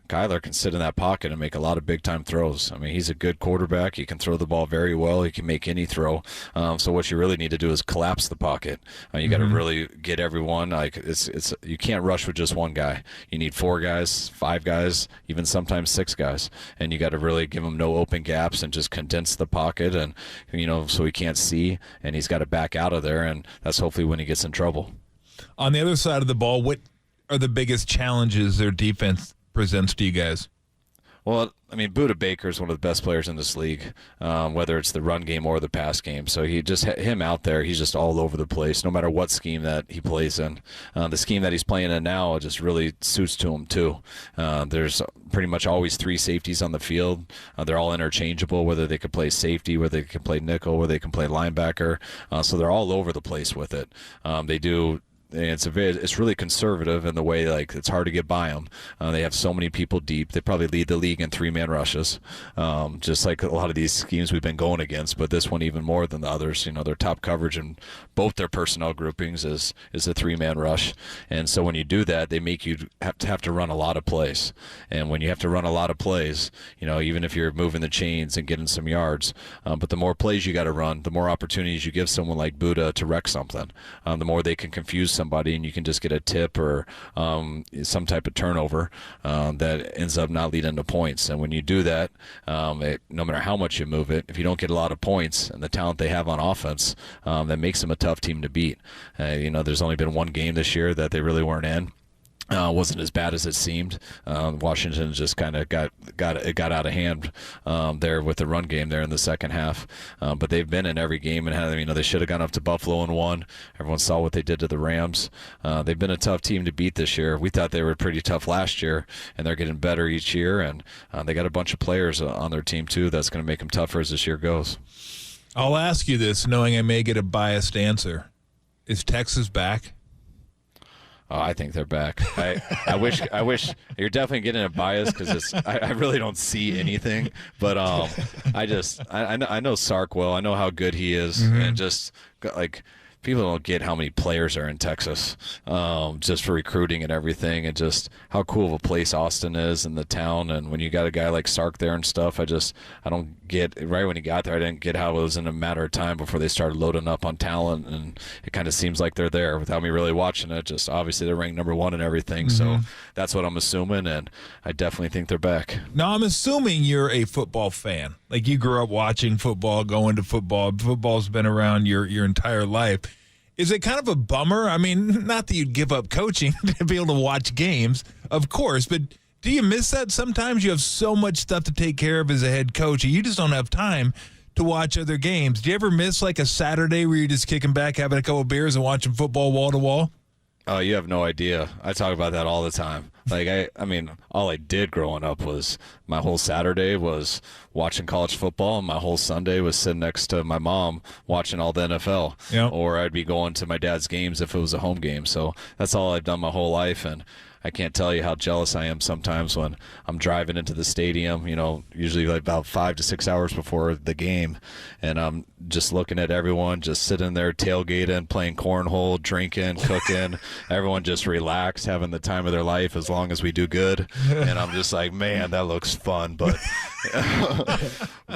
S18: Kyler can sit in that pocket and make a lot of big-time throws. I mean, he's a good quarterback. He can throw the ball very well. He can make any throw. So what you really need to do is collapse the pocket. You got to really get everyone. You can't rush with just one guy. You need 4 guys, 5 guys, even sometimes 6 guys. And you got to really give him no open gaps and just condense the pocket, and so he can't see, and he's got to back out of there, and that's hopefully when he gets in trouble.
S17: On the other side of the ball, what are the biggest challenges their defense presents to you guys?
S18: Well, I mean, Budda Baker is one of the best players in this league, whether it's the run game or the pass game. So him out there, he's just all over the place, no matter what scheme that he plays in. The scheme that he's playing in now just really suits to him, too. There's pretty much always 3 safeties on the field. They're all interchangeable, whether they could play safety, whether they can play nickel, whether they can play linebacker. So they're all over the place with it. They do it's really conservative in the way, like, it's hard to get by them. They have so many people deep. They probably lead the league in 3-man rushes, just like a lot of these schemes we've been going against, but this one even more than the others. Their top coverage in both their personnel groupings is a 3-man rush. And so when you do that, they make you have to run a lot of plays. And when you have to run a lot of plays, even if you're moving the chains and getting some yards, but the more plays you got to run, the more opportunities you give someone like Buddha to wreck something. The more they can confuse somebody, and you can just get a tip or some type of turnover that ends up not leading to points. And when you do that, no matter how much you move it, if you don't get a lot of points and the talent they have on offense, that makes them a tough team to beat. There's only been one game this year that they really weren't in. Wasn't as bad as it seemed. Washington just kind of got out of hand there with the run game there in the second half. But they've been in every game, and they should have gone up to Buffalo and won. Everyone saw what they did to the Rams. They've been a tough team to beat this year. We thought they were pretty tough last year, and they're getting better each year. And they got a bunch of players on their team too that's going to make them tougher as this year goes.
S17: I'll ask you this, knowing I may get a biased answer. Is Texas back?
S18: Oh, I think they're back. I wish you're definitely getting a bias because I really don't see anything. But I know Sark well. I know how good he is, and just like people don't get how many players are in Texas, just for recruiting and everything, and just how cool of a place Austin is and the town. And when you got a guy like Sark there and stuff, I don't get, right when he got there, I didn't get how it was in a matter of time before they started loading up on talent, and it kind of seems like they're there without me really watching it. Just obviously they're ranked number 1 and everything, so that's what I'm assuming, and I definitely think they're back.
S17: Now, I'm assuming you're a football fan. Like, you grew up watching football, going to football. Football's been around your entire life. Is it kind of a bummer? I mean, not that you'd give up coaching to be able to watch games, of course, but do you miss that sometimes? You have so much stuff to take care of as a head coach, and you just don't have time to watch other games. Do you ever miss like a Saturday where you're just kicking back, having a couple of beers, and watching football wall to wall?
S18: Oh, you have no idea. I talk about that all the time. Like, I mean, all I did growing up was my whole Saturday was watching college football, and my whole Sunday was sitting next to my mom watching all the NFL.
S17: Yep.
S18: Or I'd be going to my dad's games if it was a home game. So that's all I've done my whole life, and I can't tell you how jealous I am sometimes when I'm driving into the stadium, usually like about 5 to 6 hours before the game, and I'm just looking at everyone just sitting there tailgating, playing cornhole, drinking, cooking, everyone just relaxed, having the time of their life as long as we do good. And I'm just like, man, that looks fun. But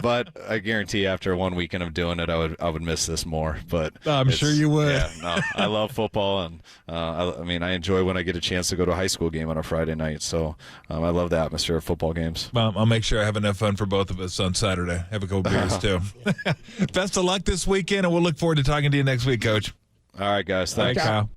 S18: but I guarantee after one weekend of doing it, I would miss this more. But
S17: I'm sure you would.
S18: Yeah, no, I love football, and I enjoy when I get a chance to go to a high school game on a Friday night. So I love the atmosphere of football games.
S17: Well, I'll make sure I have enough fun for both of us on Saturday. Have a couple beers too. Best of luck this weekend, and we'll look forward to talking to you next week, Coach.
S18: All right, guys. Thanks.
S17: Kyle.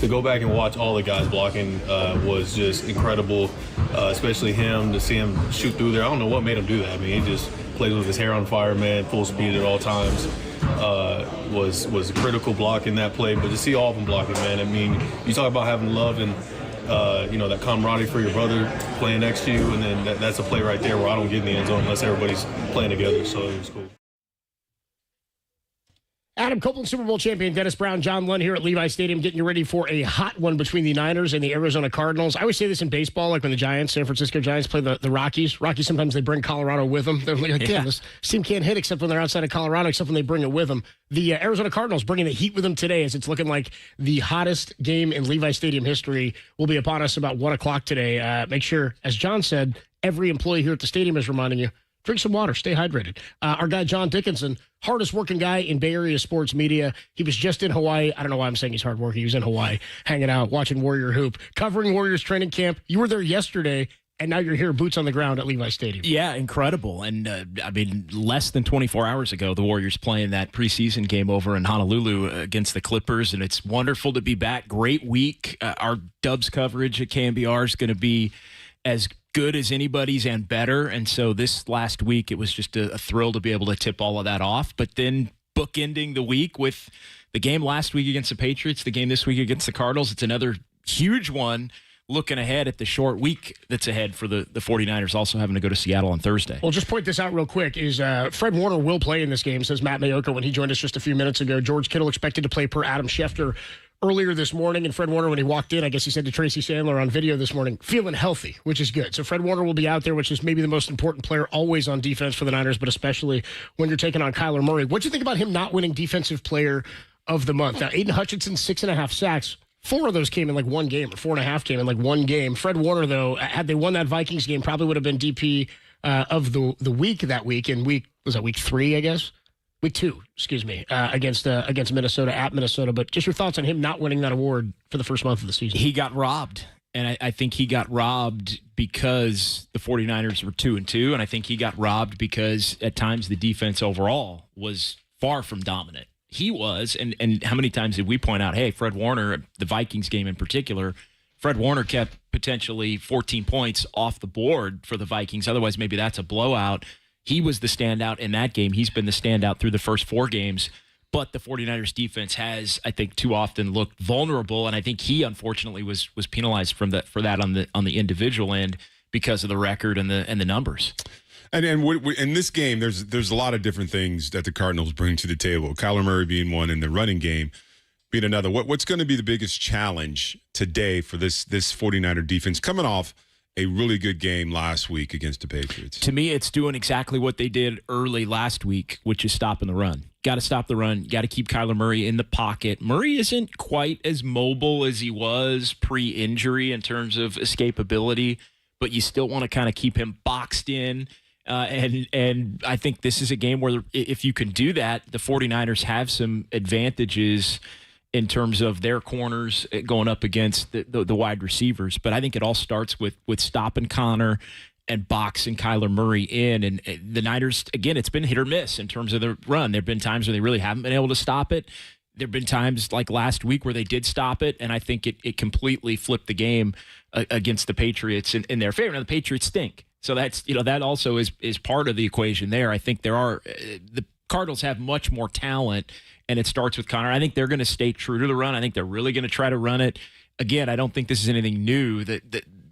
S19: to go back and watch all the guys blocking was just incredible, especially him, to see him shoot through there. I don't know what made him do that. I mean, he just plays with his hair on fire, man, full speed at all times. Was a critical block in that play, but to see all of them blocking, man, I mean, you talk about having love and that camaraderie for your brother playing next to you, and then that's a play right there where I don't get in the end zone unless everybody's playing together, so it was cool.
S7: Adam Copeland, Super Bowl champion, Dennis Brown, John Lund here at Levi Stadium, getting you ready for a hot one between the Niners and the Arizona Cardinals. I always say this in baseball, like when the Giants, San Francisco Giants, play the Rockies. Rockies, sometimes they bring Colorado with them. They're like, yeah, this team can't hit except when they're outside of Colorado, except when they bring it with them. The Arizona Cardinals bringing the heat with them today, as it's looking like the hottest game in Levi Stadium history will be upon us about 1 o'clock today. Make sure, as John said, every employee here at the stadium is reminding you, drink some water, stay hydrated. Our guy, John Dickinson, hardest working guy in Bay Area sports media. He was just in Hawaii. I don't know why I'm saying he's hard working. He was in Hawaii, hanging out, watching Warrior Hoop, covering Warriors training camp. You were there yesterday, and now you're here, boots on the ground at Levi Stadium.
S20: Yeah, incredible. And, less than 24 hours ago, the Warriors playing that preseason game over in Honolulu against the Clippers, and it's wonderful to be back. Great week. Our Dubs coverage at KNBR is going to be as good as anybody's and better. And so this last week, it was just a thrill to be able to tip all of that off. But then bookending the week with the game last week against the Patriots, the game this week against the Cardinals, it's another huge one looking ahead at the short week that's ahead for the 49ers, also having to go to Seattle on Thursday.
S7: Well, just point this out real quick, is Fred Warner will play in this game, says Matt Mayoko when he joined us just a few minutes ago. George Kittle expected to play per Adam Schefter earlier this morning, and Fred Warner, when he walked in, I guess he said to Tracy Sandler on video this morning, feeling healthy, which is good. So Fred Warner will be out there, which is maybe the most important player always on defense for the Niners, but especially when you're taking on Kyler Murray. What'd you think about him not winning Defensive Player of the Month? Now, Aiden Hutchinson, 6.5 sacks. 4 of those came in like one game, or 4.5 came in like one game. Fred Warner, though, had they won that Vikings game, probably would have been DP of the week that week. And week 3, I guess? Week 2, excuse me, against Minnesota, at Minnesota. But just your thoughts on him not winning that award for the first month of the season.
S20: He got robbed. And I think he got robbed because the 49ers were 2-2. And I think he got robbed because at times the defense overall was far from dominant. He was. And how many times did we point out, hey, Fred Warner, the Vikings game in particular, Fred Warner kept potentially 14 points off the board for the Vikings. Otherwise, maybe that's a blowout. He was the standout in that game. He's been the standout through the first 4 games. But the 49ers defense has, I think, too often looked vulnerable, and I think he unfortunately was penalized for that on the individual end because of the record and the numbers.
S8: And in this game, there's a lot of different things that the Cardinals bring to the table. Kyler Murray being one, and the running game being another. What's going to be the biggest challenge today for this 49er defense coming off a really good game last week against the Patriots?
S20: To me, it's doing exactly what they did early last week, which is stopping the run. Got to stop the run. Got to keep Kyler Murray in the pocket. Murray isn't quite as mobile as he was pre-injury in terms of escapability, but you still want to kind of keep him boxed in. And I think this is a game where if you can do that, the 49ers have some advantages in terms of their corners going up against the wide receivers. But I think it all starts with stopping Connor and boxing Kyler Murray in. And the Niners, again, it's been hit or miss in terms of the run. There have been times where they really haven't been able to stop it. There have been times like last week where they did stop it, and I think it completely flipped the game against the Patriots in their favor. Now, the Patriots stink. So that's, that also is part of the equation there. I think the Cardinals have much more talent, and it starts with Connor. I think they're going to stay true to the run. I think they're really going to try to run it. Again, I don't think this is anything new.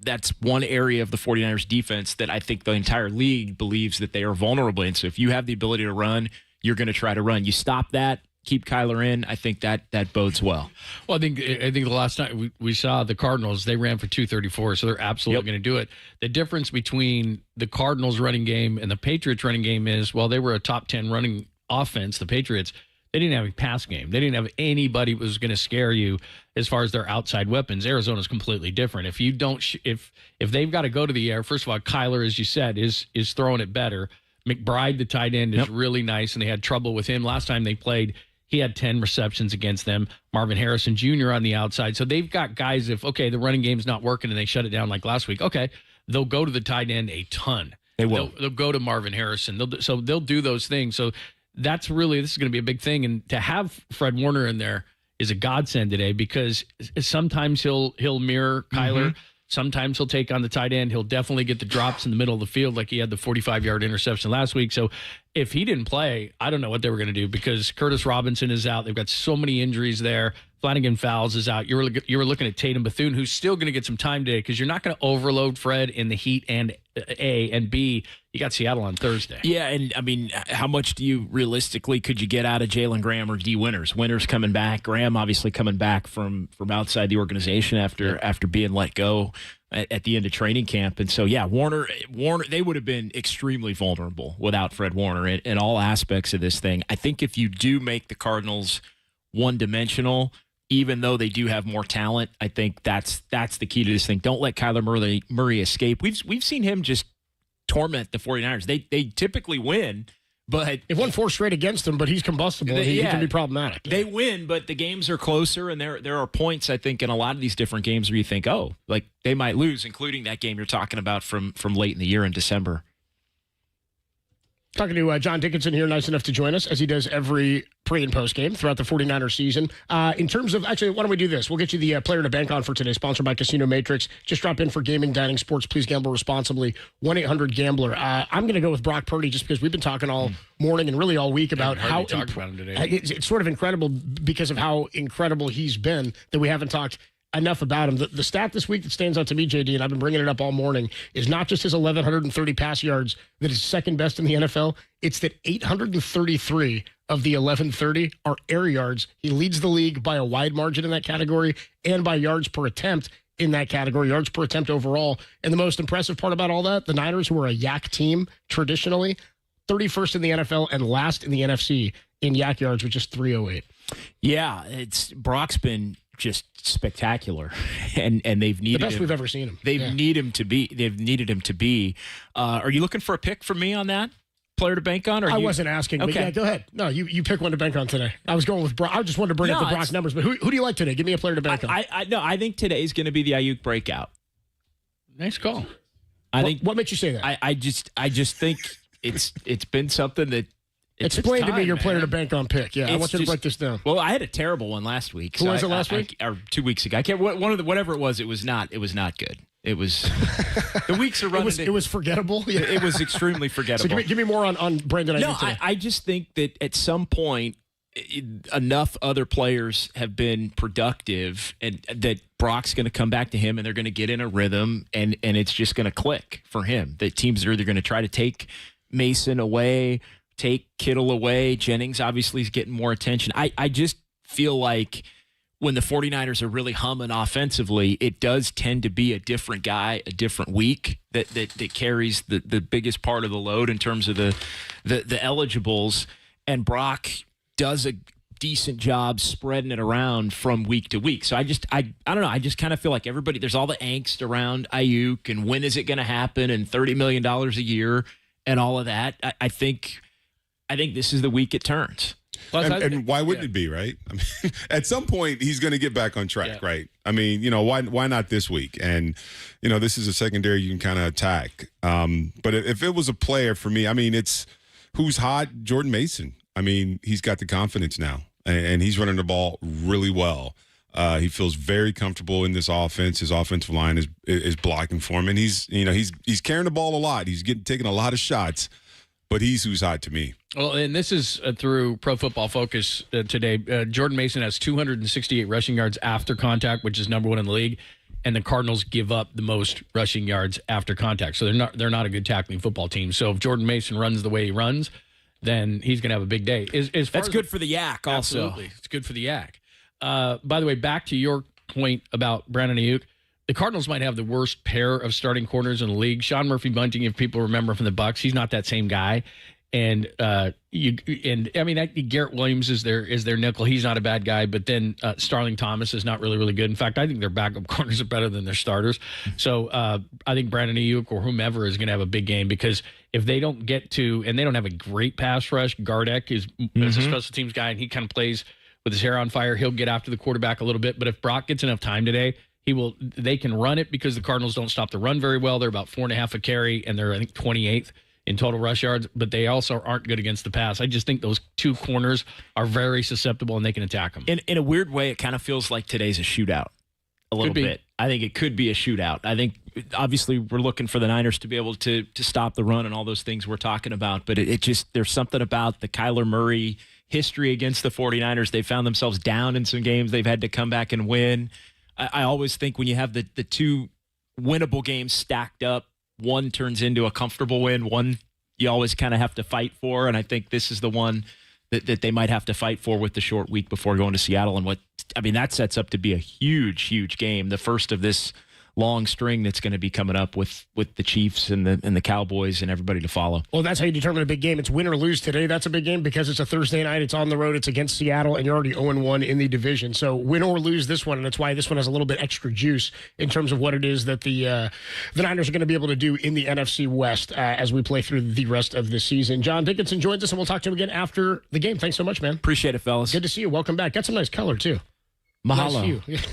S20: That's one area of the 49ers defense that I think the entire league believes that they are vulnerable in. So if you have the ability to run, you're going to try to run. You stop that, keep Kyler in, I think that bodes well.
S9: Well, I think the last time we saw the Cardinals, they ran for 234, so they're absolutely going to do it. The difference between the Cardinals running game and the Patriots running game is, while they were a top 10 running offense, the Patriots, they didn't have a pass game. They didn't have anybody who was going to scare you as far as their outside weapons. Arizona's completely different. If you don't, if they've got to go to the air, first of all, Kyler, as you said, is throwing it better. McBride, the tight end, is really nice, and they had trouble with him last time they played. He had 10 receptions against them. Marvin Harrison Jr. on the outside. So they've got guys, if, okay, the running game's not working and they shut it down like last week, okay, they'll go to the tight end a ton.
S20: They will.
S9: They'll go to Marvin Harrison. They'll do those things. So this is going to be a big thing. And to have Fred Warner in there, is a godsend today because sometimes he'll mirror Kyler. Sometimes he'll take on the tight end. He'll definitely get the drops in the middle of the field like he had the 45-yard interception last week. So if he didn't play, I don't know what they were going to do because Curtis Robinson is out. They've got so many injuries there. Flanagan Fowles is out. You were looking at Tatum Bethune, who's still going to get some time today because you're not going to overload Fred in the heat and A, and B, you got Seattle on Thursday.
S20: Yeah, and I mean, how much do you realistically could you get out of Jalen Graham or D. Winters? Winters coming back, Graham obviously coming back from outside the organization after being let go at the end of training camp. And so, yeah, Warner, they would have been extremely vulnerable without Fred Warner in all aspects of this thing. I think if you do make the Cardinals one-dimensional, even though they do have more talent, I think that's the key to this thing. Don't let Kyler Murray escape. We've seen him just torment the 49ers. They typically win, but
S7: they've won 4 straight against them, but he's combustible. He can be problematic.
S20: They win, but the games are closer, and there are points, I think, in a lot of these different games where you think, oh, like they might lose, including that game you're talking about from late in the year in December.
S7: Talking to John Dickinson here, nice enough to join us, as he does every pre- and post-game throughout the 49ers season. In terms of, actually, why don't we do this? We'll get you the player to bank on for today, sponsored by Casino Matrix. Just drop in for gaming, dining, sports. Please gamble responsibly. 1-800-GAMBLER. I'm going to go with Brock Purdy just because we've been talking all morning and really all week about how
S9: talked about him today.
S7: It's sort of incredible because of how incredible he's been that we haven't talked enough about him. The stat this week that stands out to me, JD, and I've been bringing it up all morning, is not just his 1,130 pass yards that is second best in the NFL. It's that 833 of the 1,130 are air yards. He leads the league by a wide margin in that category and by yards per attempt in that category, yards per attempt overall. And the most impressive part about all that, the Niners, who are a yak team traditionally, 31st in the NFL and last in the NFC in yak yards with just 308.
S20: Yeah, Brock's been just spectacular, and they've needed
S7: the best
S20: him.
S7: We've ever seen him.
S20: They've needed him to be. Are you looking for a pick from me on that player to bank on? Or
S7: I wasn't asking. Okay, but yeah, go ahead. No, you pick one to bank on today. I was going with Brock. I just wanted to bring up the Brock numbers. But who do you like today? Give me a player to bank on.
S20: I think today's going to be the Ayuk breakout.
S9: Nice call.
S7: What makes you say that?
S20: I just think it's been something that.
S7: Explain to me your player to bank on pick. Yeah, I want you to break this down.
S20: Well, I had a terrible one last week.
S7: Who was it last week?
S20: Or 2 weeks ago. I can't. Whatever it was not good. It was the weeks are running.
S7: It was forgettable. Yeah.
S20: It was extremely forgettable.
S7: So give me more on Brandon Ayuk.
S20: No, I just think that at some point enough other players have been productive, and that Brock's going to come back to him, and they're going to get in a rhythm, and it's just going to click for him. The teams are either going to try to take Mason away, take Kittle away. Jennings obviously is getting more attention. I just feel like when the 49ers are really humming offensively, it does tend to be a different guy, a different week that carries the biggest part of the load in terms of the eligibles. And Brock does a decent job spreading it around from week to week. So I don't know. I just kind of feel like everybody, there's all the angst around Ayuk and when is it going to happen and $30 million a year and all of that. I think this is the week it turns.
S8: And why wouldn't it be, right? I mean, at some point, he's going to get back on track, right? I mean, why not this week? And, this is a secondary you can kind of attack. But if it was a player for me, I mean, it's who's hot? Jordan Mason. I mean, he's got the confidence now, and he's running the ball really well. He feels very comfortable in this offense. His offensive line is blocking for him, and he's carrying the ball a lot. He's taking a lot of shots, but he's who's hot to me.
S9: Well, and this is through Pro Football Focus today. Jordan Mason has 268 rushing yards after contact, which is number one in the league, and the Cardinals give up the most rushing yards after contact. So they're not a good tackling football team. So if Jordan Mason runs the way he runs, then he's going to have a big day.
S20: That's good for the yak also.
S9: Absolutely. It's good for the yak. By the way, back to your point about Brandon Ayuk, the Cardinals might have the worst pair of starting corners in the league. Sean Murphy-Bunting, if people remember from the Bucs, he's not that same guy. And Garrett Williams is their nickel. He's not a bad guy, but then Starling Thomas is not really good. In fact, I think their backup corners are better than their starters. So I think Brandon Ayuk or whomever is going to have a big game, because if they don't get to, and they don't have a great pass rush, Gardeck is a special teams guy, and he kind of plays with his hair on fire. He'll get after the quarterback a little bit, but if Brock gets enough time today, they can run it, because the Cardinals don't stop the run very well. They're about 4.5 a carry, and they're, I think, 28th in total rush yards, but they also aren't good against the pass. I just think those two corners are very susceptible, and they can attack them.
S20: In a weird way, it kind of feels like today's a shootout a little bit. I think it could be a shootout. I think, obviously, we're looking for the Niners to be able to stop the run and all those things we're talking about, but it just, there's something about the Kyler Murray history against the 49ers. They found themselves down in some games. They've had to come back and win. I always think when you have the two winnable games stacked up, one turns into a comfortable win, one you always kind of have to fight for, and I think this is the one that they might have to fight for with the short week before going to Seattle. And that sets up to be a huge, huge game, the first of this long string that's going to be coming up with the Chiefs and the Cowboys and everybody to follow.
S7: Well, that's how you determine a big game. It's win or lose today. That's a big game because it's a Thursday night. It's on the road. It's against Seattle, and you're already 0-1 in the division. So win or lose this one, and that's why this one has a little bit extra juice in terms of what it is that the Niners are going to be able to do in the NFC West as we play through the rest of the season. John Dickinson joins us, and we'll talk to him again after the game. Thanks so much, man.
S20: Appreciate it, fellas.
S7: Good to see you. Welcome back. Got some nice color, too.
S20: Mahalo.
S7: Nice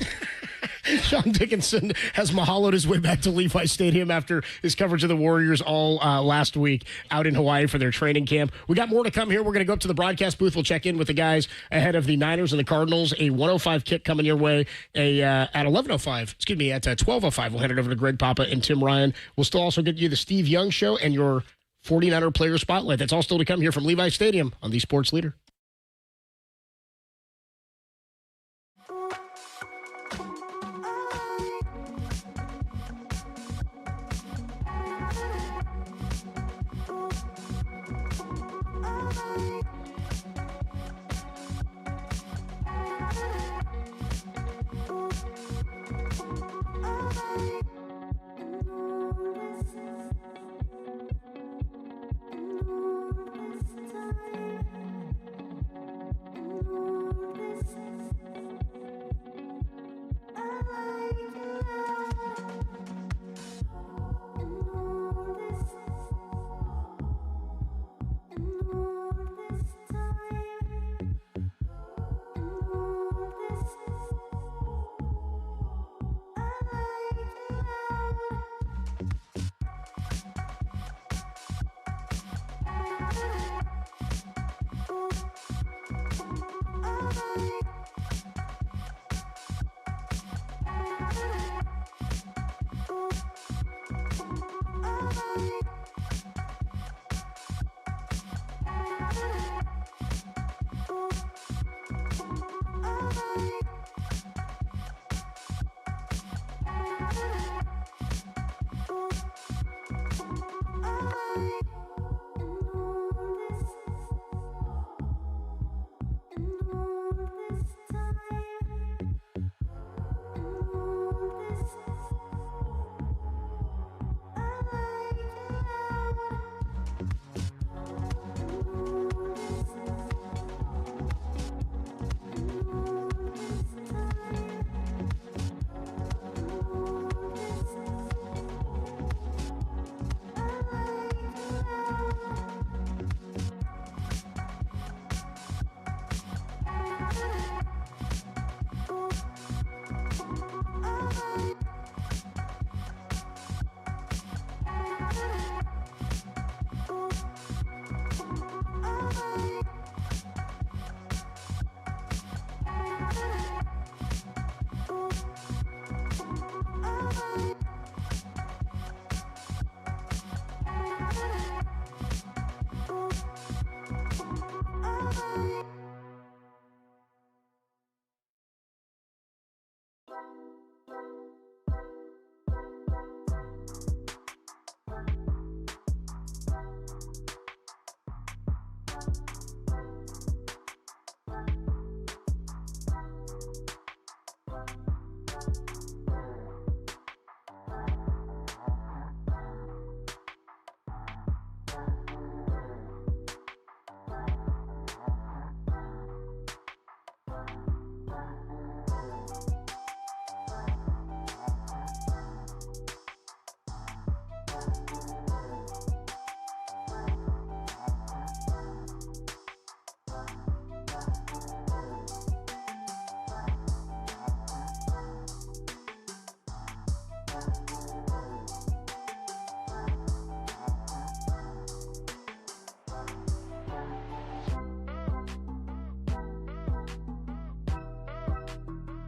S7: Sean Dickinson has mahaloed his way back to Levi Stadium after his coverage of the Warriors all last week out in Hawaii for their training camp. We got more to come here. We're going to go up to the broadcast booth. We'll check in with the guys ahead of the Niners and the Cardinals. A 1:05 kick coming your way. At 11:05, excuse me, at 12:05, we'll hand it over to Greg Papa and Tim Ryan. We'll still also get you the Steve Young Show and your 49er player spotlight. That's all still to come here from Levi Stadium on the Sports Leader.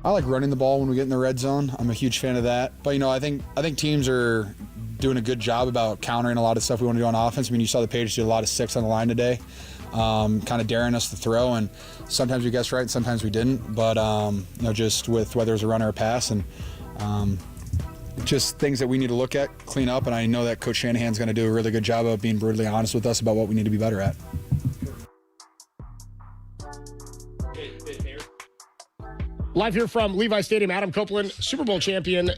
S21: I like running the ball when we get in the red zone. I'm a huge fan of that. But, I think teams are doing a good job about countering a lot of stuff we want to do on offense. I mean, you saw the Patriots do a lot of 6 on the line today, kind of daring us to throw. And sometimes we guessed right and sometimes we didn't. But, just with whether it was a run or a pass and just things that we need to look at, clean up. And I know that Coach Shanahan's going to do a really good job of being brutally honest with us about what we need to be better at.
S7: Live here from Levi Stadium, Adam Copeland, Super Bowl champion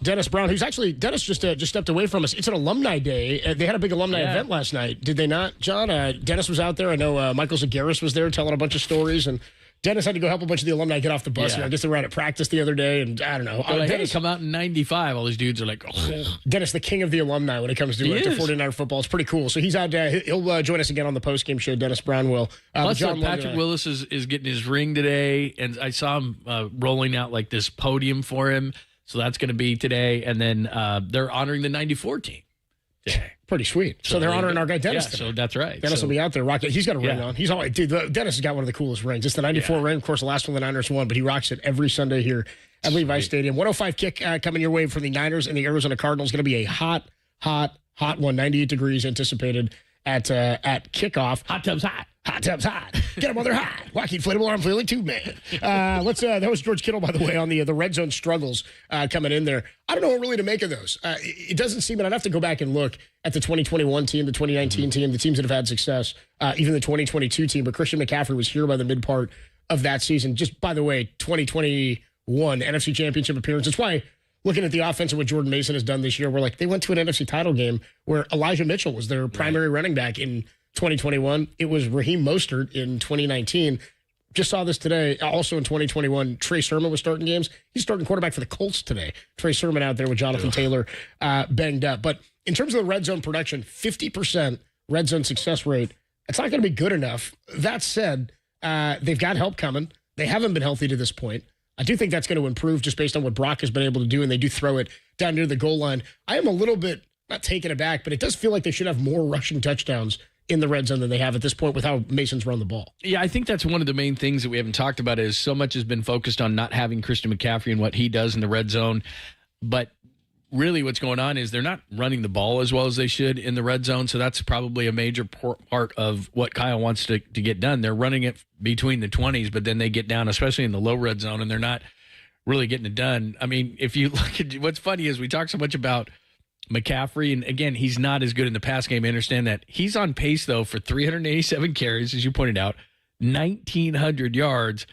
S7: Dennis Brown, who's actually, Dennis just stepped away from us. It's an alumni day. They had a big alumni event last night. Did they not, John? Dennis was out there. I know Michael Zagaris was there telling a bunch of stories, and Dennis had to go help a bunch of the alumni get off the bus. I guess they were out at practice the other day, and I don't know.
S9: Like,
S7: Dennis,
S9: hey, come out in 95. All these dudes are like, oh.
S7: Dennis, the king of the alumni when it comes to 49er football. It's pretty cool. So he's out. He'll join us again on the postgame show. Dennis Brown will.
S9: Plus, Patrick Willis is getting his ring today, and I saw him rolling out like this podium for him. So that's going to be today, and then they're honoring the 94 team today.
S7: Pretty sweet. So they're honoring our guy Dennis.
S9: Yeah, so that's right.
S7: Dennis will be out there rocking. He's got a ring on. He's always, dude. Dennis has got one of the coolest rings. It's the 94 ring. Of course, the last one the Niners won, but he rocks it every Sunday here at Levi Stadium. 105 kick coming your way from the Niners and the Arizona Cardinals. Going to be a hot one. 98 degrees anticipated at kickoff.
S9: Hot tubs hot.
S7: Hot tubs hot. Get them while they're hot. Wacky inflatable arm flailing tube man. That was George Kittle, by the way, on the red zone struggles coming in there. I don't know what really to make of those. It doesn't seem, and I'd have to go back and look at the 2021 team, the 2019 team, the teams that have had success, even the 2022 team. But Christian McCaffrey was here by the mid part of that season. Just by the way, 2021 NFC Championship appearance. That's why looking at the offense and what Jordan Mason has done this year, we're like, they went to an NFC title game where Elijah Mitchell was their primary running back in 2021. It was Raheem Mostert in 2019. Just saw this today. Also in 2021, Trey Sermon was starting games. He's starting quarterback for the Colts today. Trey Sermon out there with Jonathan Taylor banged up. But in terms of the red zone production, 50% red zone success rate, it's not going to be good enough. That said, they've got help coming. They haven't been healthy to this point. I do think that's going to improve just based on what Brock has been able to do, and they do throw it down near the goal line. I am a little bit, not taken aback, but it does feel like they should have more rushing touchdowns in the red zone than they have at this point with how Mason's run the ball.
S9: Yeah, I think that's one of the main things that we haven't talked about is so much has been focused on not having Christian McCaffrey and what he does in the red zone. But really what's going on is they're not running the ball as well as they should in the red zone. So that's probably a major part of what Kyle wants to get done. They're running it between the 20s, but then they get down, especially in the low red zone, and they're not really getting it done. I mean, if you look at what's funny is we talk so much about McCaffrey, and again, he's not as good in the pass game. I understand that. He's on pace, though, for 387 carries, as you pointed out, 1,900 yards,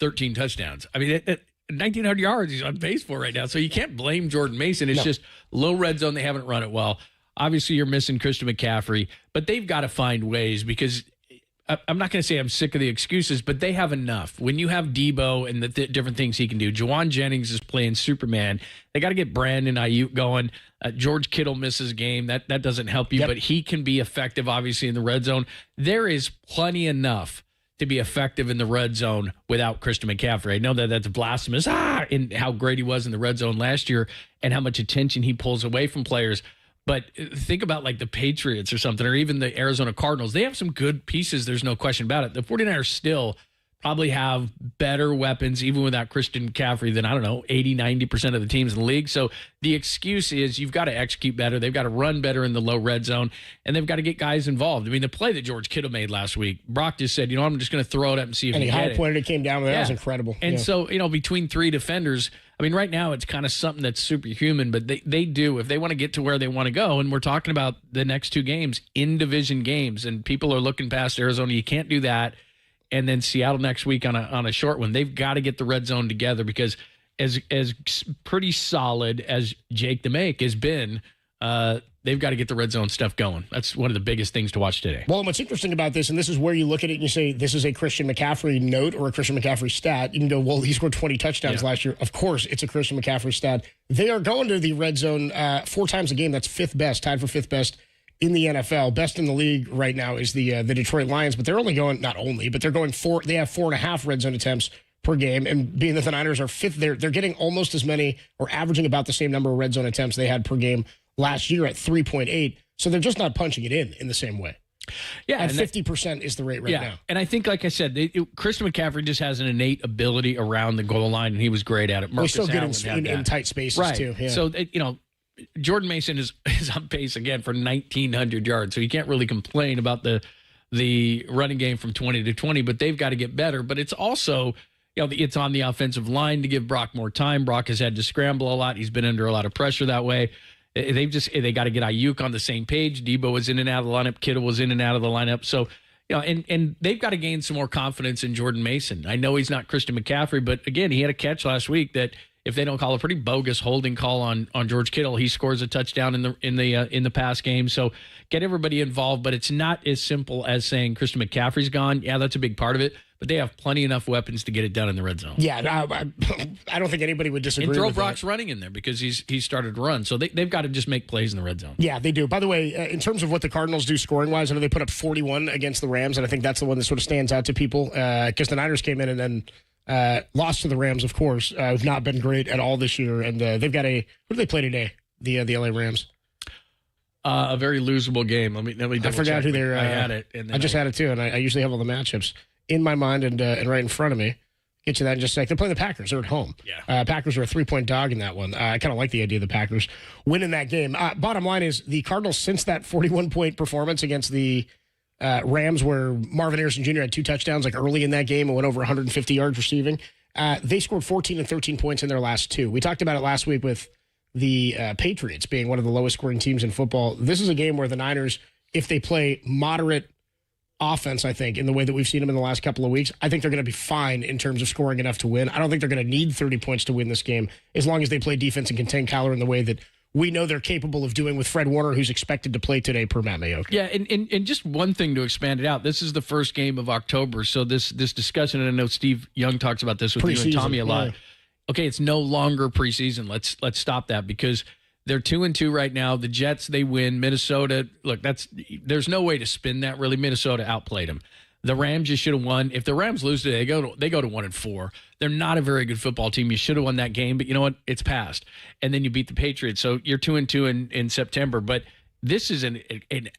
S9: 13 touchdowns. I mean, 1,900 yards he's on pace for right now. So you can't blame Jordan Mason. It's just low red zone. They haven't run it well. Obviously, you're missing Christian McCaffrey, but they've got to find ways because I'm not going to say I'm sick of the excuses, but they have enough. When you have Debo and the different things he can do, Jawan Jennings is playing Superman. They got to get Brandon Ayuk going. George Kittle misses game. That doesn't help you, but he can be effective, obviously, in the red zone. There is plenty enough to be effective in the red zone without Christian McCaffrey. I know that that's blasphemous, in how great he was in the red zone last year and how much attention he pulls away from players. But think about like the Patriots or something, or even the Arizona Cardinals. They have some good pieces. There's no question about it. The 49ers still probably have better weapons, even without Christian McCaffrey, than, 80, 90% of the teams in the league. So the excuse is you've got to execute better. They've got to run better in the low red zone, and they've got to get guys involved. I mean, the play that George Kittle made last week, Brock just said, I'm just going to throw it up and see if he hit it.
S7: And he high-pointed it, came down with it. That was incredible.
S9: And so, between three defenders, I mean, right now it's kind of something that's superhuman, but they do, if they want to get to where they want to go, and we're talking about the next two games, in-division games, and people are looking past Arizona. You can't do that. And then Seattle next week on a short one. They've got to get the red zone together because as pretty solid as Jake the Make has been, they've got to get the red zone stuff going. That's one of the biggest things to watch today.
S7: Well, and what's interesting about this, and this is where you look at it and you say, this is a Christian McCaffrey note or a Christian McCaffrey stat. You can go, well, he scored 20 touchdowns last year. Of course, it's a Christian McCaffrey stat. They are going to the red zone 4 times a game. That's 5th best, tied for 5th best in the NFL. Best in the league right now is the Detroit Lions, but they're only going, not only, but they're going they have 4.5 red zone attempts per game. And being that the Niners are 5th, they're getting almost as many, or averaging about the same number of red zone attempts they had per game last year at 3.8. So they're just not punching it in the same way.
S9: Yeah,
S7: and 50% is the rate right now.
S9: And I think, like I said, Christian McCaffrey just has an innate ability around the goal line, and he was great at it.
S7: He's so good
S9: Allen
S7: in tight spaces,
S9: right.
S7: too. Yeah.
S9: So, Jordan Mason is on pace again for 1,900 yards, so you can't really complain about the running game from 20 to 20, but they've got to get better. But it's also, it's on the offensive line to give Brock more time. Brock has had to scramble a lot. He's been under a lot of pressure that way. They got to get Ayuk on the same page. Debo was in and out of the lineup. Kittle was in and out of the lineup. So, and they've got to gain some more confidence in Jordan Mason. I know he's not Christian McCaffrey, but again, he had a catch last week that if they don't call a pretty bogus holding call on George Kittle, he scores a touchdown in the pass game. So get everybody involved, but it's not as simple as saying Christian McCaffrey's gone. Yeah, that's a big part of it, but they have plenty enough weapons to get it done in the red zone.
S7: Yeah, I don't think anybody would disagree.
S9: And throw
S7: with
S9: Brock's
S7: that.
S9: running in there because he's started to run. So they've got to just make plays in the red zone.
S7: Yeah, they do. By the way, in terms of what the Cardinals do scoring-wise, I know they put up 41 against the Rams, and I think that's the one that sort of stands out to people because the Niners came in and then lost to the Rams, of course, who've not been great at all this year. And they've got who do they play today? The LA Rams.
S9: A very losable game. Let me double
S7: I forgot
S9: check.
S7: who they're.
S9: I had it. And
S7: I just had it too, and I usually have all the matchups in my mind and right in front of me. Get you that in just a sec. They're playing the Packers. They're at home.
S9: Yeah.
S7: Packers are a 3-point dog in that one. I kind of like the idea of the Packers winning that game. Bottom line is the Cardinals, since that 41-point performance against the Rams, where Marvin Harrison Jr. had 2 touchdowns like early in that game and went over 150 yards receiving, they scored 14 and 13 points in their last 2. We talked about it last week with the Patriots being one of the lowest scoring teams in football. This is a game where the Niners, if they play moderate offense, I think, in the way that we've seen them in the last couple of weeks, I think they're going to be fine in terms of scoring enough to win. I don't think they're going to need 30 points to win this game as long as they play defense and contain Kyler in the way that we know they're capable of doing with Fred Warner, who's expected to play today per Matt Mayoko.
S9: Yeah, and just one thing to expand it out. This is the first game of October, so this discussion, and I know Steve Young talks about this with you and Tommy a lot.
S7: Yeah.
S9: Okay, it's no longer preseason. Let's stop that because they're 2-2 right now. The Jets, they win. Minnesota, look, there's no way to spin that really. Minnesota outplayed them. The Rams, you should have won. If the Rams lose today, they go to 1-4. They're not a very good football team. You should have won that game, but you know what? It's passed. And then you beat the Patriots. So you're 2-2 in September. But this is an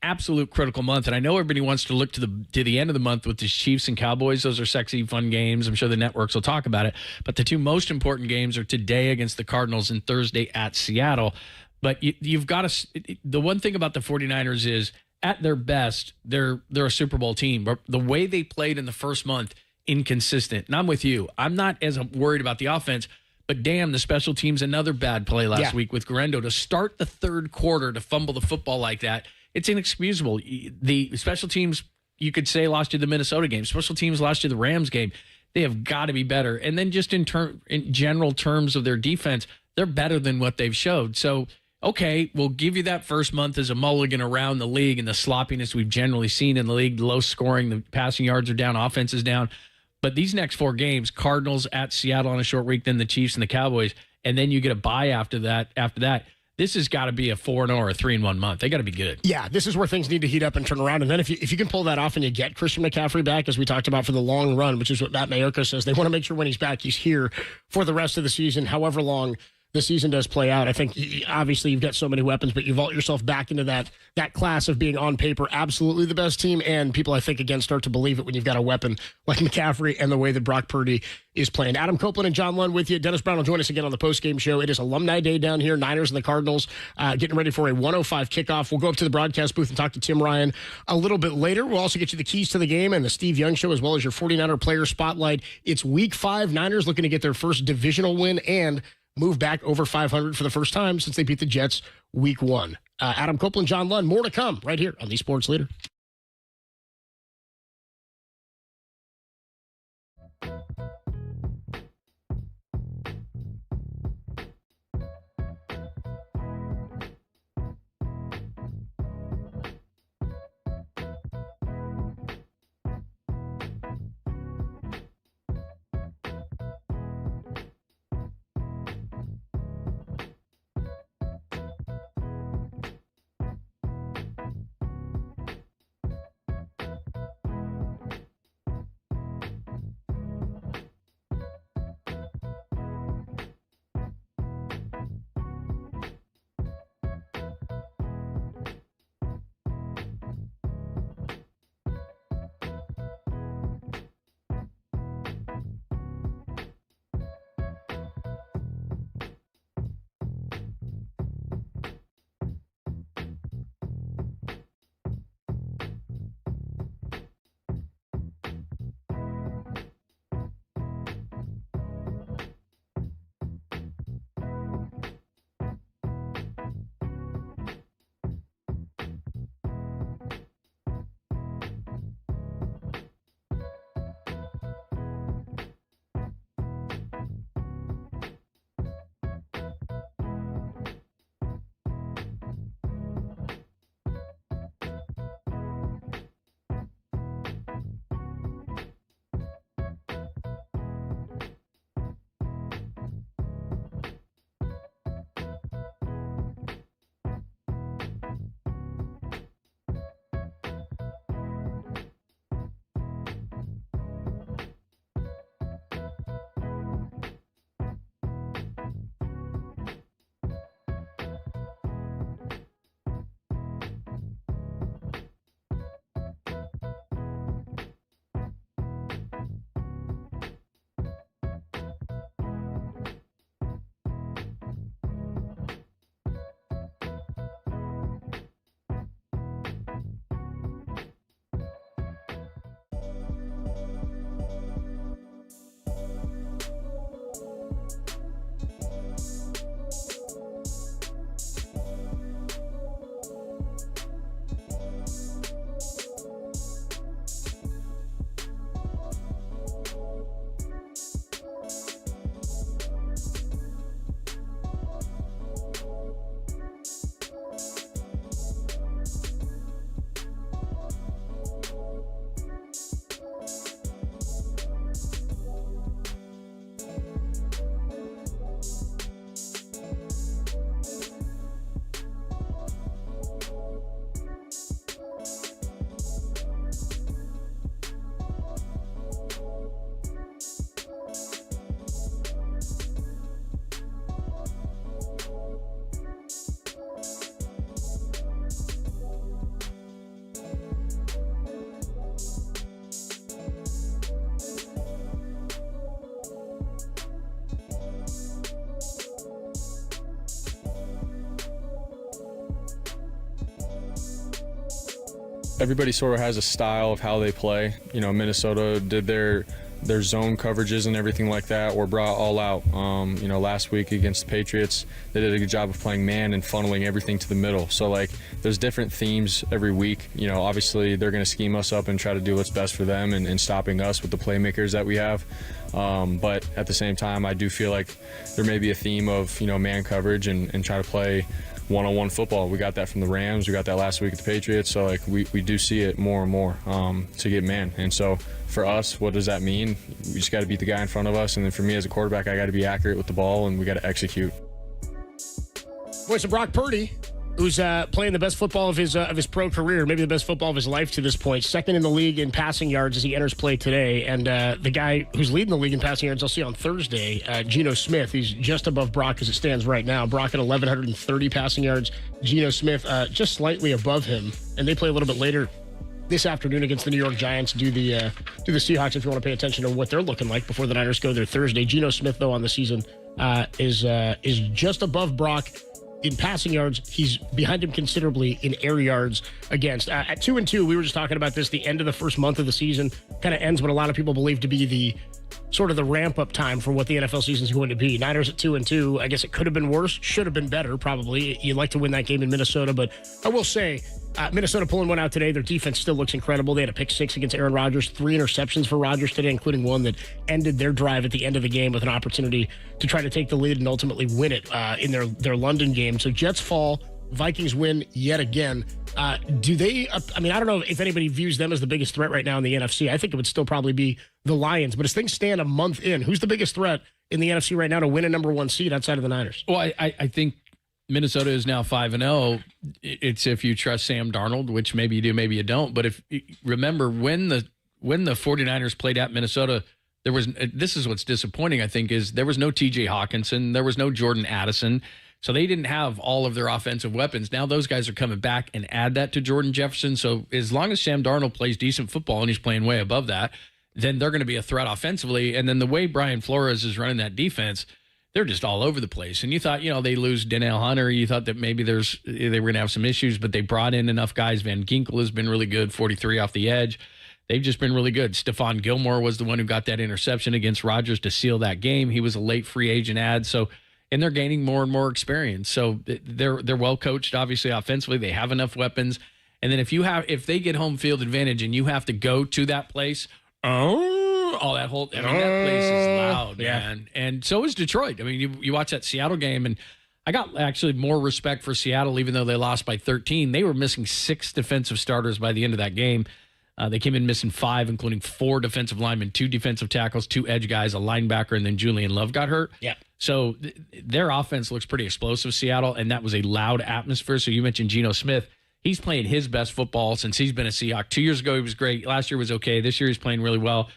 S9: absolute critical month. And I know everybody wants to look to the end of the month with the Chiefs and Cowboys. Those are sexy, fun games. I'm sure the networks will talk about it. But the 2 most important games are today against the Cardinals and Thursday at Seattle. But you've got to – the one thing about the 49ers is – at their best, they're a Super Bowl team. But the way they played in the first month, inconsistent. And I'm with you. I'm not as worried about the offense, but damn, the special teams, another bad play last week with Guerrero. To start the third quarter to fumble the football like that, it's inexcusable. The special teams, you could say, lost you the Minnesota game. Special teams lost you the Rams game. They have got to be better. And then just in general terms of their defense, they're better than what they've showed. So, okay, we'll give you that first month as a mulligan around the league and the sloppiness we've generally seen in the league, the low scoring, the passing yards are down, offense is down. But these next 4 games, Cardinals at Seattle on a short week, then the Chiefs and the Cowboys, and then you get a bye after that. This has got to be a 4-0 or a 3-1 month. They got to be good.
S7: Yeah, this is where things need to heat up and turn around. And then if you can pull that off and you get Christian McCaffrey back, as we talked about for the long run, which is what Matt Mayoko says, they want to make sure when he's back, he's here for the rest of the season, however long the season does play out. I think obviously you've got so many weapons, but you vault yourself back into that class of being on paper absolutely the best team, and people I think again start to believe it when you've got a weapon like McCaffrey and the way that Brock Purdy is playing. Adam Copeland and John Lund with you. Dennis Brown will join us again on the post-game show. It is Alumni Day down here. Niners and the Cardinals getting ready for a 1:05 kickoff. We'll go up to the broadcast booth and talk to Tim Ryan a little bit later. We'll also get you the keys to the game and the Steve Young Show, as well as your 49er player spotlight. It's Week 5. Niners looking to get their first divisional win and move back over 500 for the first time since they beat the Jets Week 1. Adam Copeland, John Lund, more to come right here on the Sports Leader.
S2: everybody sort of has a style of how they play. You know, Minnesota did their zone coverages and everything like that were brought all out. You know, last week against the Patriots, they did a good job of playing man and funneling everything to the middle. So, like, there's different themes every week. You know, obviously they're going to scheme us up and try to do what's best for them and stopping us with the playmakers that we have. But at the same time, I do feel like there may be a theme of, you know, man coverage and try to play one-on-one football. We got that from the Rams. We got that last week at the Patriots. So, like, we do see it more and more to get man. And so for us, what does that mean? We just got to beat the guy in front of us. And then for me as a quarterback, I got to be accurate with the ball, and we got to execute.
S7: Voice of Brock Purdy, who's playing the best football of his pro career, maybe the best football of his life to this point. Second in the league in passing yards as he enters play today. And the guy who's leading the league in passing yards, I'll see on Thursday, Geno Smith. He's just above Brock as it stands right now. Brock at 1,130 passing yards. Geno Smith just slightly above him. And they play a little bit later this afternoon against the New York Giants. Do the Seahawks if you want to pay attention to what they're looking like before the Niners go there Thursday. Geno Smith, though, on the season is just above Brock in passing yards. He's behind him considerably in air yards against. At 2-2, we were just talking about this. The end of the first month of the season kind of ends what a lot of people believe to be the sort of the ramp-up time for what the NFL season is going to be. Niners at 2-2. I guess it could have been worse. Should have been better, probably. You'd like to win that game in Minnesota, but I will say, Minnesota pulling one out today. Their defense still looks incredible. They had a pick six against Aaron Rodgers, 3 interceptions for Rodgers today, including one that ended their drive at the end of the game with an opportunity to try to take the lead and ultimately win it in their London game. So Jets fall, Vikings win yet again. Do they, I mean, I don't know if anybody views them as the biggest threat right now in the NFC. I think it would still probably be the Lions. But as things stand a month in, who's the biggest threat in the NFC right now to win a number one seed outside of the Niners?
S9: Well, I think Minnesota is now 5-0. It's if you trust Sam Darnold, which maybe you do, maybe you don't. But if remember when the 49ers played at Minnesota, there was, this is what's disappointing, I think, is there was no TJ Hawkinson, there was no Jordan Addison. So they didn't have all of their offensive weapons. Now those guys are coming back and add that to Jordan Jefferson. So as long as Sam Darnold plays decent football and he's playing way above that, then they're going to be a threat offensively. And then the way Brian Flores is running that defense, they're just all over the place. And you thought, you know, they lose Danielle Hunter. You thought that maybe they were going to have some issues, but they brought in enough guys. Van Ginkel has been really good, 43 off the edge. They've just been really good. Stephon Gilmore was the one who got that interception against Rodgers to seal that game. He was a late free agent add. So, and they're gaining more and more experience. So they're well coached, obviously, offensively. They have enough weapons. And then if they get home field advantage and you have to go to that place, that place is loud, man. And so is Detroit. I mean, you watch that Seattle game, and I got actually more respect for Seattle, even though they lost by 13. They were missing 6 defensive starters by the end of that game. They came in missing 5, including 4 defensive linemen, 2 defensive tackles, 2 edge guys, a linebacker, and then Julian Love got hurt.
S7: Yeah.
S9: So their offense looks pretty explosive, Seattle, and that was a loud atmosphere. So you mentioned Geno Smith. He's playing his best football since he's been a Seahawk. 2 years ago, he was great. Last year was okay. This year, he's playing really well.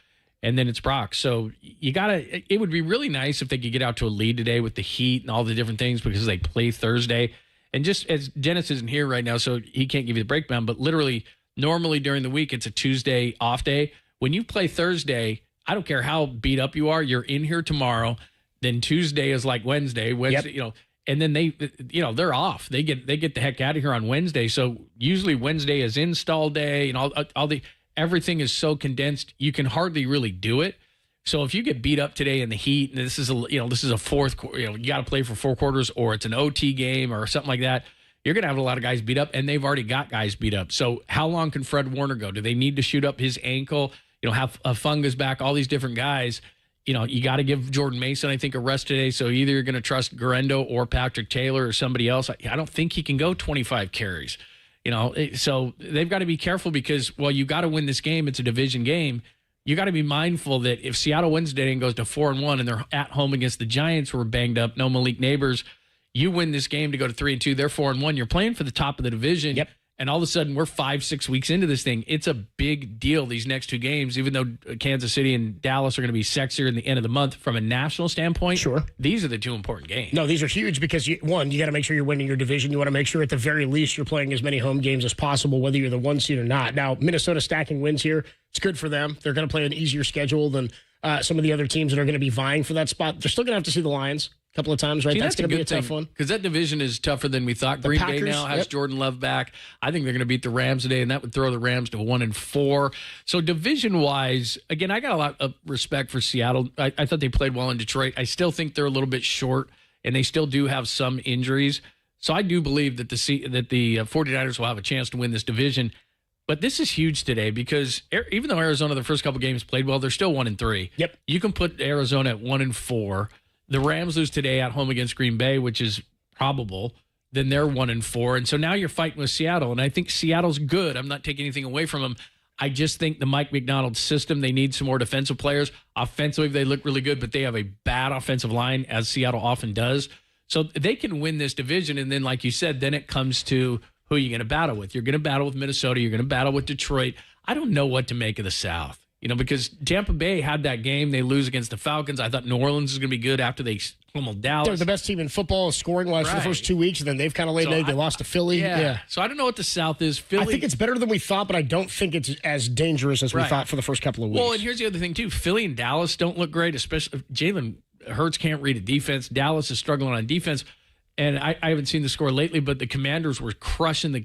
S9: And then it's Brock. So it would be really nice if they could get out to a lead today with the heat and all the different things because they play Thursday. And just as Dennis isn't here right now, so he can't give you the breakdown, but literally, normally during the week, it's a Tuesday off day. When you play Thursday, I don't care how beat up you are, you're in here tomorrow. Then Tuesday is like Wednesday, yep. And then they're off. They get the heck out of here on Wednesday. So usually Wednesday is install day and everything is so condensed, you can hardly really do it. So if you get beat up today in the heat, and this is a fourth, you got to play for 4 quarters, or it's an OT game or something like that, you're going to have a lot of guys beat up, and they've already got guys beat up. So how long can Fred Warner go? Do they need to shoot up his ankle? Have a fungus back, all these different guys. You got to give Jordan Mason, I think, a rest today. So either you're going to trust Garendo or Patrick Taylor or somebody else. I don't think he can go 25 carries. So they've got to be careful because, you got to win this game. It's a division game. You got to be mindful that if Seattle wins today and goes to 4-1 and they're at home against the Giants who are banged up, no Malik Neighbors, you win this game to go to 3-2. They're 4-1. You're playing for the top of the division.
S7: Yep.
S9: And all of a sudden, we're 5-6 weeks into this thing. It's a big deal, these next 2 games, even though Kansas City and Dallas are going to be sexier in the end of the month from a national standpoint.
S7: Sure.
S9: These are the 2 important games.
S7: No, these are huge because, you got to make sure you're winning your division. You want to make sure at the very least you're playing as many home games as possible, whether you're the 1 seed or not. Now, Minnesota stacking wins here. It's good for them. They're going to play an easier schedule than some of the other teams that are going to be vying for that spot. They're still going to have to see the Lions. couple of times, right?
S9: See,
S7: That's going to be a tough
S9: thing,
S7: one.
S9: because that division is tougher than we thought.
S7: The
S9: Green
S7: Packers,
S9: Bay now has
S7: yep.
S9: Jordan Love back. I think they're going to beat the Rams today, and that would throw the Rams to 1-4. So division-wise, again, I got a lot of respect for Seattle. I thought they played well in Detroit. I still think they're a little bit short, and they still do have some injuries. So I do believe that the 49ers will have a chance to win this division. But this is huge today because even though Arizona, the first couple games played well, they're still 1-3.
S7: Yep.
S9: You can put Arizona at 1-4. The Rams lose today at home against Green Bay, which is probable. Then they're 1-4. And so now you're fighting with Seattle. And I think Seattle's good. I'm not taking anything away from them. I just think the Mike McDonald system, they need some more defensive players. Offensively, they look really good, but they have a bad offensive line, as Seattle often does. So they can win this division. And then, like you said, then it comes to who you're going to battle with. You're going to battle with Minnesota. You're going to battle with Detroit. I don't know what to make of the South, because Tampa Bay had that game. They lose against the Falcons. I thought New Orleans was going to be good after they pummeled Dallas.
S7: They're the best team in football scoring-wise for the first 2 weeks, and then they've kind of laid an egg. They lost to Philly.
S9: Yeah. So I don't know what the South is. Philly,
S7: I think it's better than we thought, but I don't think it's as dangerous as we thought for the first couple of weeks.
S9: Well, and here's the other thing, too. Philly and Dallas don't look great, especially Jalen Hurts can't read a defense. Dallas is struggling on defense. And I haven't seen the score lately, but the Commanders were crushing the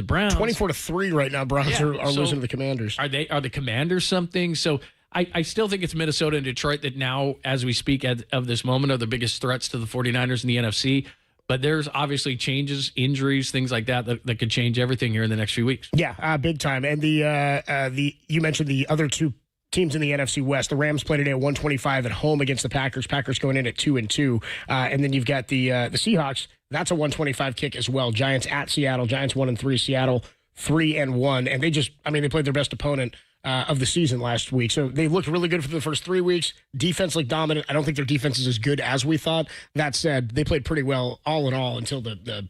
S9: Browns.
S7: 24-3 right now. Browns are losing to the Commanders.
S9: Are the Commanders something? So I still think it's Minnesota and Detroit that now, as we speak of this moment, are the biggest threats to the 49ers in the NFC. But there's obviously changes, injuries, things like that could change everything here in the next few weeks.
S7: Yeah, big time. And the you mentioned the other two teams in the NFC West. The Rams played today at 125 at home against the Packers. Packers going in at 2-2. And then you've got the Seahawks. That's a 125 kick as well. Giants at Seattle. Giants 1-3. Seattle 3-1. And they played their best opponent of the season last week. So they looked really good for the first 3 weeks. Defense looked dominant. I don't think their defense is as good as we thought. That said, they played pretty well all in all until the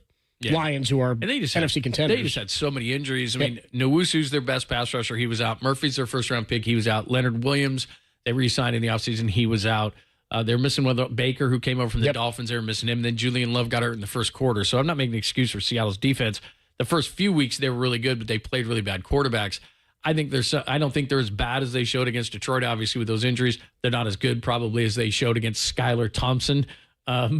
S7: Lions, who are NFC contenders.
S9: They just had so many injuries. I mean, Nwosu's their best pass rusher. He was out. Murphy's their first-round pick. He was out. Leonard Williams, they re-signed in the offseason. He was out. They're missing Baker, who came over from the Dolphins. They were missing him. Then Julian Love got hurt in the first quarter. So I'm not making an excuse for Seattle's defense. The first few weeks, they were really good, but they played really bad quarterbacks. I don't think they're as bad as they showed against Detroit, obviously, with those injuries. They're not as good, probably, as they showed against Skylar Thompson. Jacoby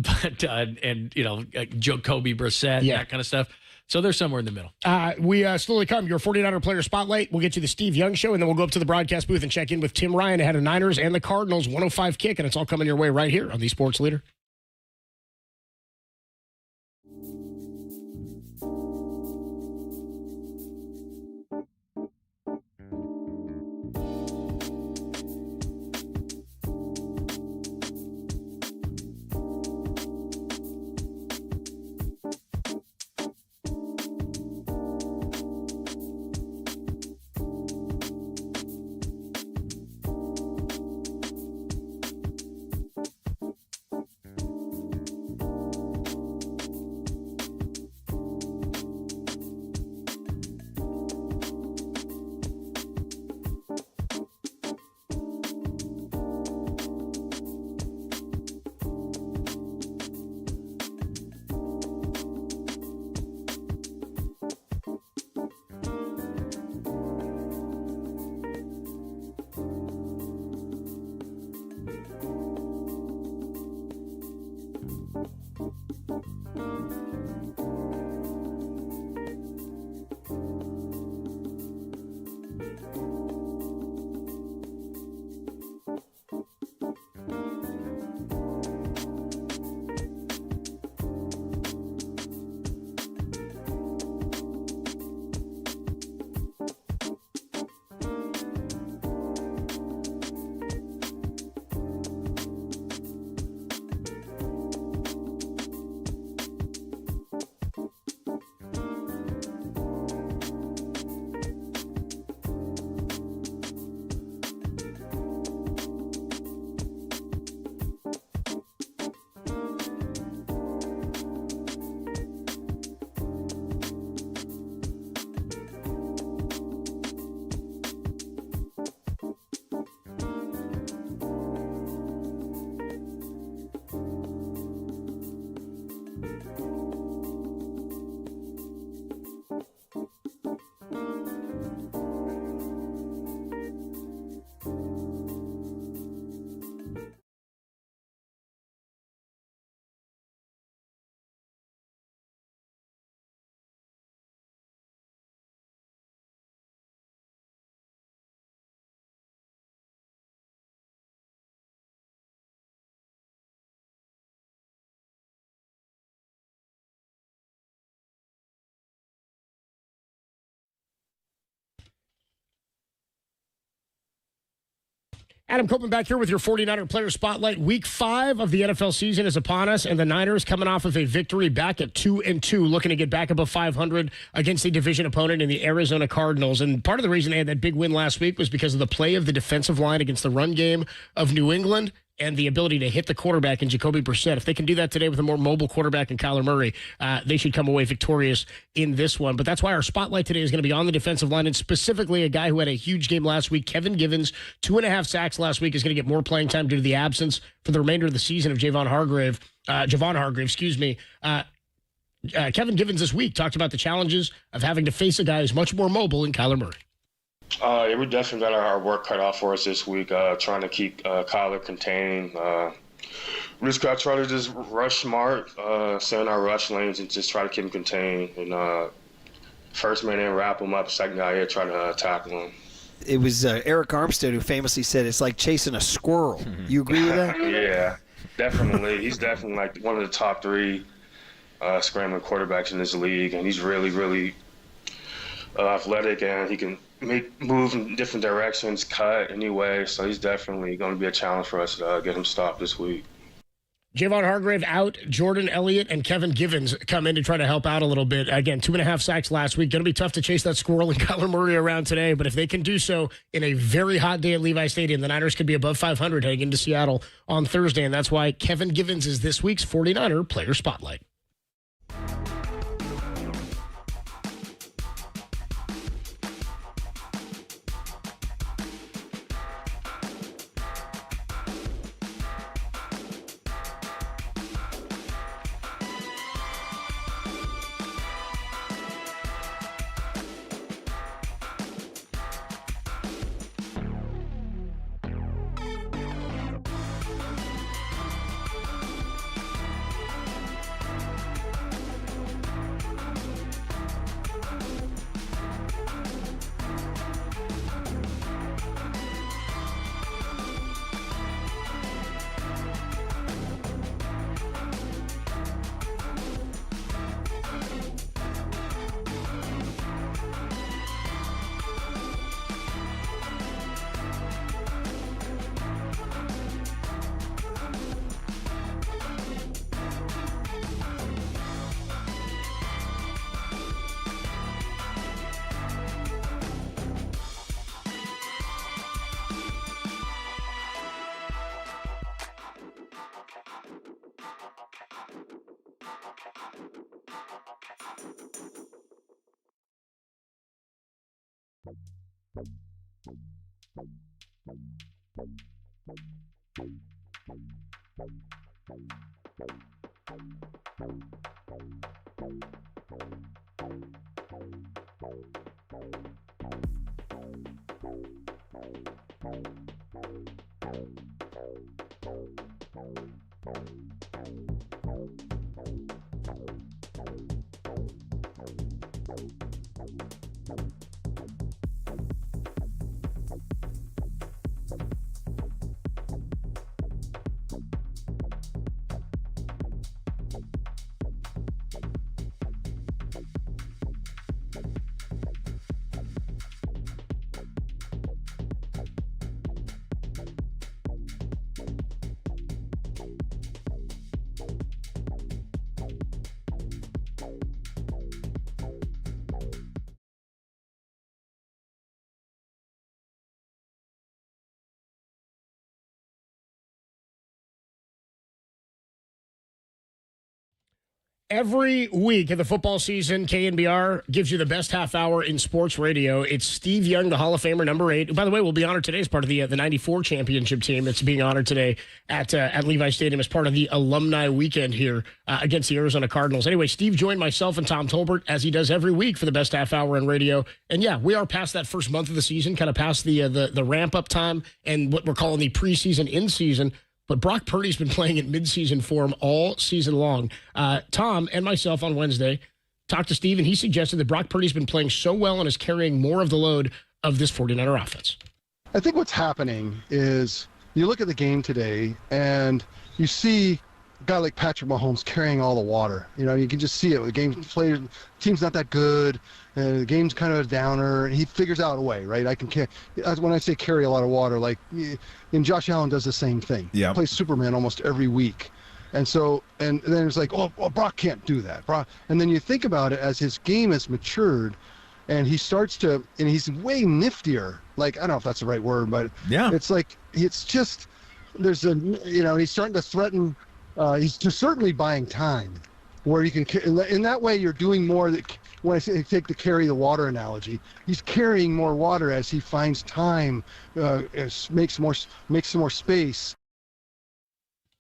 S9: Brissett, that kind of stuff. So they're somewhere in the middle.
S7: We slowly come. Your 49er player spotlight. We'll get you the Steve Young show, and then we'll go up to the broadcast booth and check in with Tim Ryan ahead of Niners and the Cardinals 105 kick, and it's all coming your way right here on the Sports Leader. Adam Copeland back here with your 49er Player Spotlight. Week 5 of the NFL season is upon us, and the Niners coming off of a victory back at 2-2, looking to get back above 500 against a division opponent in the Arizona Cardinals. And part of the reason they had that big win last week was because of the play of the defensive line against the run game of New England and the ability to hit the quarterback in Jacoby Brissett. If they can do that today with a more mobile quarterback in Kyler Murray, they should come away victorious in this one. But that's why our spotlight today is going to be on the defensive line, and specifically a guy who had a huge game last week, Kevin Givens, 2.5 sacks last week, is going to get more playing time due to the absence for the remainder of the season of Javon Hargrave, excuse me. Kevin Givens this week talked about the challenges of having to face a guy who's much more mobile in Kyler Murray.
S3: Yeah, we definitely got our work cut off for us this week, trying to keep Kyler contained. We just got to try to just rush smart, stay in our rush lanes, and just try to keep him contained. And first man in, wrap him up, second guy here, try to tackle him.
S11: It was Eric Armstead who famously said it's like chasing a squirrel. You agree with that?
S3: Yeah, definitely. He's definitely like one of the top 3 scrambling quarterbacks in this league, and he's really, really athletic, and he can move in different directions, cut anyway. So he's definitely going to be a challenge for us to get him stopped this week.
S7: Javon Hargrave out, Jordan Elliott and Kevin Givens come in to try to help out a little bit. Again, 2.5 sacks last week. Going to be tough to chase that squirrel and Kyler Murray around today, but if they can do so in a very hot day at Levi Stadium, the Niners could be above 500 heading into Seattle on Thursday, and that's why Kevin Givens is this week's 49er Player Spotlight. Every week of the football season, KNBR gives you the best half hour in sports radio. It's Steve Young, the Hall of Famer, number 8. Who, by the way, will be honored today as part of the 94 championship team that's being honored today at Levi Stadium as part of the alumni weekend here against the Arizona Cardinals. Anyway, Steve joined myself and Tom Tolbert, as he does every week, for the best half hour in radio. And yeah, we are past that first month of the season, kind of past the ramp-up time and what we're calling the preseason in-season. But Brock Purdy's been playing in midseason form all season long. Tom and myself on Wednesday talked to Steve, and he suggested that Brock Purdy's been playing so well and is carrying more of the load of this 49er offense.
S22: I think what's happening is you look at the game today and you see
S4: guy like Patrick Mahomes carrying all the water. You know, you can just see it. The team's not that good, and the game's kind of a downer, and he figures out a way, right? When I say carry a lot of water, like, and Josh Allen does the same thing.
S22: Yeah.
S4: He plays Superman almost every week. And so, and then it's like, oh, Brock can't do that. And then you think about it as his game has matured, and he starts to, and he's way niftier. Like, I don't know if that's the right word, but
S22: yeah,
S4: it's like, it's just, there's a, you know, he's starting to threaten, he's just certainly buying time where you can, in that way you're doing more that, when I say take the carry the water analogy, he's carrying more water as he finds time, makes some more space.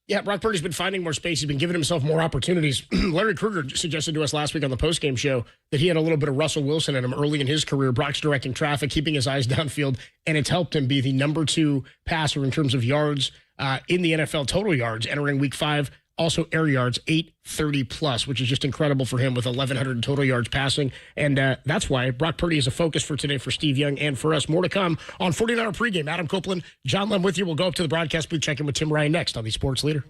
S7: Yeah, Brock Purdy's been finding more space. He's been giving himself more opportunities. Larry Krueger suggested to us last week on the postgame show that he had a little bit of Russell Wilson in him early in his career. Brock's directing traffic, keeping his eyes downfield, and it's helped him be the number 2 passer in terms of yards in the NFL, total yards, entering week 5. Also air yards, 830 plus, which is just incredible for him with 1,100 total yards passing. And that's why Brock Purdy is a focus for today for Steve Young and for us. More to come on 49er pregame. Adam Copeland, John Lem with you. We'll go up to the broadcast booth, check in with Tim Ryan next on the Sports Leader.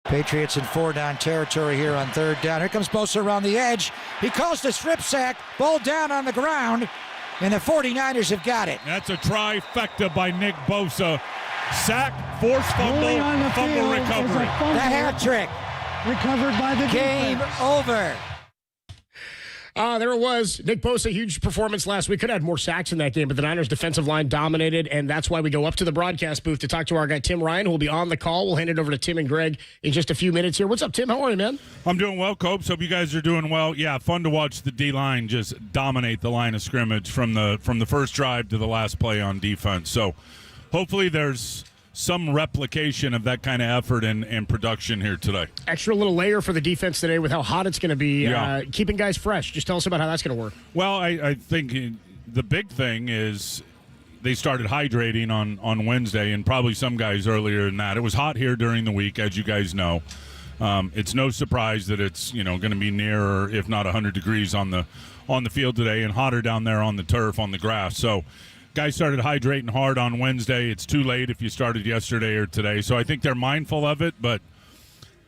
S1: Patriots in 4-down territory here on 3rd down. Here comes Bosa around the edge. He calls the strip sack. Ball down on the ground, and the 49ers have got it.
S23: That's a trifecta by Nick Bosa.
S5: Sack, forced fumble,
S22: on the
S5: fumble
S22: field is a
S5: recovery.
S22: fumble
S1: The hat trick.
S22: recovered by the
S1: Game
S22: defense.
S1: over.
S7: There it was. Nick Bosa, huge performance last week. Could have had more sacks in that game, but the Niners defensive line dominated, and that's why we go up to the broadcast booth to talk to our guy, Tim Ryan, who will be on the call. We'll hand it over to Tim and Greg in just a few minutes here. What's up, Tim? How are you, man?
S5: I'm doing well, Copes. Hope you guys are doing well. Yeah, fun to watch the D-line just dominate the line of scrimmage from the first drive to the last play on defense. So hopefully there's some replication of that kind of effort and production here today.
S7: Extra little layer for the defense today with how hot it's going to be,
S5: Yeah.
S7: keeping guys fresh. Just tell us about how that's going to work.
S5: Well, I think the big thing is they started hydrating on Wednesday, and probably some guys earlier than that. It was hot here during the week, as you guys know. It's no surprise that it's going to be near, if not 100 degrees on the field today, and hotter down there on the turf, on the grass. So guys started hydrating hard on Wednesday. It's too late if you started yesterday or today. So I think they're mindful of it, but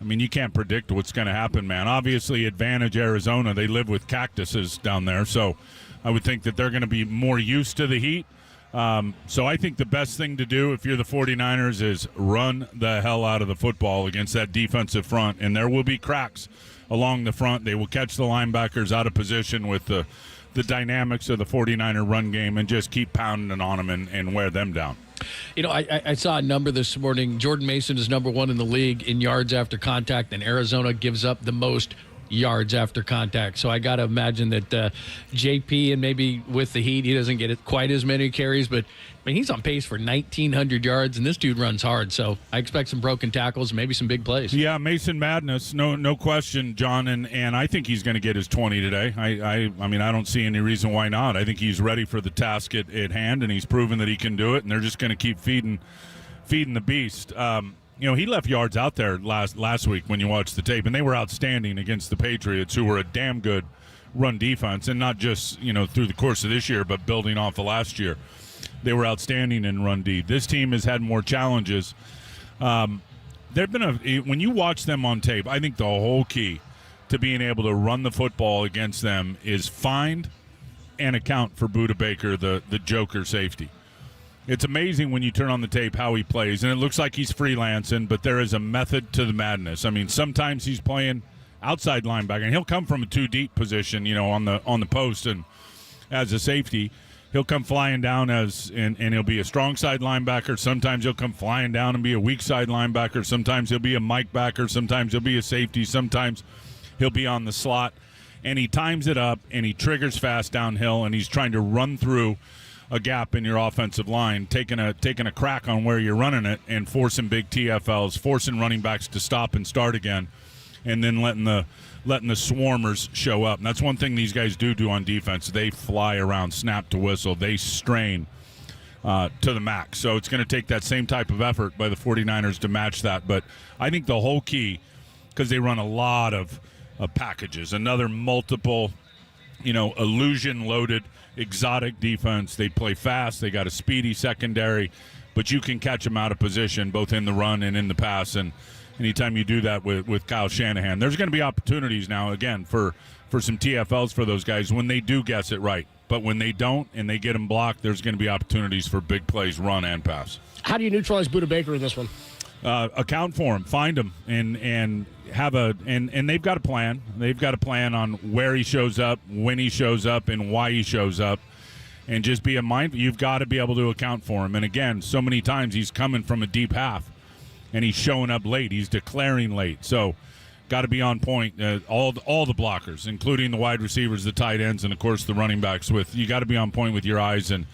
S5: I mean, you can't predict what's going to happen, man. Obviously, advantage Arizona. They live with cactuses down there, so I would think that they're going to be more used to the heat. So I think the best thing to do if you're the 49ers is run the hell out of the football against that defensive front, and there will be cracks along the front. They will catch the linebackers out of position with the dynamics of the 49er run game and just keep pounding on them and wear them down.
S9: You know, I saw a number this morning. Jordan Mason is number one in the league in yards after contact, and Arizona gives up the most yards after contact. So I got to imagine that JP, and maybe with the heat, he doesn't get quite as many carries, but I mean, he's on pace for 1,900 yards, and this dude runs hard. So I expect some broken tackles, maybe some big plays.
S5: Yeah, Mason Madness, no question, John, and I think he's going to get his 20 today. I mean, I don't see any reason why not. I think he's ready for the task at hand, and he's proven that he can do it, and they're just going to keep feeding the beast. He left yards out there last week when you watched the tape, and they were outstanding against the Patriots, who were a damn good run defense, and not just through the course of this year, but building off of last year. They were outstanding in run D. This team has had more challenges. When you watch them on tape, I think the whole key to being able to run the football against them is find and account for Budda Baker, the joker safety. It's amazing when you turn on the tape how he plays, and it looks like he's freelancing, but there is a method to the madness. I mean, sometimes he's playing outside linebacker, and he'll come from a 2-deep position, on the post, and as a safety, he'll come flying down and he'll be a strong side linebacker. Sometimes he'll come flying down and be a weak side linebacker. Sometimes he'll be a Mike backer. Sometimes he'll be a safety. Sometimes he'll be on the slot, and he times it up, and he triggers fast downhill, and he's trying to run through a gap in your offensive line, taking a crack on where you're running it and forcing big TFLs, forcing running backs to stop and start again, and then letting the swarmers show up. And that's one thing these guys do on defense. They fly around, snap to whistle. They strain to the max. So it's going to take that same type of effort by the 49ers to match that. But I think the whole key, because they run a lot of packages, another multiple, illusion-loaded, exotic defense. They play fast. They got a speedy secondary, but you can catch them out of position both in the run and in the pass. And anytime you do that with Kyle Shanahan, there's going to be opportunities now, again, for some TFLs for those guys when they do guess it right. But when they don't and they get them blocked, there's going to be opportunities for big plays, run and pass.
S7: How do you neutralize Budda Baker in this one?
S5: Account for him, find him, and have and they've got a plan. They've got a plan on where he shows up, when he shows up, and why he shows up, and just be mindful. You've got to be able to account for him. And again, so many times he's coming from a deep half, and he's showing up late. He's declaring late. So got to be on point. All the blockers, including the wide receivers, the tight ends, and of course the running backs. You got to be on point with your eyes and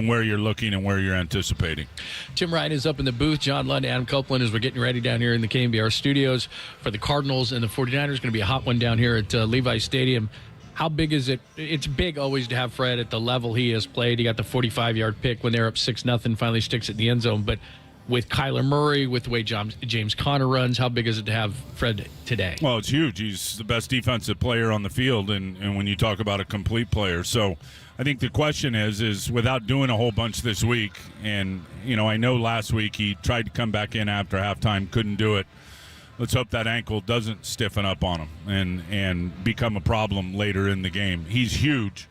S5: where you're looking and where you're anticipating.
S9: Tim Ryan is up in the booth. John Lund, Adam Copeland, as we're getting ready down here in the KNBR studios for the Cardinals and the 49ers. Going to be a hot one down here at Levi Stadium. How big is it? It's big always to have Fred at the level he has played. He got the 45-yard pick when they're up 6-0, finally sticks it in the end zone. But with Kyler Murray, with the way James Conner runs, how big is it to have Fred today?
S5: Well, it's huge. He's the best defensive player on the field, and when you talk about a complete player. So I think the question is without doing a whole bunch this week, and, I know last week he tried to come back in after halftime, couldn't do it. Let's hope that ankle doesn't stiffen up on him and become a problem later in the game. He's huge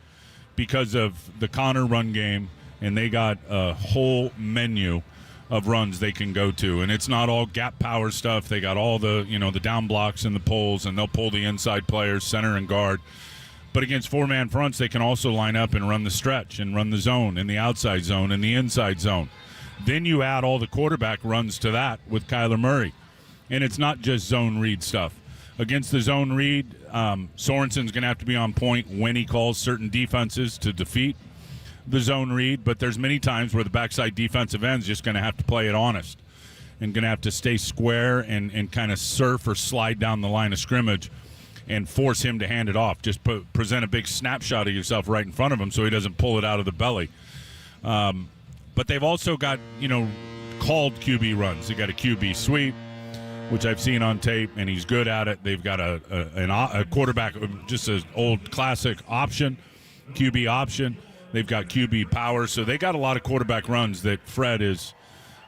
S5: because of the Conner run game, and they got a whole menu of runs they can go to, and it's not all gap power stuff. They got all the the down blocks and the pulls, and they'll pull the inside players, center and guard. But against four-man fronts, they can also line up and run the stretch and run the zone and the outside zone and the inside zone. Then you add all the quarterback runs to that with Kyler Murray, and it's not just zone read stuff. Against the zone read, Sorensen's going to have to be on point when he calls certain defenses to defeat the zone read, but there's many times where the backside defensive end's just going to have to play it honest and going to have to stay square and kind of surf or slide down the line of scrimmage and force him to hand it off. Just present a big snapshot of yourself right in front of him so he doesn't pull it out of the belly. But they've also got, called QB runs. They got a QB sweep, which I've seen on tape, and he's good at it. They've got a quarterback, just an old classic option, QB option. They've got QB power. So they got a lot of quarterback runs that Fred is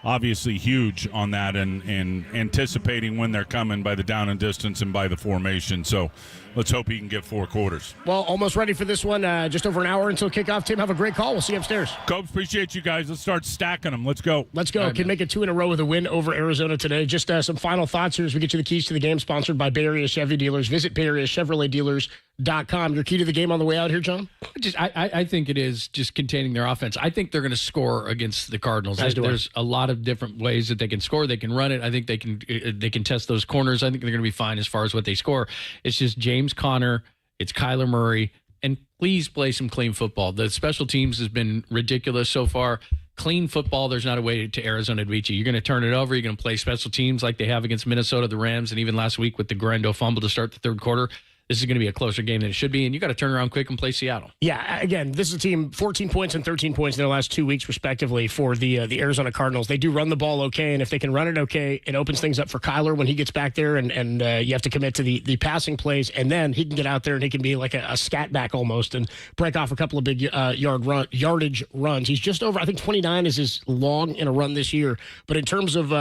S5: obviously huge on that and anticipating when they're coming by the down and distance and by the formation. So let's hope he can get 4 quarters.
S7: Well, almost ready for this one. Just over an hour until kickoff. Tim, have a great call. We'll see you upstairs.
S5: Cobes, appreciate you guys. Let's start stacking them. Let's go.
S7: Let's go. Can make it 2 in a row with a win over Arizona today. Just some final thoughts here as we get you the keys to the game, sponsored by Bay Area Chevy Dealers. Visit BayAreaChevroletDealers.com. Your key to the game on the way out here, John?
S9: I think it is just containing their offense. I think they're going to score against the Cardinals. There's a lot of different ways that they can score. They can run it. I think they can test those corners. I think they're going to be fine as far as what they score. It's just James Conner. It's Kyler Murray. And please play some clean football. The special teams has been ridiculous so far. Clean football, there's not a way to Arizona to beat you. You're going to turn it over. You're going to play special teams like they have against Minnesota, the Rams, and even last week with the Grando fumble to start the third quarter. This is going to be a closer game than it should be, and you got to turn around quick and play Seattle.
S7: Yeah, again, this is a team 14 points and 13 points in their last 2 weeks, respectively, for the Arizona Cardinals. They do run the ball okay, and if they can run it okay, it opens things up for Kyler when he gets back there, and you have to commit to the passing plays, and then he can get out there and he can be like a scat back almost and break off a couple of big yardage runs. He's just over, I think 29 is his long in a run this year. But in terms of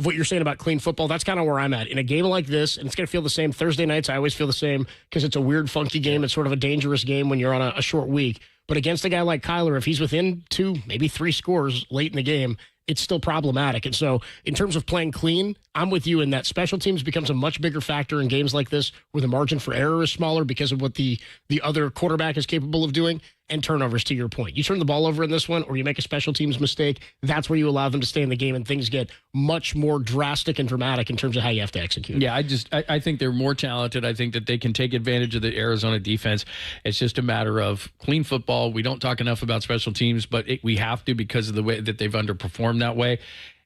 S7: what you're saying about clean football, that's kind of where I'm at. In a game like this, and it's going to feel the same Thursday nights, I always feel the same because it's a weird, funky game. It's sort of a dangerous game when you're on a short week. But against a guy like Kyler, if he's within 2, maybe 3 scores late in the game, it's still problematic. And so in terms of playing clean, I'm with you in that special teams becomes a much bigger factor in games like this where the margin for error is smaller because of what the other quarterback is capable of doing, and turnovers, to your point. You turn the ball over in this one or you make a special teams mistake, that's where you allow them to stay in the game and things get much more drastic and dramatic in terms of how you have to execute.
S9: Yeah, I think they're more talented. I think that they can take advantage of the Arizona defense. It's just a matter of clean football. We don't talk enough about special teams, but we have to because of the way that they've underperformed that way.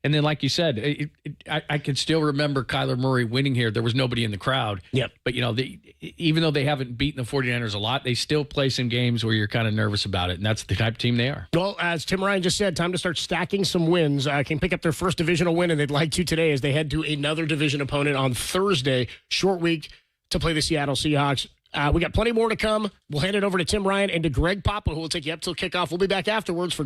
S9: And then, like you said, I can still remember Kyler Murray winning here. There was nobody in the crowd.
S7: Yep.
S9: But, even though they haven't beaten the 49ers a lot, they still play some games where you're kind of nervous about it. And that's the type of team they are.
S7: Well, as Tim Ryan just said, time to start stacking some wins. Can pick up their first divisional win, and they'd like to today as they head to another division opponent on Thursday. Short week to play the Seattle Seahawks. We got plenty more to come. We'll hand it over to Tim Ryan and to Greg Papa, who will take you up till kickoff. We'll be back afterwards for